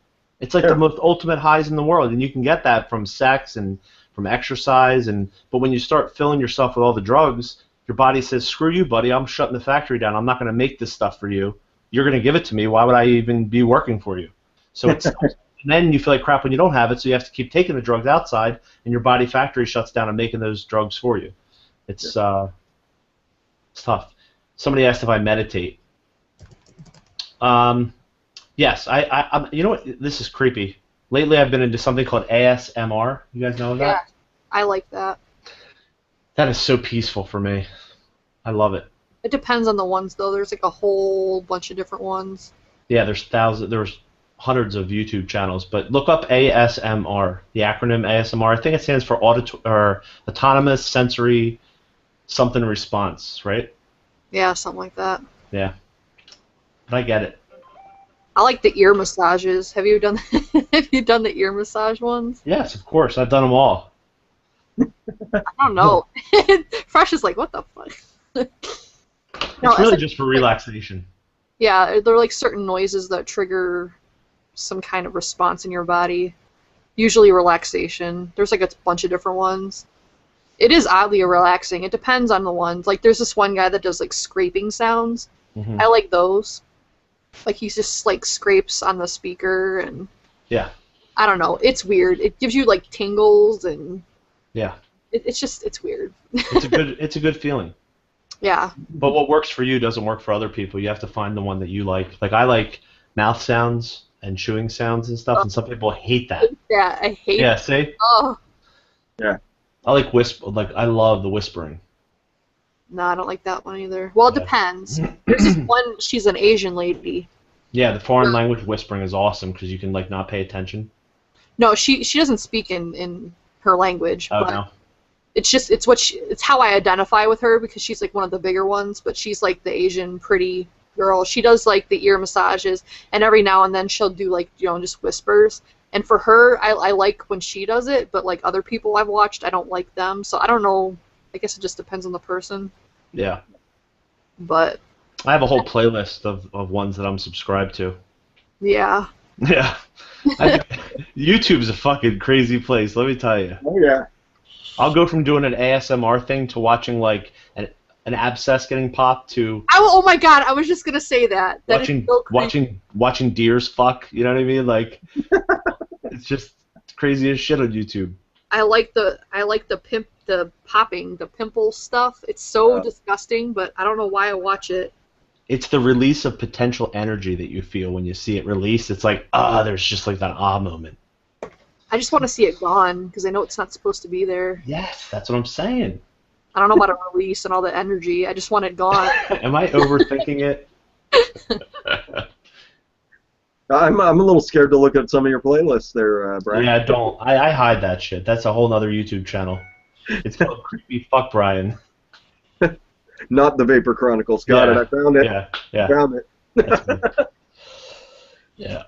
It's like the most ultimate highs in the world, and you can get that from sex and from exercise, but when you start filling yourself with all the drugs, your body says, screw you, buddy, I'm shutting the factory down. I'm not going to make this stuff for you. You're going to give it to me. Why would I even be working for you? So it's and then you feel like crap when you don't have it, so you have to keep taking the drugs outside, and your body factory shuts down and making those drugs for you. It's tough. Somebody asked if I meditate. Yes, I'm. You know what? This is creepy. Lately, I've been into something called ASMR. You guys know of that? Yeah, I like that. That is so peaceful for me. I love it. It depends on the ones, though. There's like a whole bunch of different ones. Yeah, there's hundreds of YouTube channels, but look up ASMR, the acronym ASMR. I think it stands for Autonomous Sensory Something Response, right? Yeah, something like that. Yeah. But I get it. I like the ear massages. Have you done the ear massage ones? Yes, of course. I've done them all. I don't know. Fresh is like, what the fuck? It's really just for relaxation. Yeah, there are like certain noises that trigger some kind of response in your body. Usually relaxation. There's like a bunch of different ones. It is oddly relaxing. It depends on the ones. Like there's this one guy that does like scraping sounds. Mm-hmm. I like those. Like he just like scrapes on the speaker and yeah. I don't know. It's weird. It gives you like tingles and yeah. It's weird. It's a good feeling. Yeah. But what works for you doesn't work for other people. You have to find the one that you like. Like I like mouth sounds and chewing sounds and stuff, and some people hate that. Yeah, I hate. Yeah, see? Oh. Yeah. I like I love the whispering. No, I don't like that one either. Well, it depends. There's this one. She's an Asian lady. Yeah, the foreign language whispering is awesome because you can like not pay attention. No, she doesn't speak in her language. Oh but no. It's how I identify with her because she's like one of the bigger ones, but she's like the Asian pretty girl. She does like the ear massages, and every now and then she'll do like just whispers. And for her, I like when she does it, but like other people I've watched, I don't like them. So I don't know. I guess it just depends on the person. Yeah. But I have a whole playlist of ones that I'm subscribed to. yeah. Yeah. YouTube's a fucking crazy place, let me tell you. Oh yeah. I'll go from doing an ASMR thing to watching like an abscess getting popped to Oh my god, I was just gonna say that. watching deers fuck, you know what I mean? Like it's just crazy as shit on YouTube. I like the pimple stuff. It's so disgusting, but I don't know why I watch it. It's the release of potential energy that you feel when you see it release. It's like, there's just like that moment. I just want to see it gone because I know it's not supposed to be there. Yes, that's what I'm saying. I don't know about a release and all the energy. I just want it gone. Am I overthinking it? I'm a little scared to look at some of your playlists there, Brian. Yeah, don't. I hide that shit. That's a whole nother YouTube channel. It's called Creepy Fuck Brian. Not the Vapor Chronicles. Got it. I found it. Yeah. Found it. That's me. Yeah.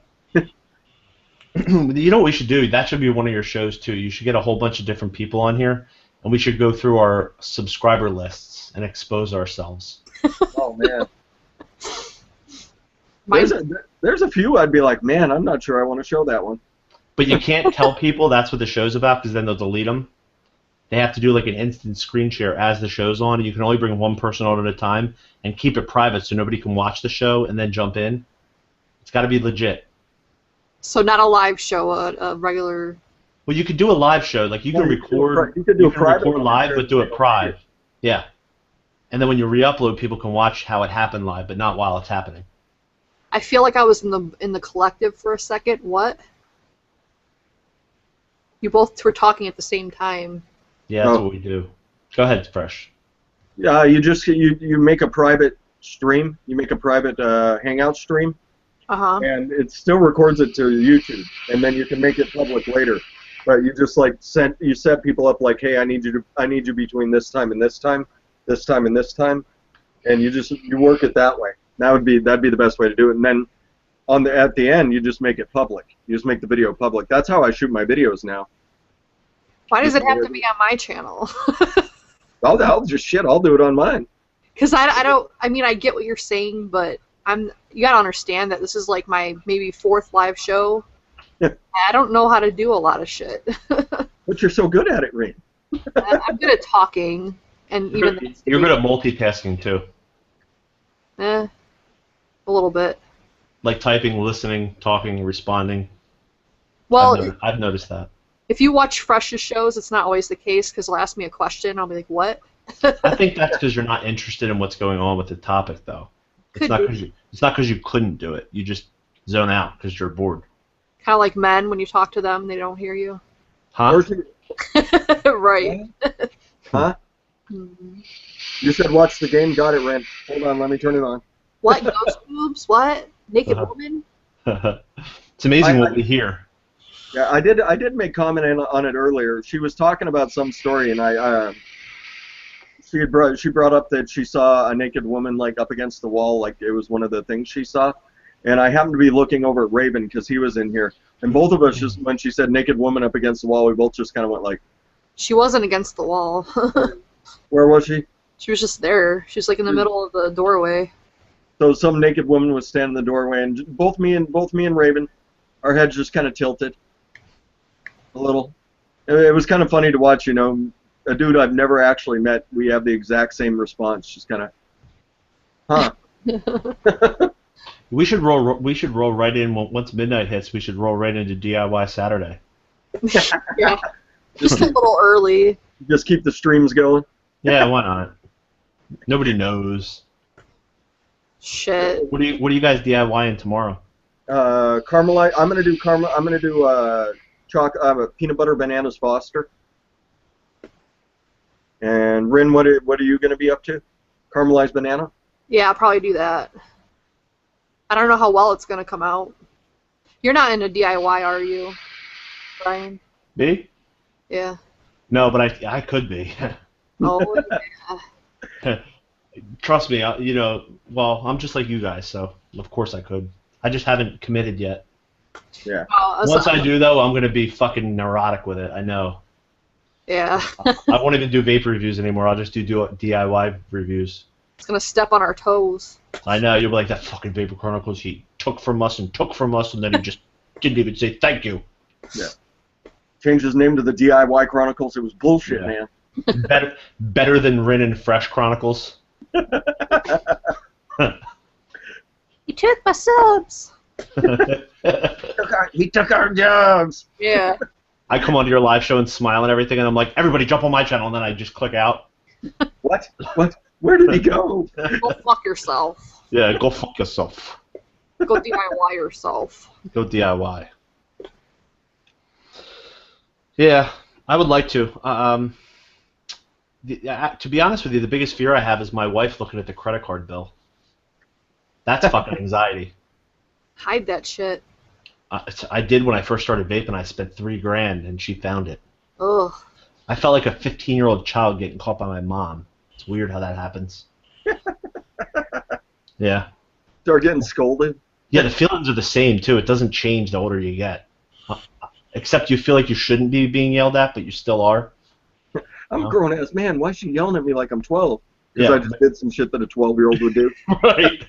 You know what we should do? That should be one of your shows too. You should get a whole bunch of different people on here, and we should go through our subscriber lists and expose ourselves. Oh man. Mine- There's a few I'd be like, man, I'm not sure I want to show that one. But you can't tell people that's what the show's about because then they'll delete them. They have to do like an instant screen share as the show's on, and you can only bring one person on at a time and keep it private so nobody can watch the show and then jump in. It's got to be legit. So not a live show, a regular. Well, you could do a live show. Like you can record, You could do a private record one. live, but do it private. Yeah. And then when you re-upload, people can watch how it happened live, but not while it's happening. I feel like I was in the collective for a second. What? You both were talking at the same time. Yeah, that's Oh. what we do. Go ahead, Fresh. Yeah, you make a private stream. You make a private Hangout stream, Uh-huh. and it still records it to YouTube, and then you can make it public later. But you just like set people up like, hey, I need you between this time and this time, this time and this time, and you work it that way. That'd be the best way to do it. And then at the end, you just make it public. You just make the video public. That's how I shoot my videos now. Why does it have to be on my channel? I'll do it on mine. Because I don't. I mean, I get what you're saying, but you gotta understand that this is like my maybe 4th live show. I don't know how to do a lot of shit. But you're so good at it, Rin. I'm good at talking, and even You're good at multitasking too, a little bit. like typing, listening, talking, responding. Well, I've noticed that. if you watch Fresh's shows, it's not always the case because they'll ask me a question. I'll be like, "What?" I think that's because you're not interested in what's going on with the topic, though. It's not because you couldn't do it. You just zone out because you're bored. Kind of like men when you talk to them, they don't hear you. Huh? Right. Huh? You said watch the game. Got it, Rin. Hold on, let me turn it on. What? Ghost boobs? What? Naked Uh-huh. woman? It's amazing what we hear. Yeah, I did make comment on it earlier. She was talking about some story, and she brought up that she saw a naked woman like up against the wall, like it was one of the things she saw. And I happened to be looking over at Raven because he was in here, and both of us just when she said naked woman up against the wall, we both just kind of went like, She wasn't against the wall. where was she? She was just there. She was like in the middle of the doorway. So some naked woman was standing in the doorway, and both me and Raven, our heads just kind of tilted a little. It was kind of funny to watch, you know, a dude I've never actually met. We have the exact same response, just kind of, huh? We should roll right in once midnight hits. We should roll right into DIY Saturday. Yeah. Just a little early. Just keep the streams going. Yeah, why not? Nobody knows. Shit. What are you guys DIYing tomorrow? Caramelize. I'm gonna do peanut butter bananas Foster. And Rin, what are you gonna be up to? Caramelized banana? Yeah, I'll probably do that. I don't know how well it's gonna come out. You're not into DIY, are you, Brian? Me? Yeah. No, but I could be. Oh, yeah. Trust me, well, I'm just like you guys, so of course I could. I just haven't committed yet. Yeah. Once I do, though, I'm going to be fucking neurotic with it, I know. Yeah. I won't even do vape reviews anymore, I'll just do DIY reviews. It's gonna step on our toes. I know, you'll be like, that fucking Vapor Chronicles, he took from us, and then he just didn't even say thank you. Yeah. Changed his name to the DIY Chronicles. It was bullshit, Yeah. man. Better than Rin and Fresh Chronicles. You took my subs. He took our jobs. Yeah. I come onto your live show and smile and everything, and I'm like, everybody jump on my channel, and then I just click out. What? Where did he go? Go fuck yourself. Yeah, go fuck yourself. Go DIY yourself. Go DIY. Yeah, I would like to. To be honest with you, the biggest fear I have is my wife looking at the credit card bill. That's fucking anxiety. Hide that shit. I did when I first started vaping. I spent $3,000 and she found it. Ugh. I felt like a 15-year-old child getting caught by my mom. It's weird how that happens. Yeah. Start getting scolded. Yeah, the feelings are the same too. It doesn't change the older you get. Except you feel like you shouldn't be being yelled at, but you still are. I'm a No. grown-ass man. Why is she yelling at me like I'm 12? Because Yeah. I just did some shit that a 12-year-old would do. Right.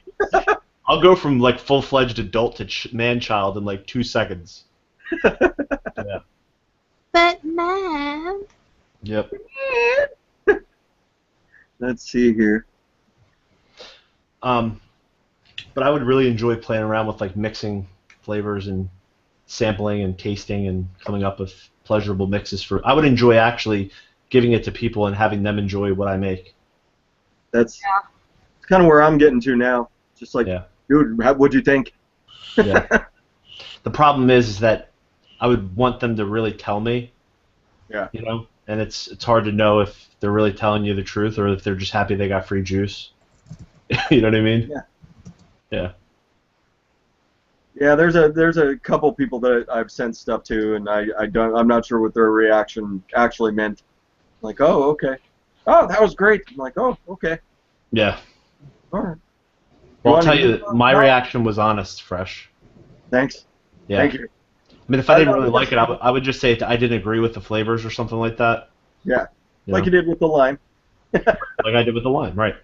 I'll go from like full-fledged adult to man-child in like 2 seconds. Yeah. But Mom. Yep. Let's see here. But I would really enjoy playing around with like mixing flavors and sampling and tasting and coming up with pleasurable mixes for. I would enjoy actually giving it to people and having them enjoy what I make. That's kind of where I'm getting to now. Just like, Yeah. dude, what'd you think? Yeah. The problem is that I would want them to really tell me. Yeah. You know, and it's hard to know if they're really telling you the truth or if they're just happy they got free juice. You know what I mean? Yeah. Yeah. Yeah, there's a couple people that I've sent stuff to, and I'm not sure what their reaction actually meant. Like, oh, okay. Oh, that was great. I'm like, oh, okay. Yeah. All right. Well, I'll wanna tell hear you, about my that? reaction was honest, Fresh. Thanks. Yeah. Thank you. I mean, if I didn't I really know. like it, I would just say I didn't agree with the flavors or something like that. Yeah. You Like know? you did with the lime. Like I did with the lime, right?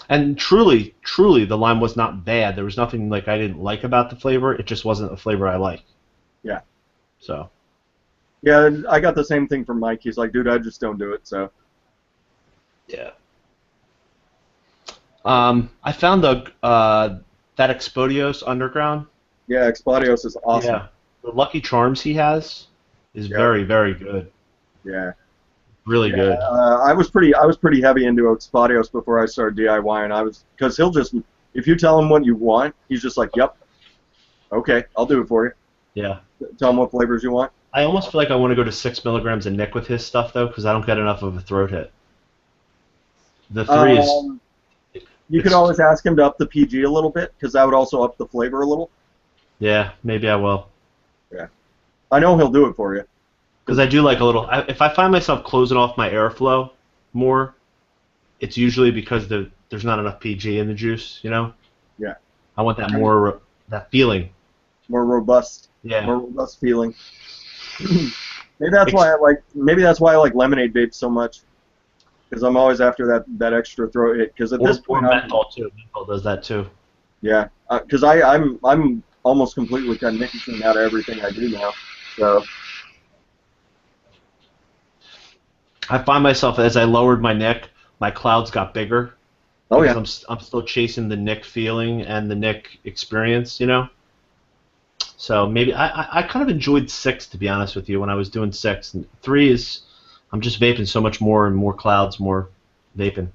And truly, the lime was not bad. There was nothing like I didn't like about the flavor. It just wasn't a flavor I like. Yeah. So. Yeah, I got the same thing from Mike. He's like, dude, I just don't do it. So. Yeah. I found that Expodios Underground. Yeah, Expodios is awesome. Yeah. The Lucky Charms he has is Yeah. very, very good. Yeah. Really good. I was pretty heavy into Expodios before I started DIY, because he'll just, if you tell him what you want, he's just like, yep, okay, I'll do it for you. Yeah. Tell him what flavors you want. I almost feel like I want to go to 6 milligrams of Nick with his stuff though, because I don't get enough of a throat hit. The 3 is. You could always ask him to up the PG a little bit, because that would also up the flavor a little. Yeah, maybe I will. Yeah. I know he'll do it for you. Because I do like a little. If I find myself closing off my airflow more, it's usually because there's not enough PG in the juice. You know. Yeah. I want that more that feeling. More robust. Yeah. More robust feeling. Maybe that's why I like lemonade vapes so much. Because I'm always after that extra throat hit. Because at this point, menthol too. Menthol does that too. Yeah. Because I'm almost completely cut nicotine out of everything I do now. So. I find myself as I lowered my Nick, my clouds got bigger. Oh yeah. I'm still chasing the Nick feeling and the Nick experience, you know. So maybe I kind of enjoyed 6, to be honest with you, when I was doing 6. And 3 is I'm just vaping so much more and more clouds, more vaping.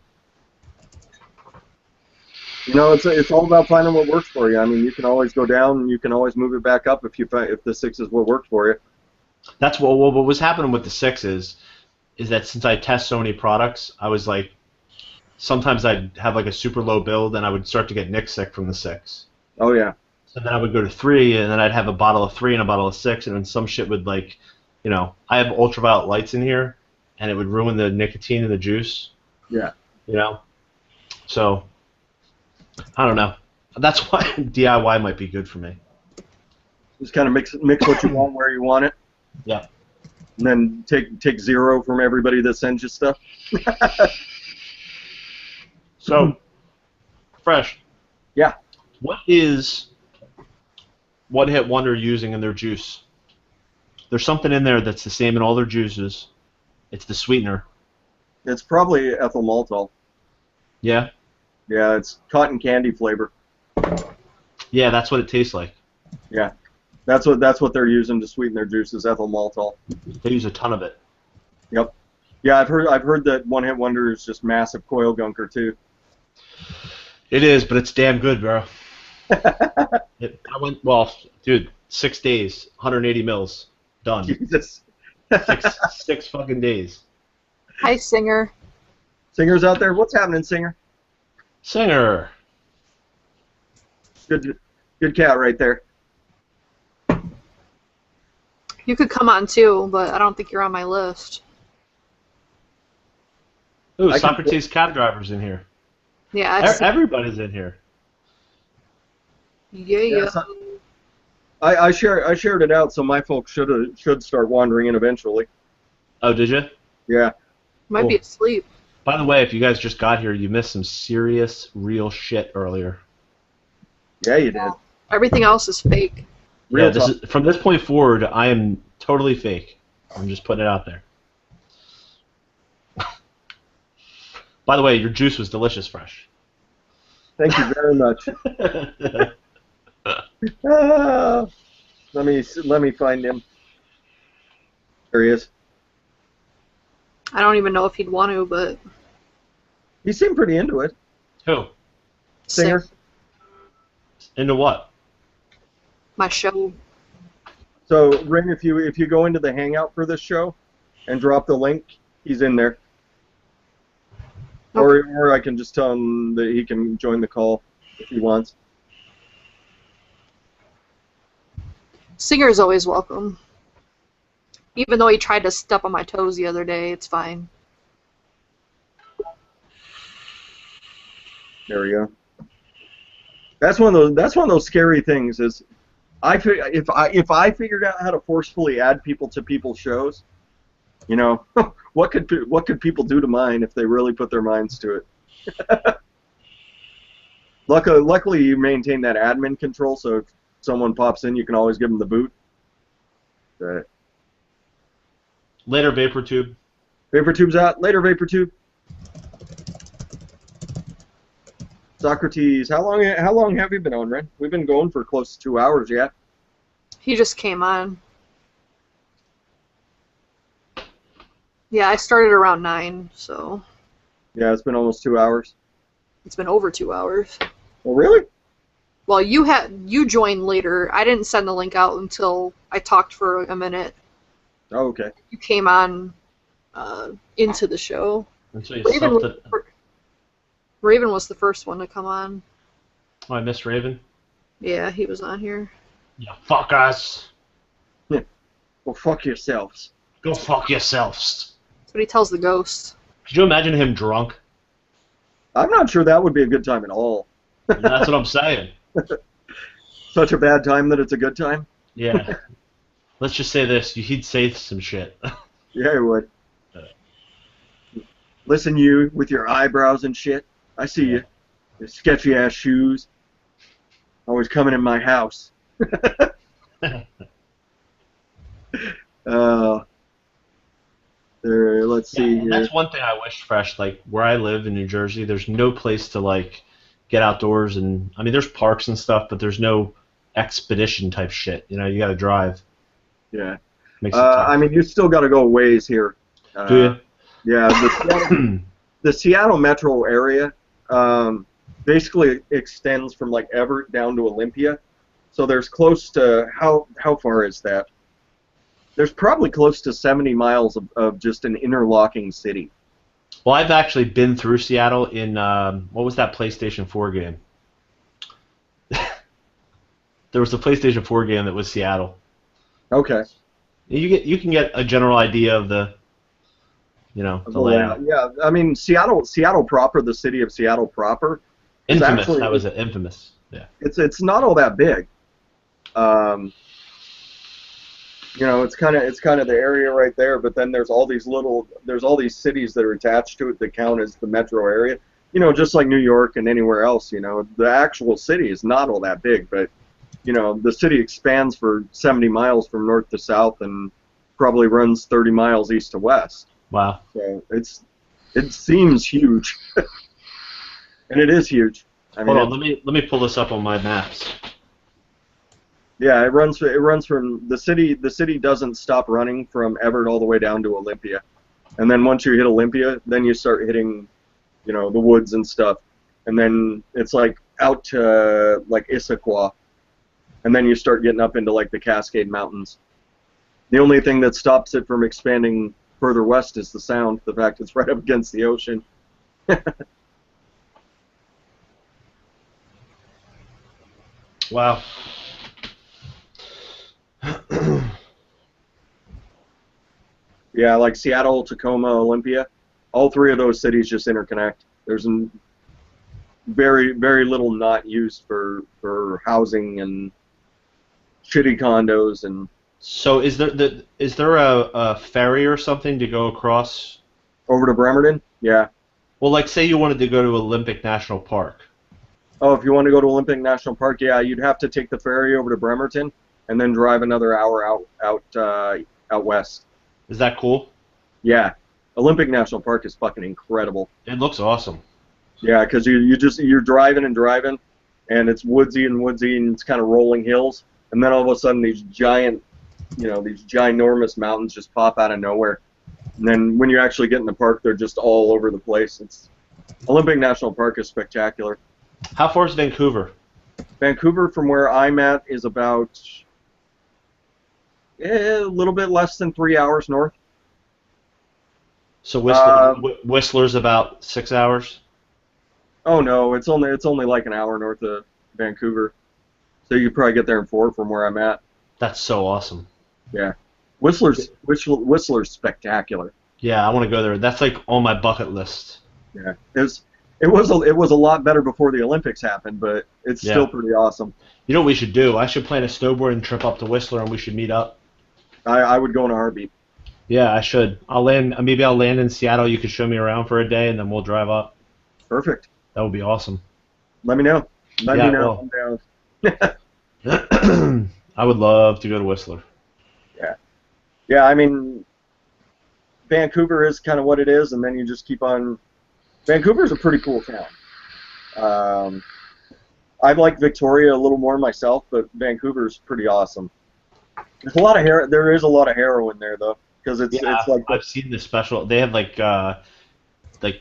You know, it's all about finding what works for you. I mean, you can always go down and you can always move it back up if the 6 is what works for you. That's what was happening with the 6 is that since I test so many products, I was like, sometimes I'd have like a super low build and I would start to get Nick sick from the 6. Oh yeah. So then I would go to 3 and then I'd have a bottle of 3 and a bottle of 6 and then some shit would like, you know, I have ultraviolet lights in here and it would ruin the nicotine in the juice. Yeah. You know? So, I don't know. That's why DIY might be good for me. Just kind of mix what you want where you want it. Yeah. And then take 0 from everybody that sends you stuff. So, Fresh. Yeah. What is One Hit Wonder using in their juice? There's something in there that's the same in all their juices. It's the sweetener. It's probably ethyl maltol. Yeah? Yeah, it's cotton candy flavor. Yeah, that's what it tastes like. Yeah. That's what they're using to sweeten their juice is ethyl maltol. They use a ton of it. Yep. Yeah, I've heard that One Hit Wonder is just massive coil gunker too. It is, but it's damn good, bro. Well, dude, 6 days, 180 mils, done. Jesus. six fucking days. Hi, Singer. Singers out there, what's happening, Singer? Singer. Good cat right there. You could come on too, but I don't think you're on my list. Ooh, I can- Socrates cab driver's in here. Yeah, Everybody's in here. yeah. Yeah, I shared it out, so my folks should start wandering in eventually. Oh, did you? Yeah. Might be asleep. By the way, if you guys just got here, you missed some serious, real shit earlier. Yeah, you did. Everything else is fake. Real Yeah, this talk. is from this point forward. I am totally fake. I'm just putting it out there. By the way, your juice was delicious, fresh. Thank you very much. Ah, let me find him. There he is. I don't even know if he'd want to, but He seemed pretty into it. Who? Singer. Into what? My show. So Rin, if you go into the Hangout for this show and drop the link, he's in there. Okay. Or I can just tell him that he can join the call if he wants. Singer's always welcome. Even though he tried to step on my toes the other day, it's fine. There we go. That's one of those scary things. Is if I figured out how to forcefully add people to people's shows, you know, what could people do to mine if they really put their minds to it? Luckily, you maintain that admin control, so if someone pops in, you can always give them the boot. But Later, Vapor Tube. Vapor Tube's out. Later, Vapor Tube. Socrates, how long have you been on, Ren? We've been going for close to 2 hours, yeah? He just came on. Yeah, I started around 9, so Yeah, it's been almost 2 hours. it's been over 2 hours. Oh, really? Well, you joined later. I didn't send the link out until I talked for a minute. Oh, okay. You came on into the show. And so you Raven, self Raven was the first one to come on. Oh, I missed Raven. Yeah, he was on here. You fuckers. Well, fuck yourselves. Go fuck yourselves. That's what he tells the ghost. Could you imagine him drunk? I'm not sure that would be a good time at all. That's what I'm saying. Such a bad time that it's a good time? Yeah. Let's just say this. He'd say some shit. Yeah, he would. Listen, you, with your eyebrows and shit. I see you. Your sketchy-ass shoes. Always coming in my house. Let's see And here. that's one thing I wish, fresh. Like where I live in New Jersey, there's no place to like get outdoors, and I mean, there's parks and stuff, but there's no expedition type shit. You know, you got to drive. Yeah. Makes it tough. I mean, you still got to go a ways here. Do you? Yeah. The Seattle metro area basically extends from like Everett down to Olympia. So there's close to how far is that? There's probably close to 70 miles of just an interlocking city. Well, I've actually been through Seattle in what was that PlayStation 4 game? There was a PlayStation 4 game that was Seattle. Okay. You can get a general idea of the the layout. Yeah, I mean Seattle proper, the city of Seattle proper. Infamous. Actually, that was it. Infamous. Yeah. It's not all that big. You know, it's kind of the area right there, but then there's all these cities that are attached to it that count as the metro area. You know, just like New York and anywhere else. You know, the actual city is not all that big, but you know, the city expands for 70 miles from north to south and probably runs 30 miles east to west. Wow. So it seems huge, and it is huge. I mean, Hold on, let me pull this up on my maps. Yeah, it runs from the city. The city doesn't stop running from Everett all the way down to Olympia, and then once you hit Olympia, then you start hitting, you know, the woods and stuff, and then it's like out to like Issaquah, and then you start getting up into like the Cascade Mountains. The only thing that stops it from expanding further west is the sound, the fact it's right up against the ocean. Wow. Yeah, like Seattle, Tacoma, Olympia, all three of those cities just interconnect. There's very little not used for housing and shitty condos and So is there a ferry or something to go across? over to Bremerton. Yeah. Well, like say you wanted to go to Olympic National Park. Oh, if you want to go to Olympic National Park, yeah, you'd have to take the ferry over to Bremerton and then drive another hour out west. Is that cool? Yeah, Olympic National Park is fucking incredible. It looks awesome. Yeah, because you're driving and driving, and it's woodsy and it's kind of rolling hills, and then all of a sudden these ginormous mountains just pop out of nowhere, and then when you actually get in the park, they're just all over the place. Olympic National Park is spectacular. How far is Vancouver? Vancouver, from where I'm at, is about a little bit less than 3 hours north. So Whistler's about 6 hours. Oh no, it's only like an hour north of Vancouver, so you could probably get there in 4 from where I'm at. That's so awesome. Yeah, Whistler's spectacular. Yeah, I want to go there. That's like on my bucket list. Yeah, it was a lot better before the Olympics happened, but it's still pretty awesome. You know what we should do? I should plan a snowboarding trip up to Whistler, and we should meet up. I would go in a heartbeat. Yeah, I should. Maybe I'll land in Seattle. You could show me around for a day, and then we'll drive up. Perfect. That would be awesome. Let me know. Let me know. I would love to go to Whistler. Yeah. Yeah, I mean, Vancouver is kind of what it is, and then you just keep on. Vancouver's a pretty cool town. I like Victoria a little more myself, but Vancouver's pretty awesome. There is a lot of heroin there, though, because it's like I've seen the special. They have like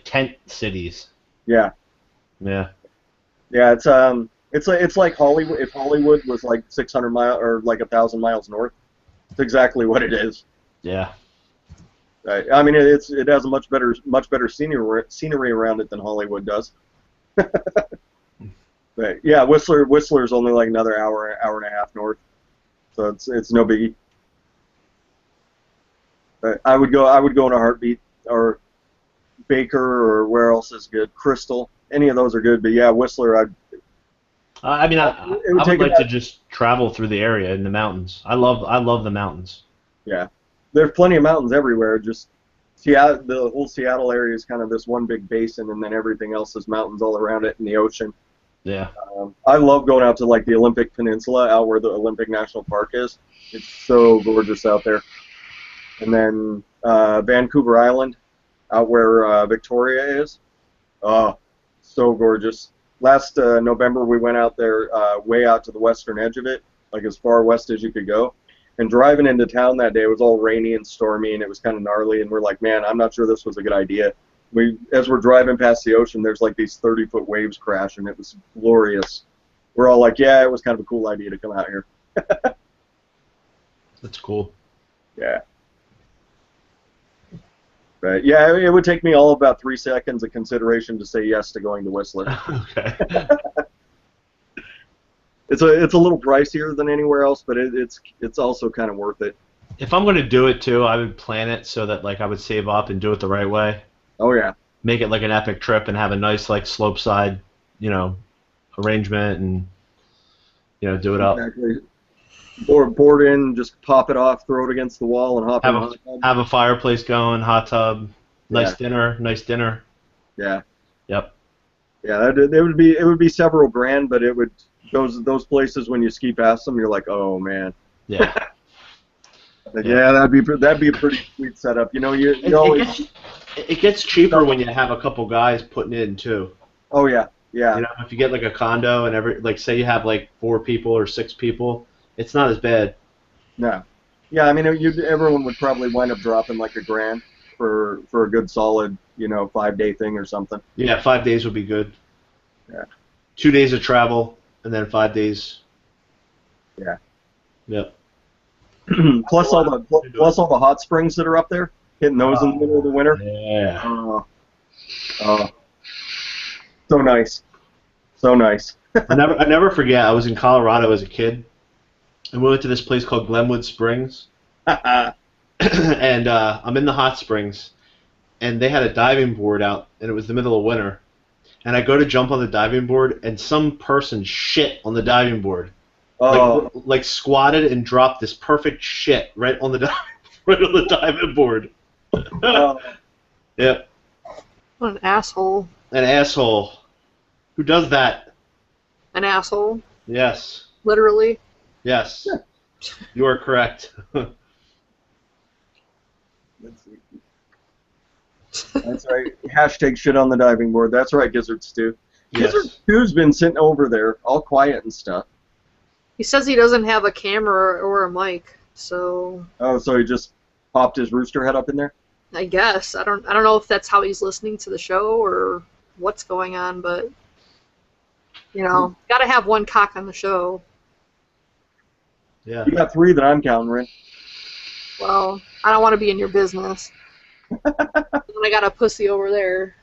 tent cities. Yeah. Yeah. Yeah, it's like Hollywood. If Hollywood was like 600 miles or like 1,000 miles north, it's exactly what it is. Yeah. I mean, it has a much better scenery around it than Hollywood does. But yeah, Whistler's only like another hour and a half north, so it's no biggie. But I would go in a heartbeat, or Baker, or where else is good? Crystal, any of those are good. But yeah, Whistler, I would like to just travel through the area in the mountains. I love the mountains. Yeah, there's plenty of mountains everywhere. Just Seattle, the whole Seattle area is kind of this one big basin, and then everything else is mountains all around it and the ocean. Yeah. I love going out to like the Olympic Peninsula, out where the Olympic National Park is. It's so gorgeous out there. And then Vancouver Island, out where Victoria is. Oh, so gorgeous. Last November we went out there, way out to the western edge of it, like as far west as you could go. And driving into town that day, it was all rainy and stormy, and it was kind of gnarly. And we're like, man, I'm not sure this was a good idea. As we're driving past the ocean, there's like these 30-foot waves crashing. It was glorious. We're all like, yeah, it was kind of a cool idea to come out here. That's cool. Yeah. But yeah, it would take me all about 3 seconds of consideration to say yes to going to Whistler. Okay. It's a little pricier than anywhere else, but it's also kind of worth it. If I'm going to do it too, I would plan it so that like I would save up and do it the right way. Oh yeah. Make it like an epic trip and have a nice like slope side, arrangement and do it up. Exactly. Board in, just pop it off, throw it against the wall, and hop in. Have a fireplace going, hot tub, nice dinner. Yeah. Yep. Yeah, it would be several grand, but it would those places when you ski past them, you're like, oh man. Yeah. Yeah, that'd be a pretty sweet setup. It gets cheaper when you have a couple guys putting in too. Oh yeah, yeah. If you get like a condo and say you have like 4 people or 6 people, it's not as bad. No. Yeah, I mean, everyone would probably wind up dropping like $1,000 for a good solid, 5-day thing or something. Yeah, 5 days would be good. Yeah. 2 days of travel and then 5 days. Yeah. Yep. plus all the hot springs that are up there, hitting those in the middle of the winter. Yeah. So nice. So nice. I never forget. I was in Colorado as a kid, and we went to this place called Glenwood Springs. And I'm in the hot springs, and they had a diving board out, and it was the middle of winter. And I go to jump on the diving board, and some person shit on the diving board. like squatted and dropped this perfect shit right on the right on the diving board. Yeah. What an asshole. An asshole. Who does that? An asshole. Yes. Literally. Yes. You are correct. Let's see. That's right. Hashtag shit on the diving board. That's right, Gizzard Stew. Yes. Gizzard Stew's been sitting over there, all quiet and stuff. He says he doesn't have a camera or a mic, so Oh, so he just popped his rooster head up in there? I guess I don't know if that's how he's listening to the show or what's going on, but you know, gotta have one cock on the show. Yeah. You got 3 that I'm counting, Rin. Well, I don't want to be in your business. I got a pussy over there.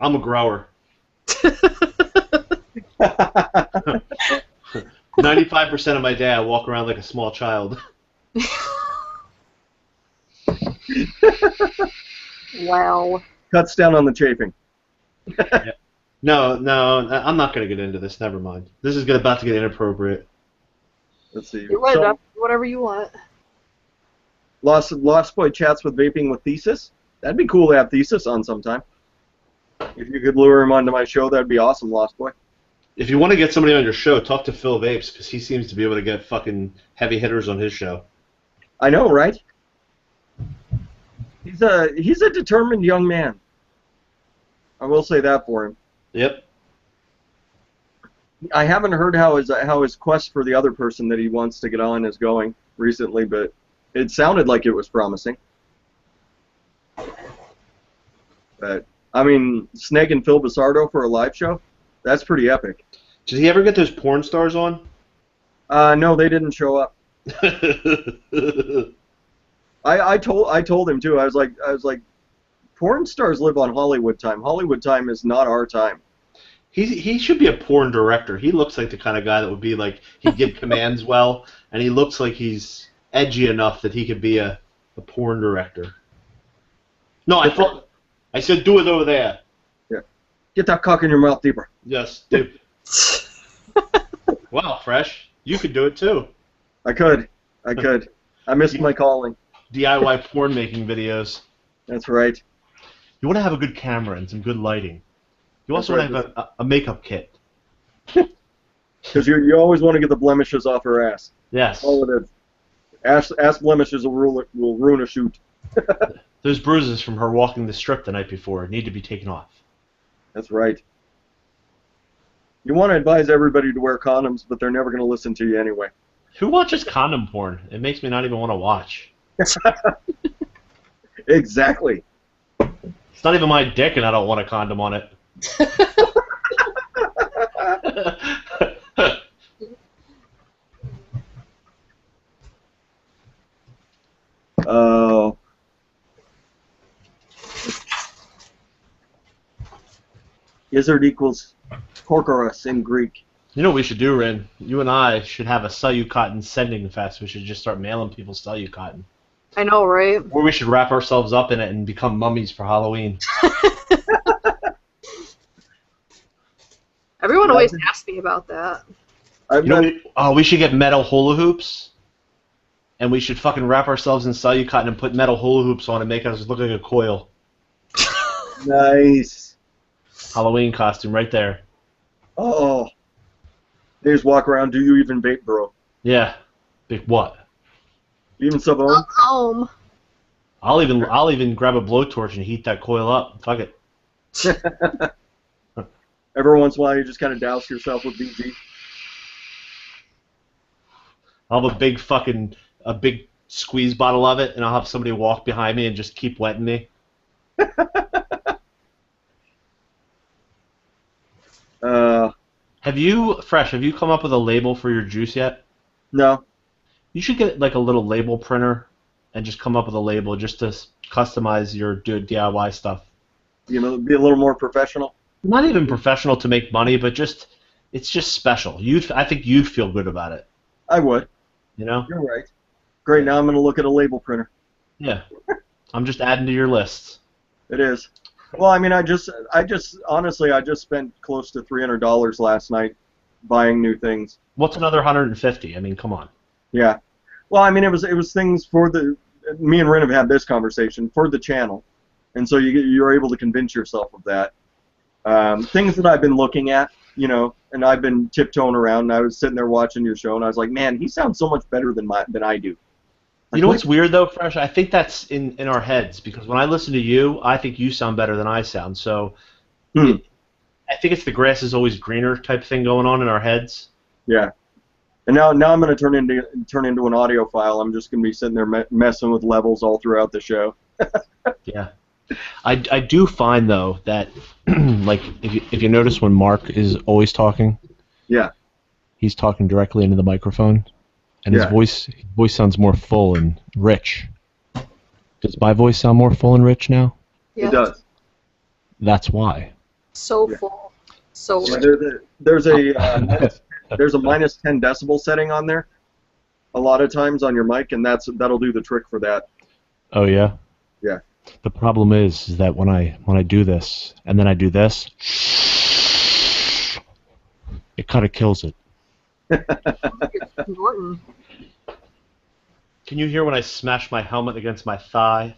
I'm a grower. 95% of my day I walk around like a small child. Wow. Cuts down on the chafing. Yeah. No, I'm not going to get into this. Never mind. This is about to get inappropriate. Let's see. You're right, So, whatever you want. Lost Boy chats with vaping with Thesis. That'd be cool to have Thesis on sometime. If you could lure him onto my show, that'd be awesome, Lost Boy. If you want to get somebody on your show, talk to Phil Vapes, because he seems to be able to get fucking heavy hitters on his show. I know, right? He's a determined young man. I will say that for him. Yep. I haven't heard how his quest for the other person that he wants to get on is going recently, but it sounded like it was promising. But I mean, Snake and Phil Basardo for a live show, that's pretty epic. Did he ever get those porn stars on? No, they didn't show up. I told him too. I was like, porn stars live on Hollywood time. Hollywood time is not our time. He should be a porn director. He looks like the kind of guy that would be like, he'd give commands well, and he looks like he's edgy enough that he could be a porn director. No, I said do it over there. Yeah. Get that cock in your mouth deeper. Yes, dude. Wow, Fresh. You could do it too. I could. I missed my calling. DIY porn making videos. That's right. You want to have a good camera and some good lighting. You also want to have a makeup kit. Because you always want to get the blemishes off her ass. Yes. All it is. Ass blemishes will ruin a shoot. Those bruises from her walking the strip the night before need to be taken off. That's right. You want to advise everybody to wear condoms, but they're never going to listen to you anyway. Who watches condom porn? It makes me not even want to watch. Exactly. It's not even my dick, and I don't want a condom on it. Oh. Gizzard equals Korkoros in Greek. You know what we should do, Rin? You and I should have a Cellucotton sending fest. We should just start mailing people Cellucotton. I know, right? Or we should wrap ourselves up in it and become mummies for Halloween. Everyone always asks me about that. We should get metal hula hoops, and we should fucking wrap ourselves in Cellucotton and put metal hula hoops on and make us look like a coil. Nice. Halloween costume right there. Oh. They just walk around. Do you even vape, bro? Yeah. Big what? Even sub-ohm? Home. I'll even grab a blowtorch and heat that coil up. Fuck it. Every once in a while, you just kind of douse yourself with BG. I'll have a big squeeze bottle of it, and I'll have somebody walk behind me and just keep wetting me. Have you come up with a label for your juice yet? No. You should get like a little label printer and just come up with a label just to customize your DIY stuff. You know, be a little more professional. Not even professional to make money, but it's just special. I think you'd feel good about it. I would. You know? You're right. Great, now I'm going to look at a label printer. Yeah. I'm just adding to your list. It is. Well, I mean, I just honestly, I just spent close to $300 last night buying new things. What's another 150? I mean, come on. Yeah. Well, I mean, it was things for the. Me and Rin have had this conversation for the channel, and so you're able to convince yourself of that. Things that I've been looking at, you know, and I've been tiptoeing around, and I was sitting there watching your show, and I was like, man, he sounds so much better than I do. You know what's weird though, Fresh? I think that's in our heads because when I listen to you, I think you sound better than I sound. So I think it's the grass is always greener type thing going on in our heads. Yeah. And now I'm going to turn into an audiophile. I'm just going to be sitting there messing with levels all throughout the show. Yeah. I do find though that like if you notice when Mark is always talking, yeah, he's talking directly into the microphone, and his voice sounds more full and rich. Does my voice sound more full and rich now? Yeah. It does. That's why. So full. So Yeah, rich. there's a minus 10 decibel setting on there a lot of times on your mic, and that'll do the trick for that. Oh yeah. Yeah. The problem is that when I do this and then I do this, it kind of kills it. Norton. Can you hear when I smash my helmet against my thigh?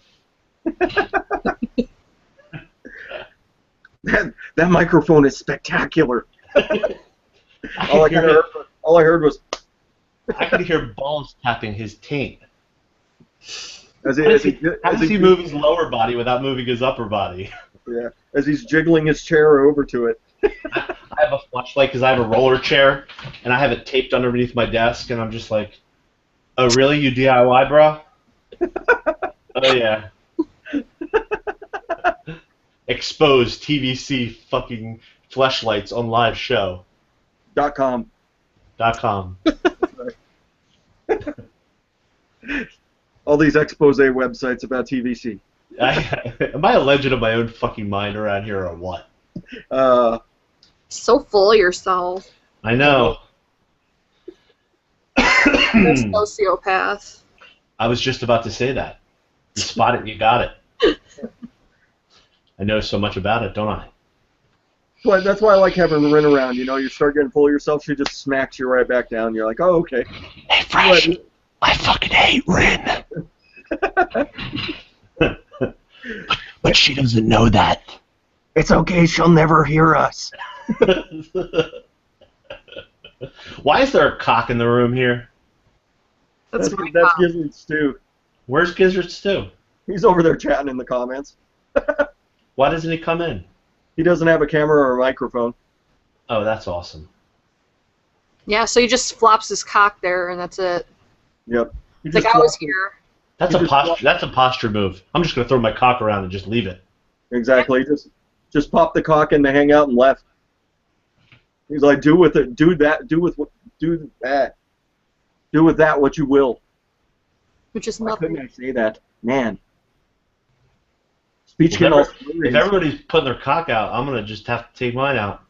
That microphone is spectacular. all I heard was I could hear balls tapping his taint. as he move his lower body without moving his upper body? Yeah, as he's jiggling his chair over to it. I have a flashlight because I have a roller chair, and I have it taped underneath my desk, and I'm just like, oh, really? You DIY, bro? Oh, yeah. Exposed TVC fucking flashlights on live show. .com. All these expose websites about TVC. Am I a legend of my own fucking mind around here or what? So full of yourself. I know. You're a sociopath. I was just about to say that. You spot it, you got it. I know so much about it, don't I? Well, that's why I like having Rin around. You know, you start getting full of yourself, she just smacks you right back down. You're like, oh, okay. Hey, Fresh, I fucking hate Rin. But she doesn't know that. It's okay, she'll never hear us. Why is there a cock in the room here? That's Gizzard Stew. Where's Gizzard Stew? He's over there chatting in the comments. Why doesn't he come in? He doesn't have a camera or a microphone. Oh, that's awesome. Yeah, so he just flops his cock there, and that's it. Yep. It's like, I was here. That's a posture move. I'm just gonna throw my cock around and just leave it. Exactly. Just pop the cock in the hangout and left. He's like, do with that what you will. Which is Why nothing. couldn't I say that? Man. Speech If can also everybody's putting their cock out, I'm gonna just have to take mine out.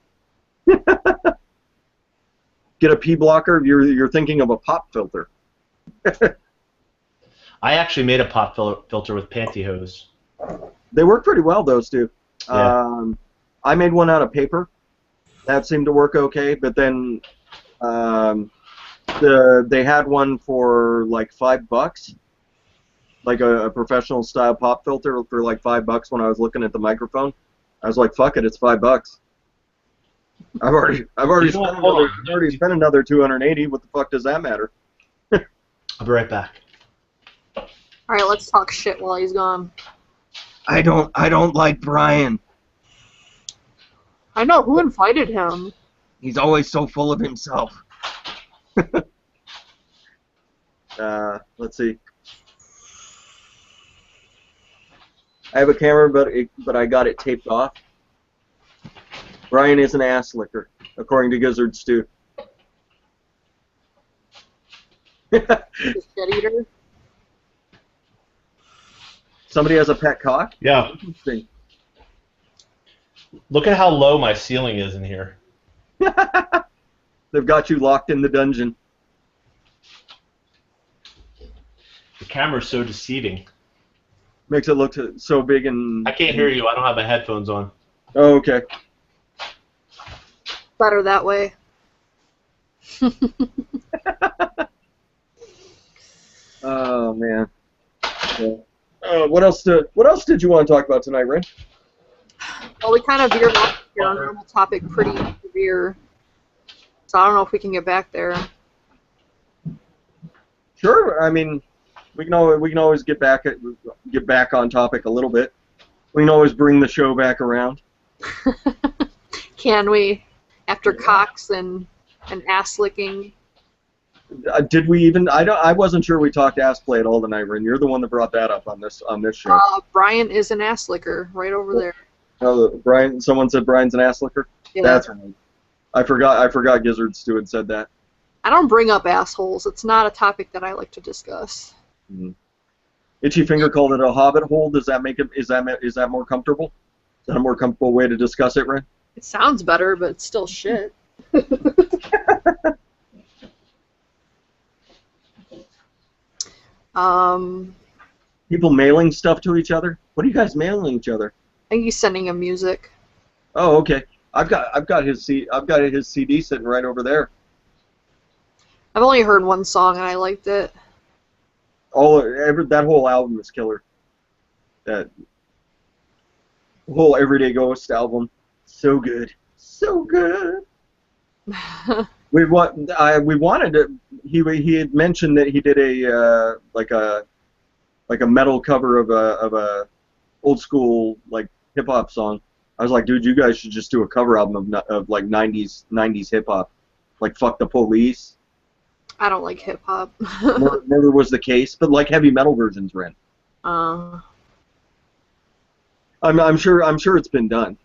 Get a pee blocker. You're thinking of a pop filter. I actually made a pop filter with pantyhose. They work pretty well, those two. Yeah. I made one out of paper. That seemed to work okay, but then they had one for like $5, like a professional style pop filter for like $5 when I was looking at the microphone. I was like, fuck it, it's $5. I've already spent another $280. What the fuck does that matter? I'll be right back. Alright, let's talk shit while he's gone. I don't like Brian. I know, who invited him? He's always so full of himself. Let's see. I have a camera, but I got it taped off. Brian is an ass licker, according to Gizzard Stew. Shit eater? Somebody has a pet cock? Yeah. Interesting. Look at how low my ceiling is in here. They've got you locked in the dungeon. The camera's so deceiving. Makes it look so big and... I can't hear you. I don't have my headphones on. Oh, okay. Better that way. Oh man. Yeah. What else did you want to talk about tonight, Rin? Well, we kind of veered off the paranormal topic pretty severe, so I don't know if we can get back there. Sure. I mean, we can always get back on topic a little bit. We can always bring the show back around. Can we? After cocks and ass licking. Did we even? I wasn't sure we talked ass play at all tonight, Rin. You're the one that brought that up on this show. Brian is an ass licker right over there. Oh, Brian. Someone said Brian's an ass licker. Yeah. That's right. I forgot Gizzard Stu had said that. I don't bring up assholes. It's not a topic that I like to discuss. Mm-hmm. Itchy Finger called it a hobbit hole. Does that make it? Is that more comfortable? Is that a more comfortable way to discuss it, Rin? It sounds better, but it's still shit. People mailing stuff to each other. What are you guys mailing each other? I think he's sending him music. Oh, okay. I've got his CD sitting right over there. I've only heard one song and I liked it. That whole album is killer. That whole Everyday Ghost album, so good, so good. We wanted to. He had mentioned that he did a like a metal cover of a old school like hip hop song. I was like, dude, you guys should just do a cover album of like 90s hip hop, like Fuck the Police. I don't like hip hop. Murder Was the Case, but like heavy metal versions, Ren. I'm sure it's been done,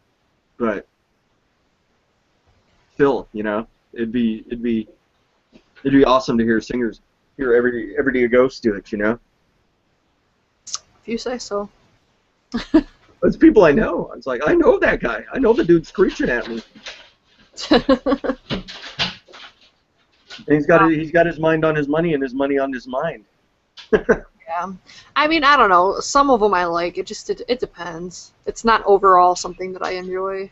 but still, you know, it'd be awesome to hear Everyday Ghost do it, you know. If you say so. It's people I know. It's like, I know that guy. I know the dude screeching at me. And he's got his mind on his money and his money on his mind. Yeah. I mean, I don't know. Some of them I like. It depends. It's not overall something that I enjoy.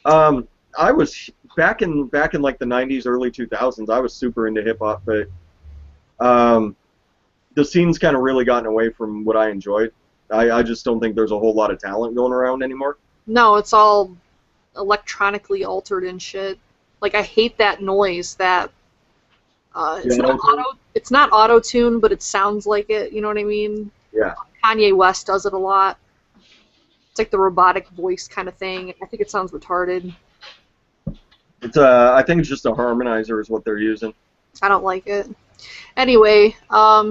I was back in like the 90s, early 2000s. I was super into hip hop, but the scene's kind of really gotten away from what I enjoyed. I just don't think there's a whole lot of talent going around anymore. No, it's all electronically altered and shit. Like, I hate that noise. That it's not auto-tune, but it sounds like it. You know what I mean? Yeah. Kanye West does it a lot. It's like the robotic voice kind of thing. I think it sounds retarded. It's I think it's just a harmonizer is what they're using. I don't like it. Anyway,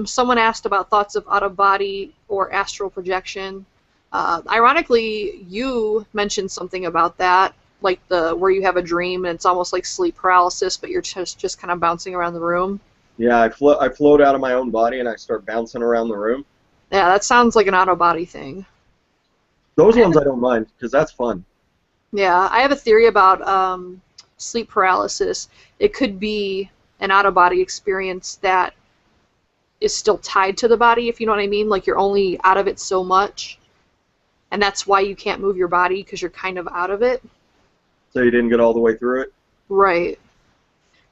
someone asked about thoughts of out-of-body or astral projection. Ironically, you mentioned something about that, like where you have a dream and it's almost like sleep paralysis, but you're just kind of bouncing around the room. Yeah, I float out of my own body and I start bouncing around the room. Yeah, that sounds like an out-of-body thing. Those ones I don't mind because that's fun. Yeah, I have a theory about sleep paralysis. It could be an out-of-body experience that is still tied to the body, if you know what I mean. Like, you're only out of it so much, and that's why you can't move your body, because you're kind of out of it. So you didn't get all the way through it? Right.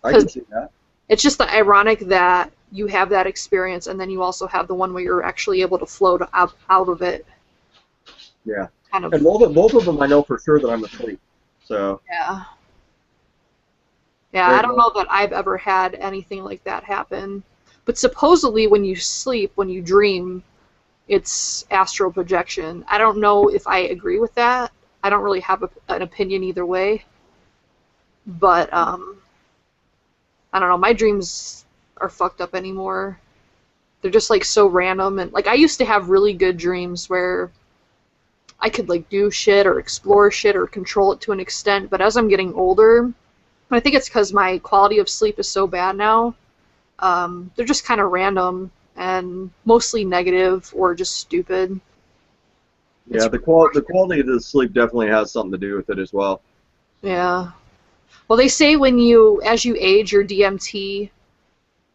I can see that. It's just ironic that you have that experience, and then you also have the one where you're actually able to float out of it. Yeah. Kind of. And both of them I know for sure that I'm asleep. So. Yeah. Yeah, I don't know that I've ever had anything like that happen. But supposedly when you sleep, when you dream, it's astral projection. I don't know if I agree with that. I don't really have an opinion either way. But, I don't know, my dreams are fucked up anymore. They're just, like, so random. And, like, I used to have really good dreams where I could, like, do shit or explore shit or control it to an extent. But as I'm getting older, I think it's because my quality of sleep is so bad now. They're just kind of random and mostly negative or just stupid. Yeah, the quality of the sleep definitely has something to do with it as well. Yeah. Well, they say as you age, your DMT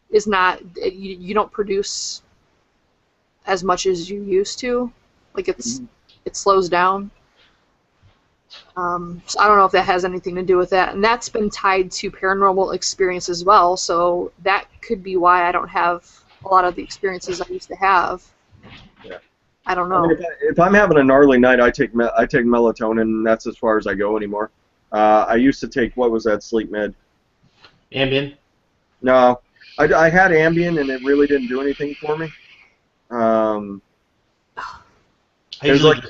is not, you don't produce as much as you used to. Like, it slows down. So I don't know if that has anything to do with that. And that's been tied to paranormal experience as well. So that could be why I don't have a lot of the experiences I used to have. Yeah. I don't I mean, know. if I'm having a gnarly night, I take melatonin, and that's as far as I go anymore. I used to take, what was that sleep med? Ambien. No, I had Ambien, and it really didn't do anything for me. I It was usually, like,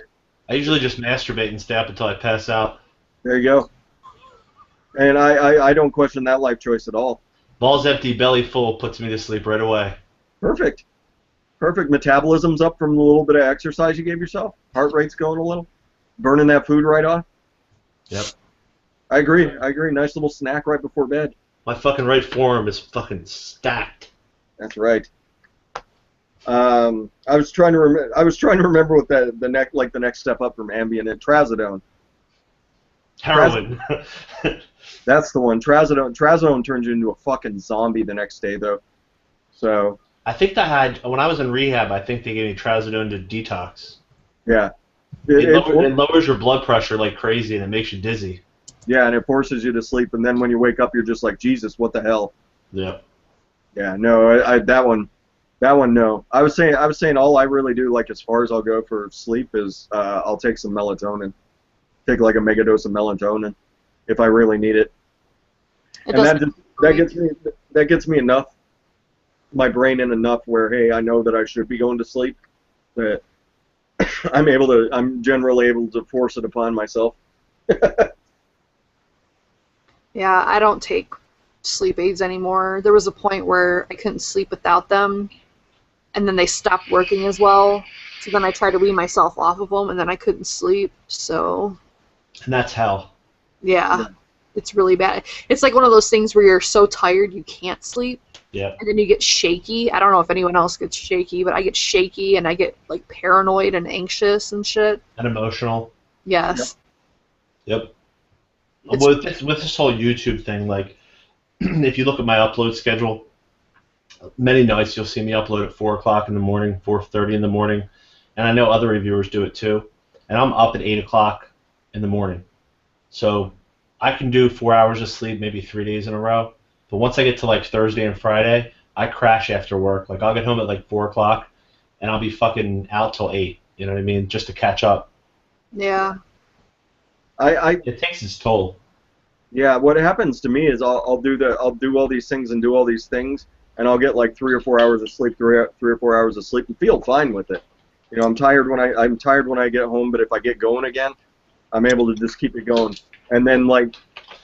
I usually just masturbate and stay up until I pass out. there you go. And I don't question that life choice at all. Balls empty, belly full puts me to sleep right away. Perfect. Perfect. Metabolism's up from the little bit of exercise you gave yourself. Heart rate's going a little. Burning that food right off. Yep. I agree. Nice little snack right before bed. My fucking right forearm is fucking stacked. That's right. I was trying to remember what the next step up from Ambien and Trazodone. Heroin. That's the one. Trazodone turns you into a fucking zombie the next day, though. So. I think when I was in rehab, I think they gave me Trazodone to detox. Yeah. It lowers your blood pressure like crazy, and it makes you dizzy. Yeah, and it forces you to sleep, and then when you wake up, you're just like, Jesus, what the hell? Yep. Yeah, no, that one, no. I was saying all I really do, like as far as I'll go for sleep, is I'll take some melatonin, take like a mega dose of melatonin, if I really need it. And that gets me enough, my brain in enough where, hey, I know that I should be going to sleep, that I'm generally able to force it upon myself. Yeah, I don't take sleep aids anymore. There was a point where I couldn't sleep without them, and then they stopped working as well. So then I tried to wean myself off of them, and then I couldn't sleep. So. And that's hell. Yeah, it's really bad. It's like one of those things where you're so tired you can't sleep. Yeah. And then you get shaky. I don't know if anyone else gets shaky, but I get shaky and I get like paranoid and anxious and shit. And emotional. Yes. Yep. With this whole YouTube thing, like, if you look at my upload schedule, many nights you'll see me upload at 4 o'clock in the morning, 4:30 in the morning, and I know other reviewers do it too. And I'm up at 8 o'clock in the morning, so I can do 4 hours of sleep maybe 3 days in a row. But once I get to like Thursday and Friday, I crash after work. Like I'll get home at like 4 o'clock, and I'll be fucking out till 8. You know what I mean? Just to catch up. Yeah. It takes its toll. Yeah, what happens to me is I'll do all these things and do all these things, and I'll get like 3 or 4 hours of sleep, 3 or 4 hours of sleep, and feel fine with it. You know, I'm tired when I get home, but if I get going again, I'm able to just keep it going. And then like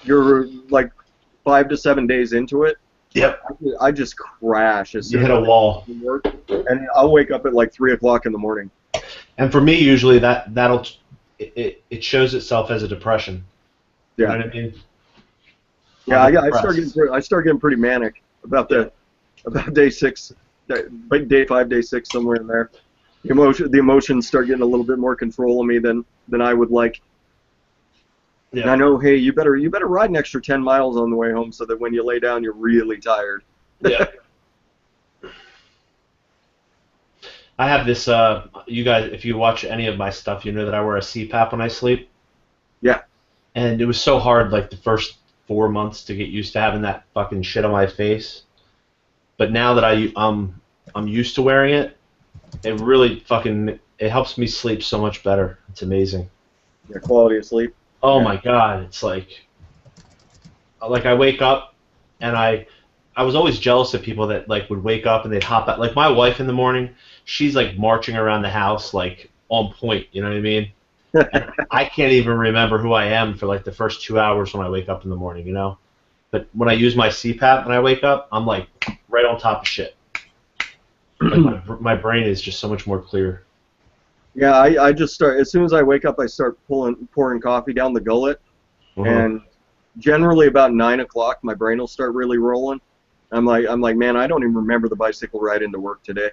you're like 5 to 7 days into it. Yep. I just crash. You hit a wall. Work, and I'll wake up at like 3 o'clock in the morning. And for me, usually it shows itself as a depression. Yeah. You know what I mean? Yeah, I start getting pretty manic about day 6, day 5, day 6, somewhere in there. The emotions start getting a little bit more control of me than I would like. Yeah. And I know, hey, you better ride an extra 10 miles on the way home so that when you lay down, you're really tired. Yeah. I have this. You guys, if you watch any of my stuff, you know that I wear a CPAP when I sleep. Yeah. And it was so hard, like the first 4 months, to get used to having that fucking shit on my face. But now that I'm used to wearing it, it really it helps me sleep so much better. It's amazing. Yeah, quality of sleep. Oh my God, it's like I wake up and I was always jealous of people that like would wake up and they'd hop out. Like my wife in the morning, she's like marching around the house like on point, you know what I mean? And I can't even remember who I am for like the first 2 hours when I wake up in the morning, you know? But when I use my CPAP when I wake up, I'm like right on top of shit. Like my brain is just so much more clear. Yeah, I just start, as soon as I wake up, I start pouring coffee down the gullet, and generally about 9 o'clock, my brain will start really rolling. I'm like, man, I don't even remember the bicycle ride into work today,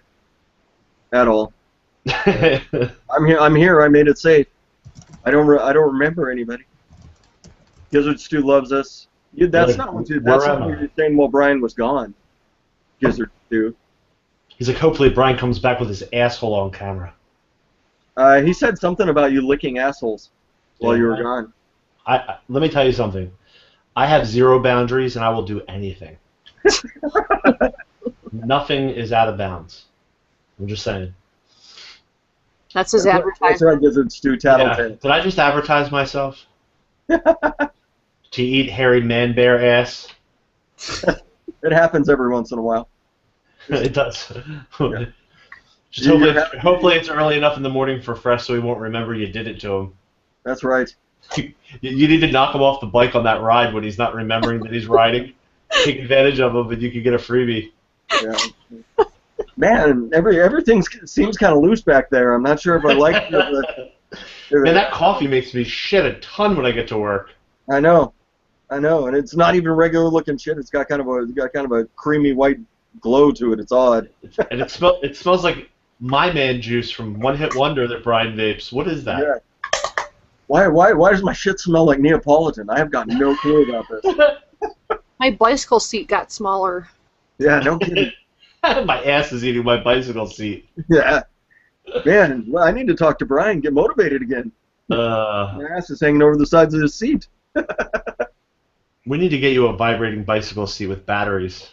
at all. I'm here. I made it safe. I don't remember anybody. Gizzard Stew loves us. That's not what you're saying while Brian was gone. Gizzard Stew. He's like, hopefully Brian comes back with his asshole on camera. He said something about you licking assholes. while you were gone. Let me tell you something. I have zero boundaries, and I will do anything. Nothing is out of bounds. I'm just saying. That's his That's advertisement. right, Gizzard Stew Tattletale. Did I just advertise myself? To eat hairy man bear ass? It happens every once in a while. It does. Yeah. Just hopefully it's early enough in the morning for Fresh so he won't remember you did it to him. That's right. You need to knock him off the bike on that ride when he's not remembering that he's riding. Take advantage of him, and you can get a freebie. Yeah. Man, everything seems kind of loose back there. I'm not sure if I like it. Man, that coffee makes me shit a ton when I get to work. I know, and it's not even regular looking shit. It's got kind of a creamy white glow to it. It's odd. And it smells like My Man juice from One Hit Wonder that Brian vapes. What is that? Yeah. Why does my shit smell like Neapolitan? I have got no clue about this. My bicycle seat got smaller. Yeah, no kidding. My ass is eating my bicycle seat. Yeah. Man, well, I need to talk to Brian, get motivated again. My ass is hanging over the sides of his seat. We need to get you a vibrating bicycle seat with batteries.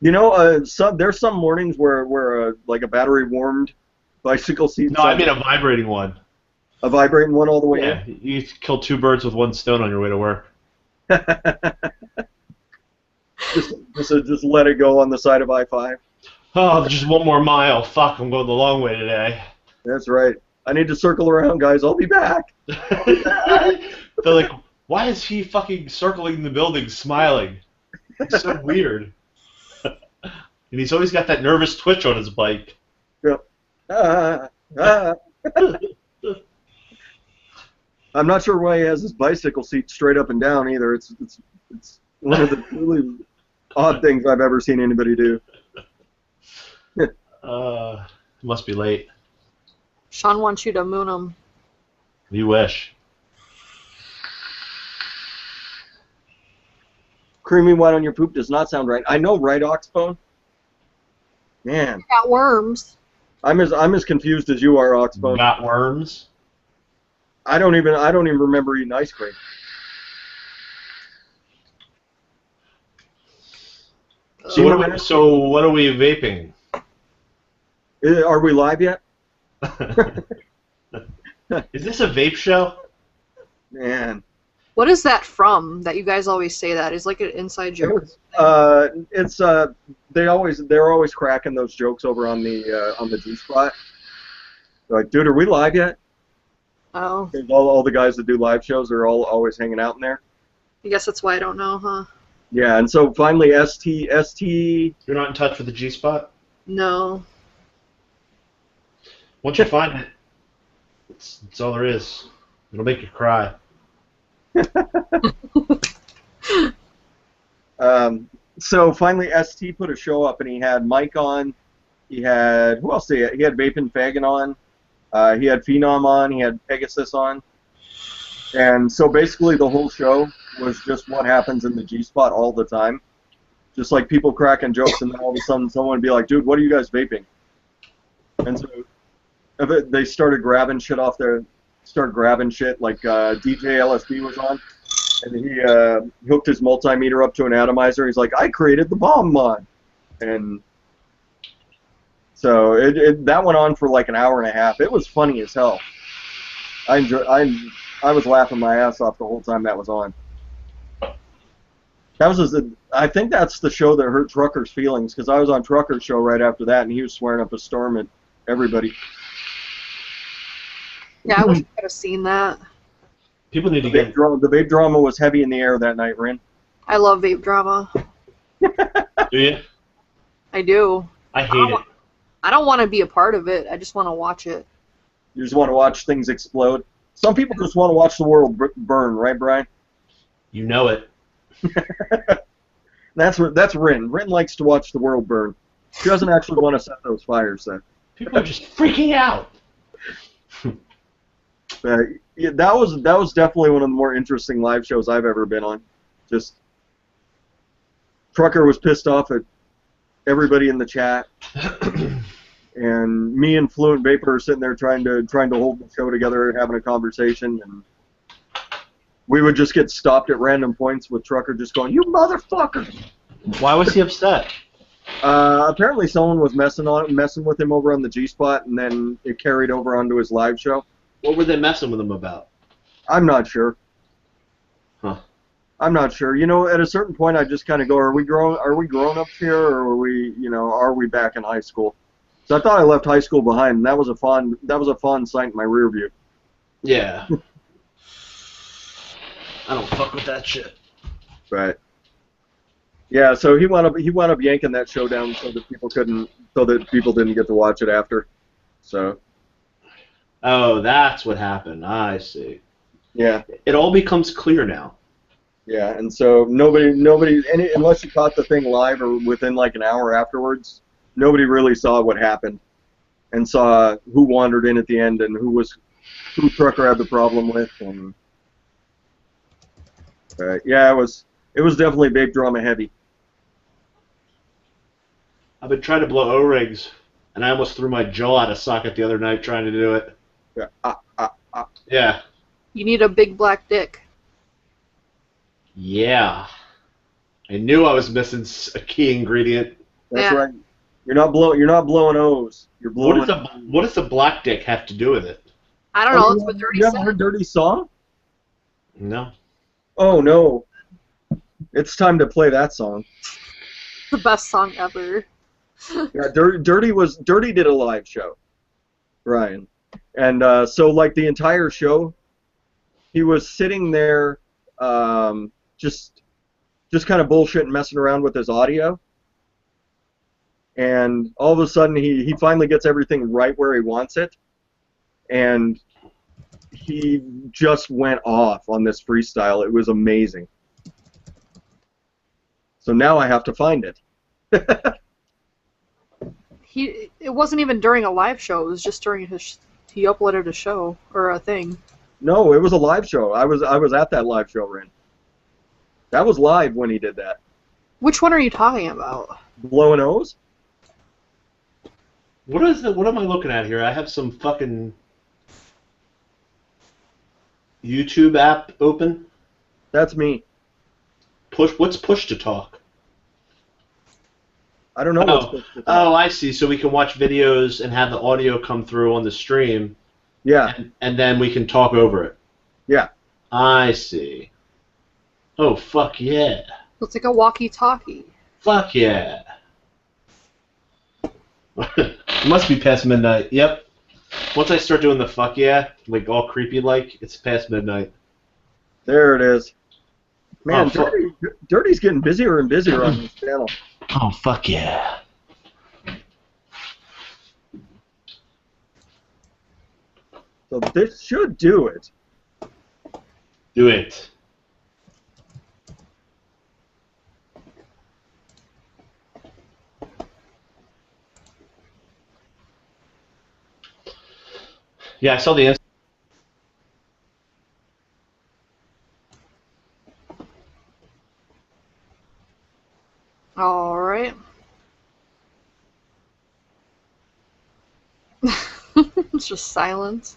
You know, there's some mornings where like a battery warmed bicycle seat. No, I mean a vibrating one. A vibrating one all the way Yeah, you kill two birds with one stone on your way to work. in. just let it go on the side of I-5. Oh, just one more mile. Fuck, I'm going the long way today. That's right. I need to circle around, guys. I'll be back. They're like, why is he fucking circling the building smiling? It's so weird. And he's always got that nervous twitch on his bike. Yep. I'm not sure why he has his bicycle seat straight up and down either. It's one of the really odd things I've ever seen anybody do. It must be late. Sean wants you to moon him. You wish. Creamy white on your poop does not sound right. I know, right, Oxbone? Man, Got worms. I'm as confused as you are, Oxbone. Got worms? I don't even remember eating ice cream. So what are we vaping? Are we live yet? Is this a vape show? Man. What is that from? That you guys always say that is like an inside joke. It's they're always cracking those jokes over on the G spot. They're like, dude, are we live yet? Oh. All the guys that do live shows are all always hanging out in there. I guess that's why I don't know, huh? Yeah, and so finally ST. You're not in touch with the G spot? No. Once you find it, it's all there is. It'll make you cry. So finally ST put a show up, and he had Mike on. He had, who else did he have? He had Vapin' Fagin on. He had Phenom on. He had Pegasus on. And so basically the whole show was just what happens in the G-spot all the time. Just like people cracking jokes, and then all of a sudden someone would be like, dude, what are you guys vaping? And so they started grabbing shit off there. Started grabbing shit, like DJ LSD was on. And he hooked his multimeter up to an atomizer. He's like, I created the bomb mod. And so that went on for like an hour and a half. It was funny as hell. I was laughing my ass off the whole time that was on. I think that's the show that hurt Trucker's feelings, because I was on Trucker's show right after that, and he was swearing up a storm at everybody. Yeah, I wish I could have seen that. People need to The vape drama was heavy in the air that night, Rin. I love vape drama. Do you? I do. I hate it. I don't want to be a part of it. I just want to watch it. You just want to watch things explode. Some people just want to watch the world burn, right, Brian? You know it. That's Rin. Rin likes to watch the world burn. She doesn't actually want to set those fires there. People are just freaking out. Yeah, that was definitely one of the more interesting live shows I've ever been on. Just Trucker was pissed off at everybody in the chat, and me and Fluent Vapor are sitting there trying to hold the show together and having a conversation, and we would just get stopped at random points with Trucker just going, "You motherfucker!" Why was he upset? Apparently someone was messing with him over on the G-Spot, and then it carried over onto his live show. What were they messing with him about? I'm not sure. Huh. I'm not sure. You know, at a certain point, I just kind of go, "Are we grown ups here, or are we back in high school?" So I thought I left high school behind, and that was a fun sight in my rear view. Yeah. I don't fuck with that shit. Right. Yeah, so he wound up yanking that show down so that people didn't get to watch it after. So. Oh, that's what happened. I see. Yeah. It all becomes clear now. Yeah, and so nobody, unless you caught the thing live or within like an hour afterwards, nobody really saw what happened, and saw who wandered in at the end and who Trucker had the problem with, and yeah, it was definitely big drama heavy. I've been trying to blow O-rings, and I almost threw my jaw out of socket the other night trying to do it. Yeah. Yeah. You need a big black dick. Yeah. I knew I was missing a key ingredient. That's Yeah. right. You're not blowing O's. You're blowing. What does the black dick have to do with it? I don't know. It's what Dirty You haven't said. heard Dirty's song? No. Oh no. It's time to play that song. The best song ever. Yeah, Dirty did a live show, Ryan, and so like the entire show, he was sitting there, just kind of bullshitting, messing around with his audio, and all of a sudden he finally gets everything right where he wants it, and he just went off on this freestyle. It was amazing. So now I have to find it. It wasn't even during a live show. It was just during he uploaded a show or a thing. No, it was a live show. I was at that live show, Rin. That was live when he did that. Which one are you talking about? Blowing O's? What am I looking at here? I have some fucking YouTube app open. That's me. What's push to talk? I don't know what's supposed to Oh, I see. So we can watch videos and have the audio come through on the stream. Yeah. And then we can talk over it. Yeah. I see. Oh, fuck yeah. It's like a walkie-talkie. Fuck yeah. It must be past midnight. Yep. Once I start doing the fuck yeah, like all creepy like, it's past midnight. There it is. Man, Oh, Dirty's getting busier and busier on this channel. Oh, fuck yeah. So this should do it. Do it. Yeah, I saw the answer. All right. It's just silence.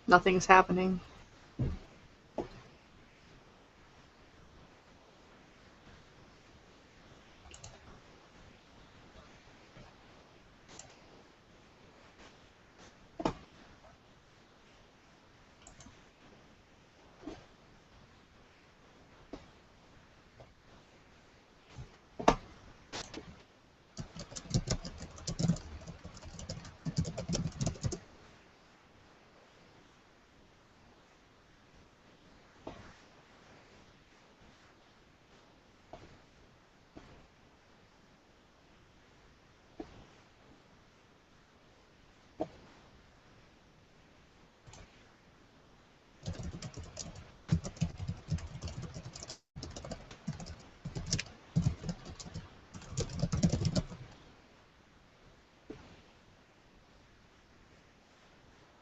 Nothing's happening.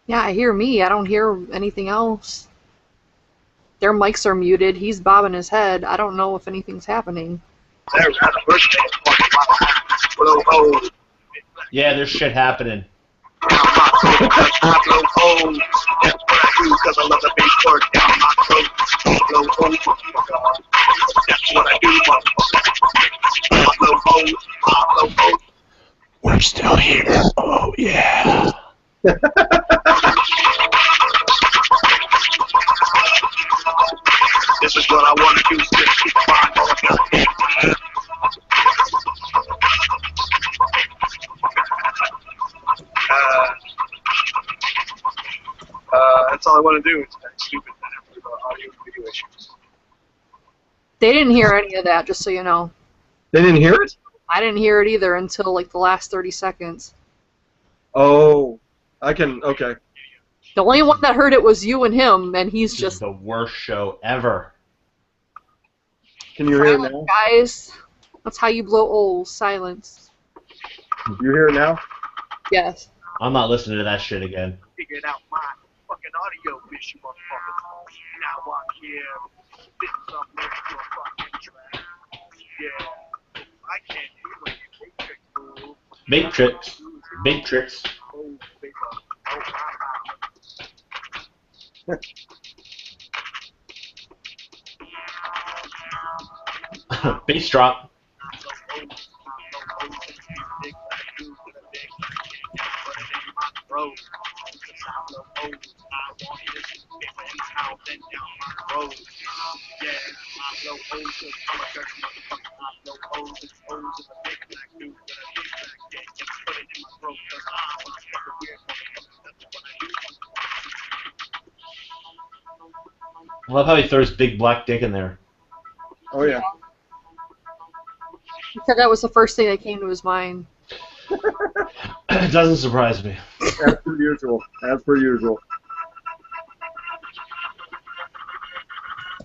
Yeah, I hear me. I don't hear anything else. Their mics are muted. He's bobbing his head. I don't know if anything's happening. Yeah, there's shit happening. down my throat, 'cause I blow holes. That's what I do, 'cause I love the bass work down my throat. I blow holes, motherfucker. That's what I do, motherfucker. I blow holes, I blow holes. We're still here. Oh, yeah. This is what I want to do, just keep flying all goddamn time. That's all I want to do. It's that stupid audio and video issues. They didn't hear any of that, just so you know. They didn't hear it? I didn't hear it either until like the last 30 seconds. Oh, okay. The only one that heard it was you and him, and he's This just is the worst show ever. Can you hear it silent, now? guys. That's how you blow old. Silence. You hear it now? Yes. I'm not listening to that shit again. Figured out my fucking audio issue, motherfuckers. Now I'm here, spitting something into a fucking track. Yeah, I can't do what you matrix move. Matrix. Matrix. Oh, baby. Oh, Bass drop. I love how he throws big black dick in there. Oh, yeah. He said that was the first thing that came to his mind. It doesn't surprise me. As per usual. As per usual.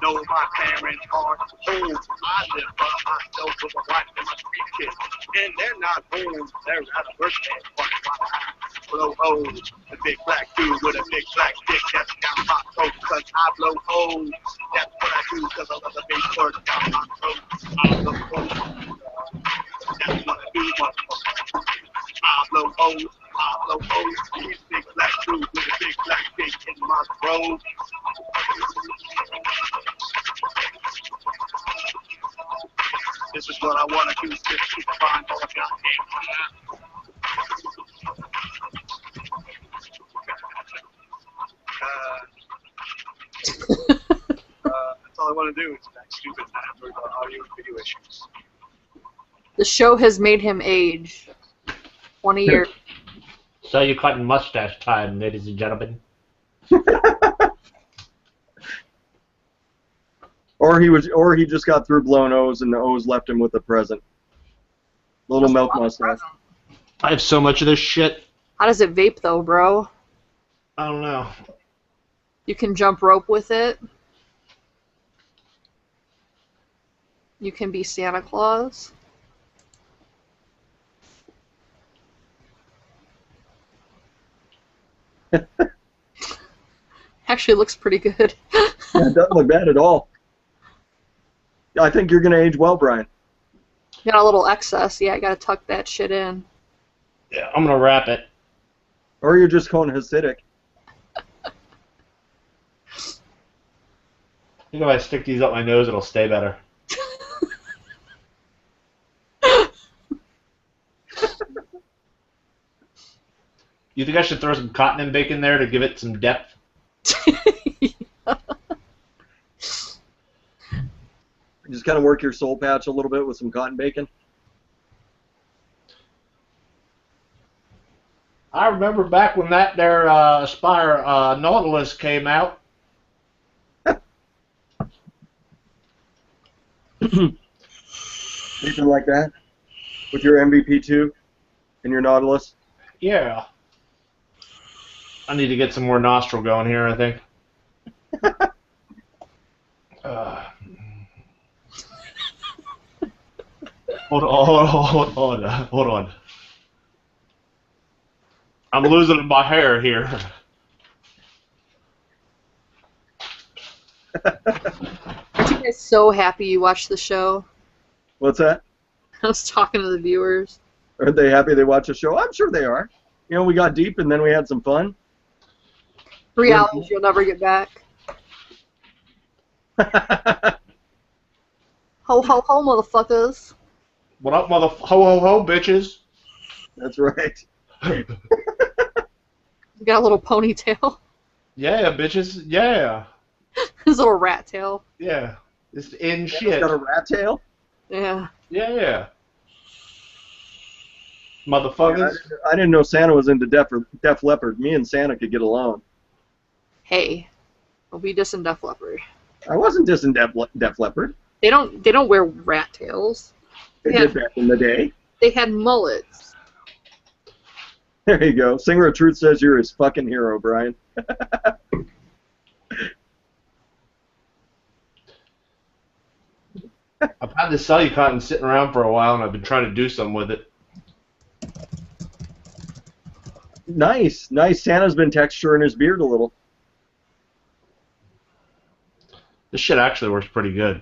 know my parents are old. I live by myself with a wife and my 3 kids. And they're not old, they're at a birthday party. Blow old, the big black dude with a big black dick that's down my throat. Cause I blow old, that's what I do cause I love the big word down my throat. I blow old, that's what I do, motherfucker. I blow old, he's a big black dude with a big black dick in my throat. This is what I want to do, just keep flying all the goddamn that's all I want to do is that stupid Android audio and video issues. The show has made him age 20 years. So you're cutting mustache time, ladies and gentlemen. Or he just got through blowing O's and the O's left him with a present. Little milk mustache. I have so much of this shit. How does it vape though, bro? I don't know. You can jump rope with it. You can be Santa Claus. Actually, it looks pretty good. Yeah, it doesn't look bad at all. I think you're going to age well, Brian. Got a little excess. Yeah, I gotta tuck that shit in. Yeah, I'm gonna wrap it. Or you're just going Hasidic. I think if I stick these up my nose, it'll stay better. You think I should throw some cotton and bacon there to give it some depth? Just kind of work your soul patch a little bit with some cotton bacon. I remember back when that there Aspire Nautilus came out. Anything like that? With your MVP2 and your Nautilus? Yeah. I need to get some more nostril going here, I think. Hold on. I'm losing my hair here. Aren't you guys so happy you watched the show? What's that? I was talking to the viewers. Are they happy they watch the show? I'm sure they are. You know, we got deep and then we had some fun. Realities you'll never get back. Ho ho ho, motherfuckers. What up, ho ho ho, bitches? That's right. You got a little ponytail. Yeah, bitches. Yeah. His little rat tail. Yeah. It's in Santa's shit. got a rat tail? Yeah. Yeah. Motherfuckers. I didn't know Santa was into Def Leppard. Me and Santa could get along. Hey, we'll be dissing Def Leppard. I wasn't dissing Def Leppard. They don't wear rat tails. They did back in the day. They had mullets. There you go. Singer of Truth says you're his fucking hero, Brian. I've had this Cellucotton sitting around for a while, and I've been trying to do something with it. Nice, nice. Santa's been texturing his beard a little. This shit actually works pretty good.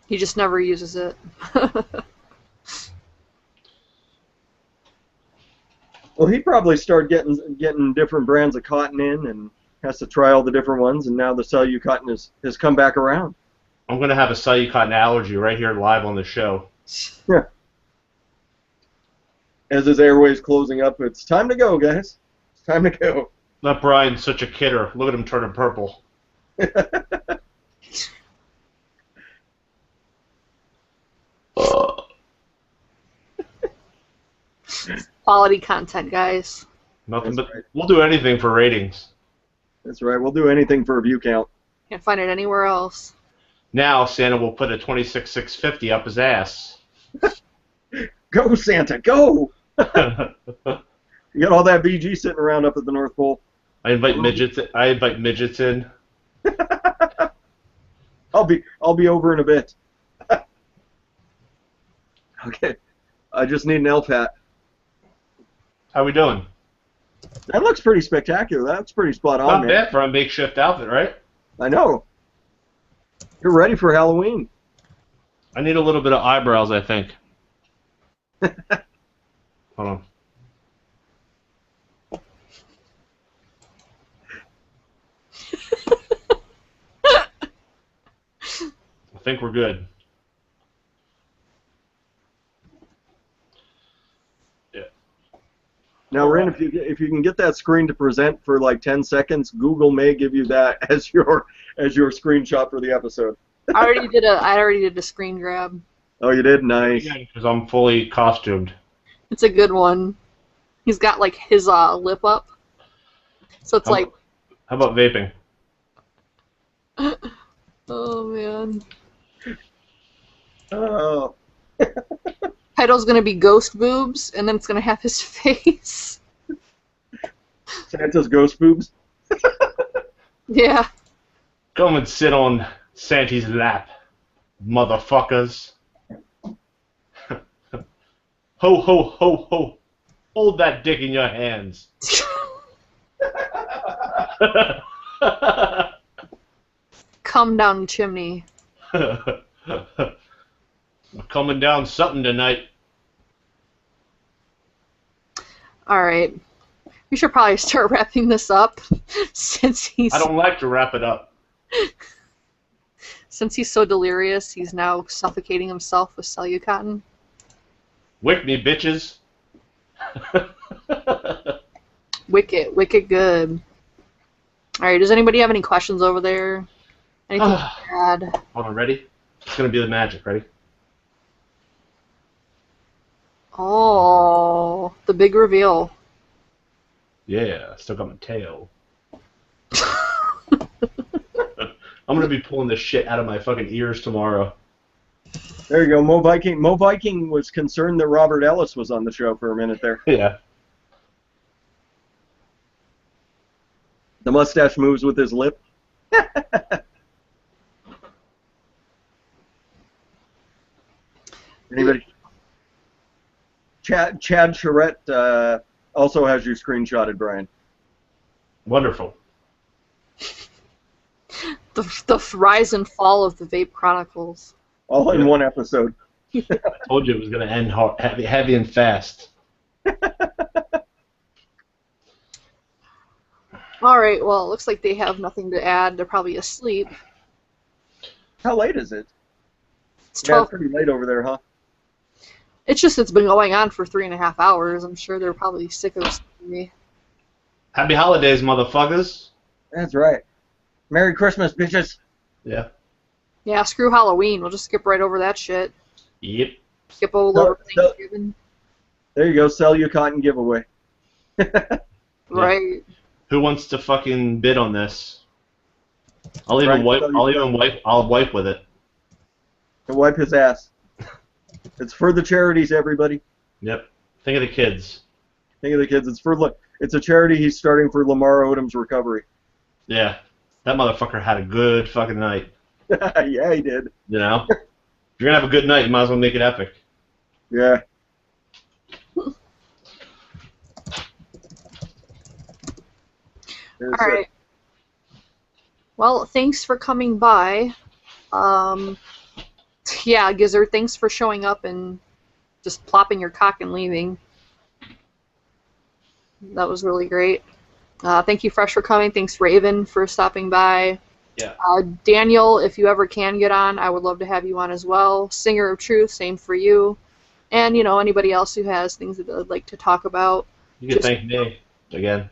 He just never uses it. Well, he probably started getting different brands of cotton in and has to try all the different ones, and now the Cellucotton has come back around. I'm going to have a Cellucotton allergy right here live on the show. Yeah. As his airway's closing up, it's time to go, guys. It's time to go. That Brian's such a kidder. Look at him turning purple. Quality content, guys. Nothing That's but right. we'll do anything for ratings. That's right. We'll do anything for a view count. Can't find it anywhere else. Now Santa will put a 26,650 up his ass. Go, Santa, go! I You got all that VG sitting around up at the North Pole. invite midgets. I invite midgets in. I'll be over in a bit. Okay. I just need an elf hat. How we doing? That looks pretty spectacular. That's pretty spot on, Not man. bad for a makeshift outfit, right? I know. You're ready for Halloween. I need a little bit of eyebrows, I think. Hold on. I think we're good. Yeah. Now, Rin, if you can get that screen to present for like 10 seconds, Google may give you that as your screenshot for the episode. I already did a screen grab. Oh, you did? Nice. Because I'm fully costumed. It's a good one. He's got like his lip up. So it's like, How about vaping? oh man. Oh. Title's gonna be Ghost Boobs, and then it's gonna have his face. Santa's ghost boobs. Yeah. Come and sit on Santy's lap, motherfuckers. Ho, ho, ho, ho. Hold that dick in your hands. Come down the chimney. I'm coming down something tonight. Alright. We should probably start wrapping this up since he's I don't like to wrap it up. so delirious, he's now suffocating himself with Cellucotton. Wick me, bitches. Wicked good. Alright, does anybody have any questions over there? Anything to add? Hold on, ready? It's gonna be the magic, ready? Oh, the big reveal. Yeah, still got my tail. I'm gonna be pulling this shit out of my fucking ears tomorrow. There you go, Mo Viking. Mo Viking was concerned that Robert Ellis was on the show for a minute there. Yeah. The mustache moves with his lip. Anybody? Chad Charette also has you screenshotted, Brian. Wonderful. The rise and fall of the Vape Chronicles. All in one episode. I told you it was going to end heavy and fast. All right. Well, it looks like they have nothing to add. They're probably asleep. How late is it? It's Yeah, 12. it's pretty late over there, huh? It's been going on for 3.5 hours. I'm sure they're probably sick of me. Happy holidays, motherfuckers. That's right. Merry Christmas, bitches. Yeah. Yeah, screw Halloween. We'll just skip right over that shit. Yep. Skip over No, Thanksgiving. There you go. Sell you cotton giveaway. Right. Who wants to fucking bid on this? I'll even Frank, wipe. sell you I'll even cotton. wipe. I'll wipe with it. And wipe his ass. It's for the charities, everybody. Yep. Think of the kids. Think of the kids. It's a charity he's starting for Lamar Odom's recovery. Yeah. That motherfucker had a good fucking night. Yeah, he did. You know? If you're gonna have a good night, you might as well make it epic. Yeah. All right. Well, thanks for coming by. Yeah, Gizzard, thanks for showing up and just plopping your cock and leaving. That was really great. Thank you, Fresh, for coming. Thanks, Raven, for stopping by. Yeah. Daniel, if you ever can get on, I would love to have you on as well. Singer of Truth, same for you. And, anybody else who has things that they'd like to talk about. You can thank me again.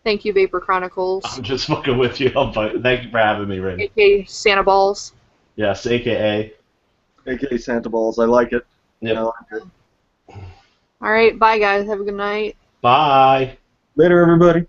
Thank you, Vapor Chronicles. I'm just fucking with you. Thank you for having me, Rin. AKA Santa Balls. Yes, AKA. AKA Santa Balls. I like it. Yep. I like it. All right, bye, guys. Have a good night. Bye. Later, everybody.